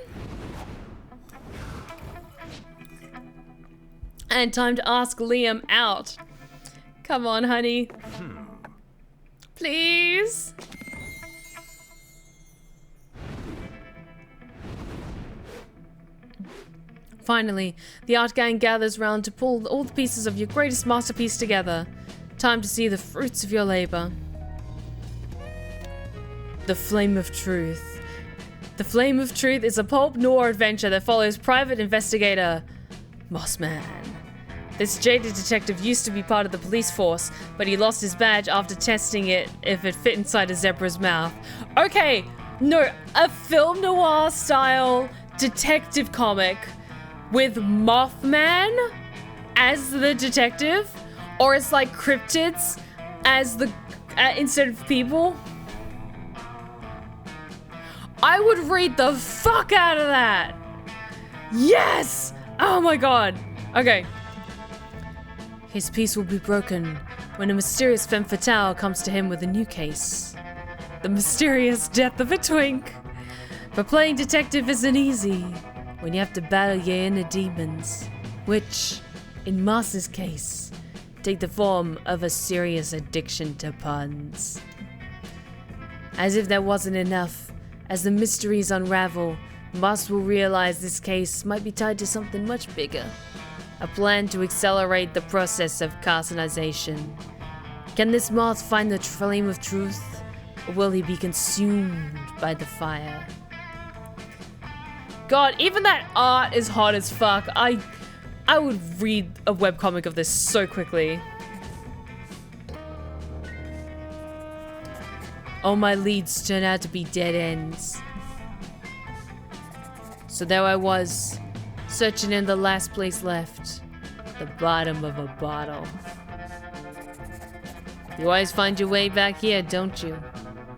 And time to ask Liam out. Come on, honey. Please. Finally, the art gang gathers round to pull all the pieces of your greatest masterpiece together. Time to see the fruits of your labor. The Flame of Truth. The Flame of Truth is a pulp noir adventure that follows private investigator Mossman. This jaded detective used to be part of the police force, but he lost his badge after testing it if it fit inside a zebra's mouth. Okay, no, a film noir style detective comic with Mothman as the detective, or it's like cryptids as the instead of people. I would read the fuck out of that. Yes! Oh my god. Okay. His peace will be broken when a mysterious femme fatale comes to him with a new case. The mysterious death of a twink. But playing detective isn't easy when you have to battle your inner demons, which, in Moss's case, take the form of a serious addiction to puns. As if that wasn't enough, as the mysteries unravel, Moss will realize this case might be tied to something much bigger. A plan to accelerate the process of carcinization. Can this moth find the flame of truth, or will he be consumed by the fire? God, even that art is hot as fuck. I would read a webcomic of this so quickly. All my leads turned out to be dead ends. So there I was, searching in the last place left, the bottom of a bottle. You always find your way back here, don't you?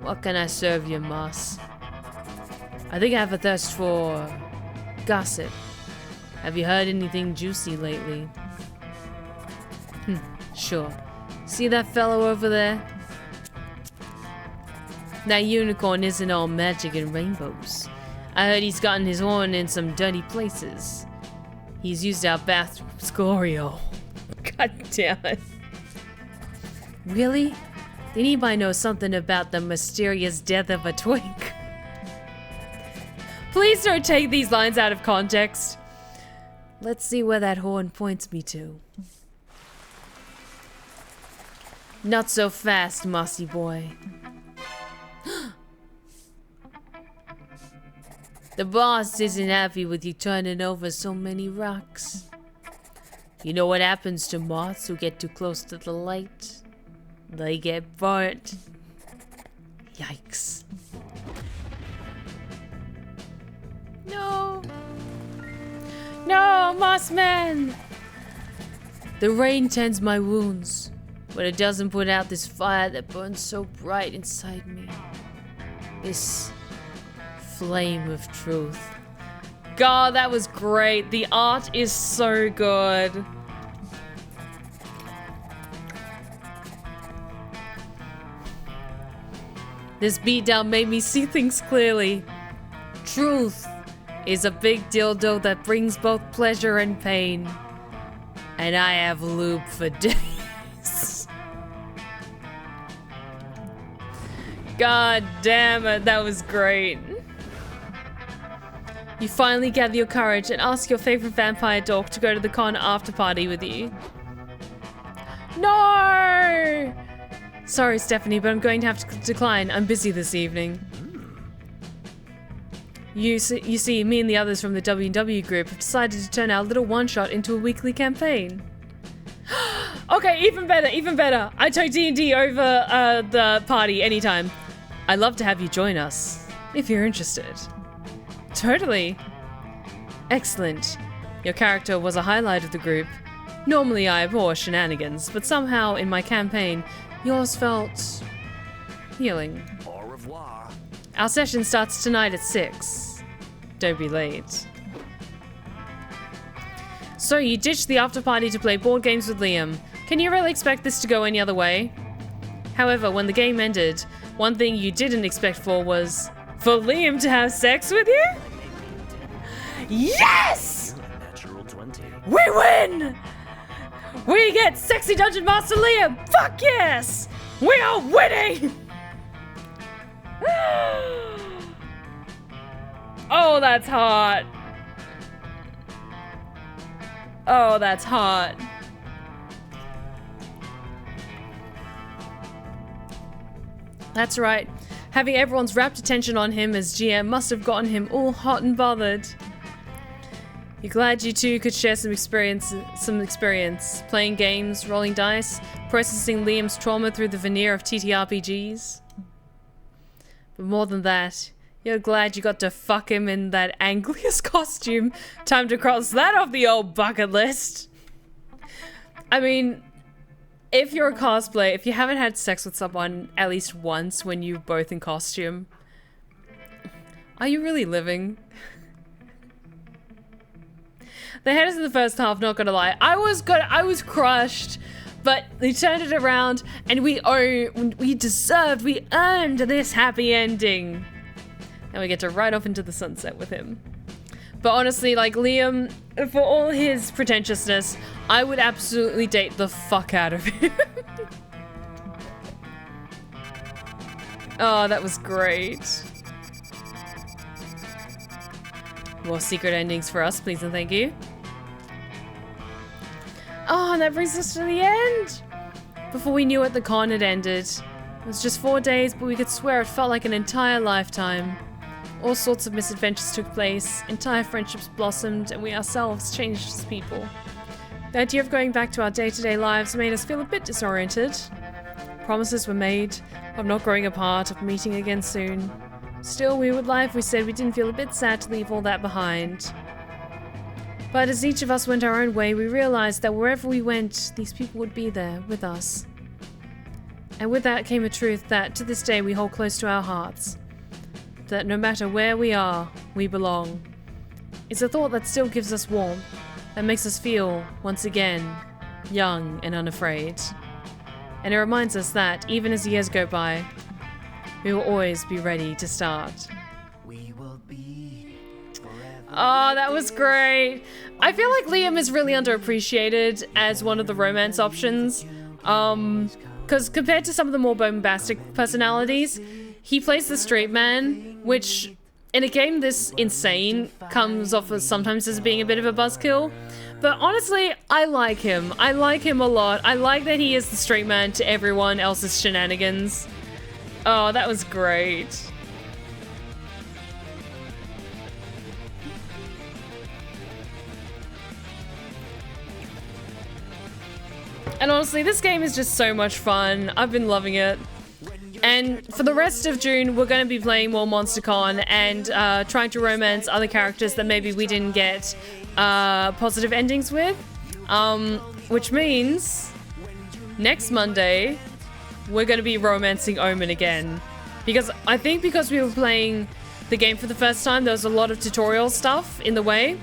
What can I serve you, Moss? I think I have a thirst for gossip. Have you heard anything juicy lately? Sure. See that fellow over there? That unicorn isn't all magic and rainbows. I heard he's gotten his horn in some dirty places. He's used our bathroom's Glorio. God damn it. Really? Did anybody know something about the mysterious death of a twink? Please don't take these lines out of context. Let's see where that horn points me to. Not so fast, mossy boy. The boss isn't happy with you turning over so many rocks. You know what happens to moths who get too close to the light? They get burnt. Yikes. No. No, Mossman! The rain tends my wounds, but it doesn't put out this fire that burns so bright inside me. This flame of truth. God, that was great. The art is so good. This beatdown made me see things clearly. Truth is a big dildo that brings both pleasure and pain. And I have lube for days. God damn it, that was great. You finally gather your courage and ask your favorite vampire dog to go to the con after party with you. No! Sorry, Stephanie, but I'm going to have to decline. I'm busy this evening. You see, me and the others from the W&W group have decided to turn our little one-shot into a weekly campaign. Okay, even better, even better. I took D&D over the party anytime. I'd love to have you join us, if you're interested. Totally. Excellent. Your character was a highlight of the group. Normally I abhor shenanigans, but somehow in my campaign, yours felt healing. Au revoir. Our session starts tonight at 6. Don't be late. So you ditched the after party to play board games with Liam. Can you really expect this to go any other way? However, when the game ended, one thing you didn't expect was for Liam to have sex with you? Yes! Natural 20. We win! We get sexy Dungeon Master Liam! Fuck yes! We are winning! Oh, that's hot. Oh, that's hot. That's right. Having everyone's rapt attention on him as GM must have gotten him all hot and bothered. You're glad you two could share some experience, playing games, rolling dice, processing Liam's trauma through the veneer of TTRPGs. But more than that, you're glad you got to fuck him in that Anglius costume. Time to cross that off the old bucket list. I mean, if you're a cosplayer, if you haven't had sex with someone at least once when you're both in costume, are you really living? The headers in the first half, not gonna lie, I was crushed, but they turned it around and we earned this happy ending. And we get to ride off into the sunset with him. But honestly, like, Liam, for all his pretentiousness, I would absolutely date the fuck out of him. Oh, that was great. More secret endings for us, please and thank you. Oh, and that brings us to the end. Before we knew it, the con had ended. It was just 4 days, but we could swear it felt like an entire lifetime. All sorts of misadventures took place, entire friendships blossomed, and we ourselves changed as people. The idea of going back to our day-to-day lives made us feel a bit disoriented. Promises were made of not growing apart, of meeting again soon. Still, we would lie if we said we didn't feel a bit sad to leave all that behind. But as each of us went our own way, we realized that wherever we went, these people would be there with us. And with that came a truth that, to this day, we hold close to our hearts. that no matter where we are, we belong. It's a thought that still gives us warmth, that makes us feel, once again, young and unafraid. And it reminds us that, even as years go by, we will always be ready to start. We will be forever. Oh, that was great. I feel like Liam is really underappreciated as one of the romance options. Because compared to some of the more bombastic personalities, he plays the straight man, which in a game this insane comes off as sometimes as being a bit of a buzzkill. But honestly, I like him. I like him a lot. I like that he is the straight man to everyone else's shenanigans. Oh, that was great. And honestly, this game is just so much fun. I've been loving it. And for the rest of June, we're going to be playing more MonsterCon and trying to romance other characters that maybe we didn't get positive endings with. Which means next Monday, we're going to be romancing Omen again. Because I think because we were playing the game for the first time, there was a lot of tutorial stuff in the way.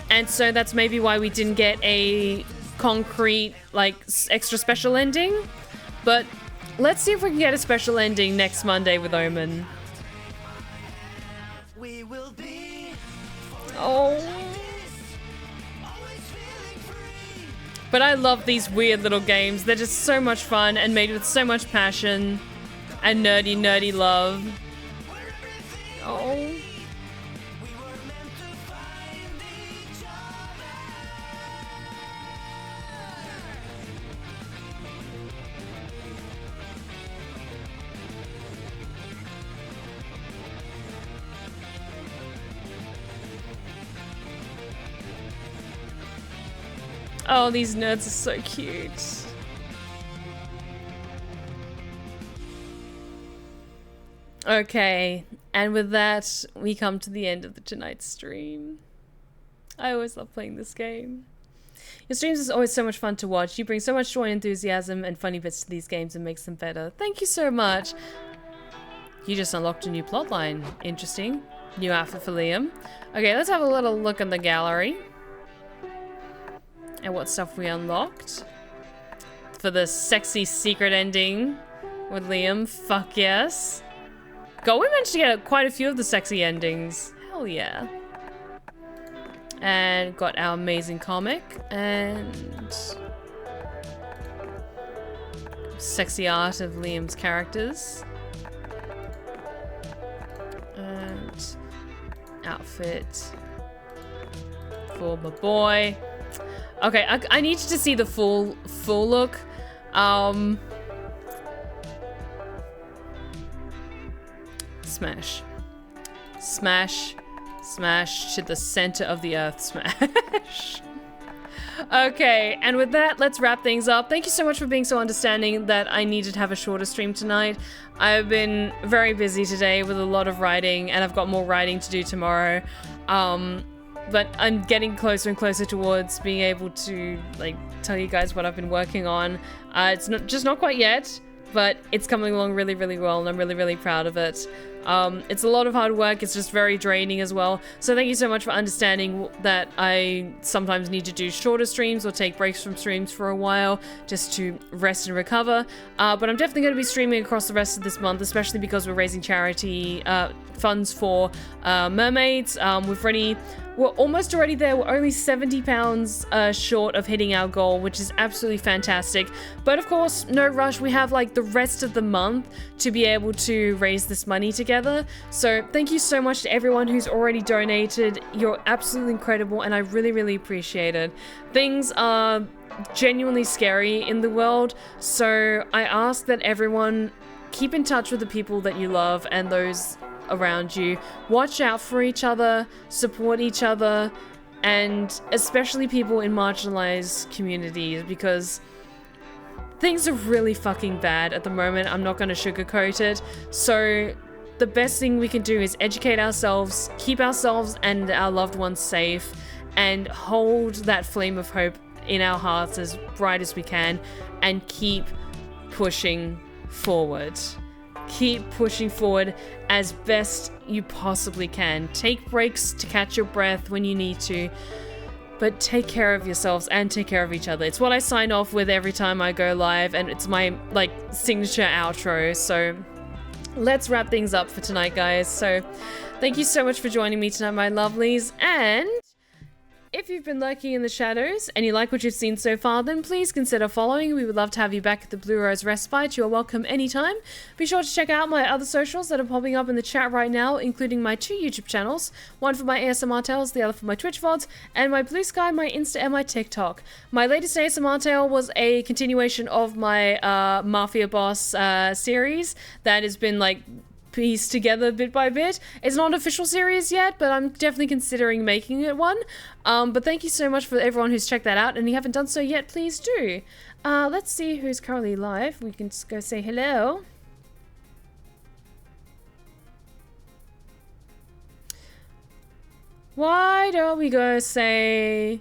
And so that's maybe why we didn't get a concrete, like, extra special ending. But let's see if we can get a special ending next Monday with Omen. We will be Oh. But I love these weird little games. They're just so much fun and made with so much passion and nerdy love. Oh. Oh, these nerds are so cute. Okay, and with that, we come to the end of tonight's stream. I always love playing this game. Your streams is always so much fun to watch. You bring so much joy and enthusiasm and funny bits to these games and makes them better. Thank you so much. You just unlocked a new plotline. Interesting. New outfit for Liam. Okay, let's have a little look in the gallery. And what stuff we unlocked. For the sexy secret ending with Liam. Fuck yes. God, we managed to get quite a few of the sexy endings. Hell yeah. And got our amazing comic. And sexy art of Liam's characters. And outfit for my boy. Okay, I need you to see the full look. Smash. Smash. Smash to the center of the earth. Smash. Okay, and with that, let's wrap things up. Thank you so much for being so understanding that I needed to have a shorter stream tonight. I've been very busy today with a lot of writing, and I've got more writing to do tomorrow. But I'm getting closer and closer towards being able to, like, tell you guys what I've been working on. It's not quite yet, but it's coming along really, really well, and I'm really, really proud of it. It's a lot of hard work. It's just very draining as well. So thank you so much for understanding that I sometimes need to do shorter streams or take breaks from streams for a while just to rest and recover. But I'm definitely going to be streaming across the rest of this month, especially because we're raising charity funds for mermaids. We're almost already there. We're only £70 short of hitting our goal, which is absolutely fantastic. But of course, no rush. We have like the rest of the month to be able to raise this money together. So thank you so much to everyone who's already donated. You're absolutely incredible, and I really, really appreciate it. Things are genuinely scary in the world, so I ask that everyone keep in touch with the people that you love and those around you. Watch out for each other, support each other, and especially people in marginalized communities, because things are really fucking bad at the moment. I'm not going to sugarcoat it. So the best thing we can do is educate ourselves, keep ourselves and our loved ones safe, and hold that flame of hope in our hearts as bright as we can, and keep pushing forward. keep pushing forward as best you possibly can. Take breaks to catch your breath when you need to, but take care of yourselves and take care of each other. It's what I sign off with every time I go live, and it's my like signature outro. So let's wrap things up for tonight, guys. So thank you so much for joining me tonight, my lovelies, and if you've been lurking in the shadows and you like what you've seen so far, then please consider following. We would love to have you back at the Blue Rose Respite. You are welcome anytime. Be sure to check out my other socials that are popping up in the chat right now, including my 2 YouTube channels, one for my ASMR tales, the other for my Twitch VODs, and my Blue Sky, my Insta, and my TikTok. My latest ASMR tale was a continuation of my Mafia Boss series that has been like pieced together bit by bit. It's not an official series yet, but I'm definitely considering making it one. But thank you so much for everyone who's checked that out, and if you haven't done so yet, please do. Let's see who's currently live. We can just go say hello. Why don't we go say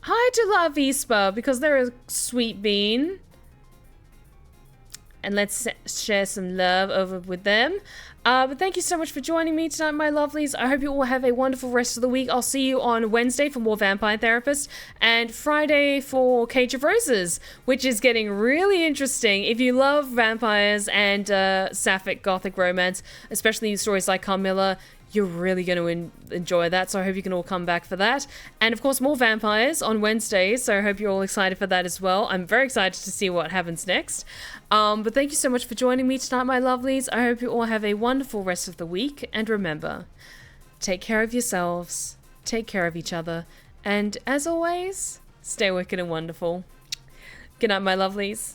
hi to La Vispa, because they're a sweet bean. And let's share some love over with them. But thank you so much for joining me tonight, my lovelies. I hope you all have a wonderful rest of the week. I'll see you on Wednesday for more Vampire Therapist, and Friday for Cage of Roses, which is getting really interesting. If you love vampires and sapphic gothic romance, especially stories like Carmina, you're really going to enjoy that, so I hope you can all come back for that. And of course, more vampires on Wednesdays, so I hope you're all excited for that as well. I'm very excited to see what happens next. But thank you so much for joining me tonight, my lovelies. I hope you all have a wonderful rest of the week, and remember, take care of yourselves, take care of each other, and as always, stay wicked and wonderful. Good night, my lovelies.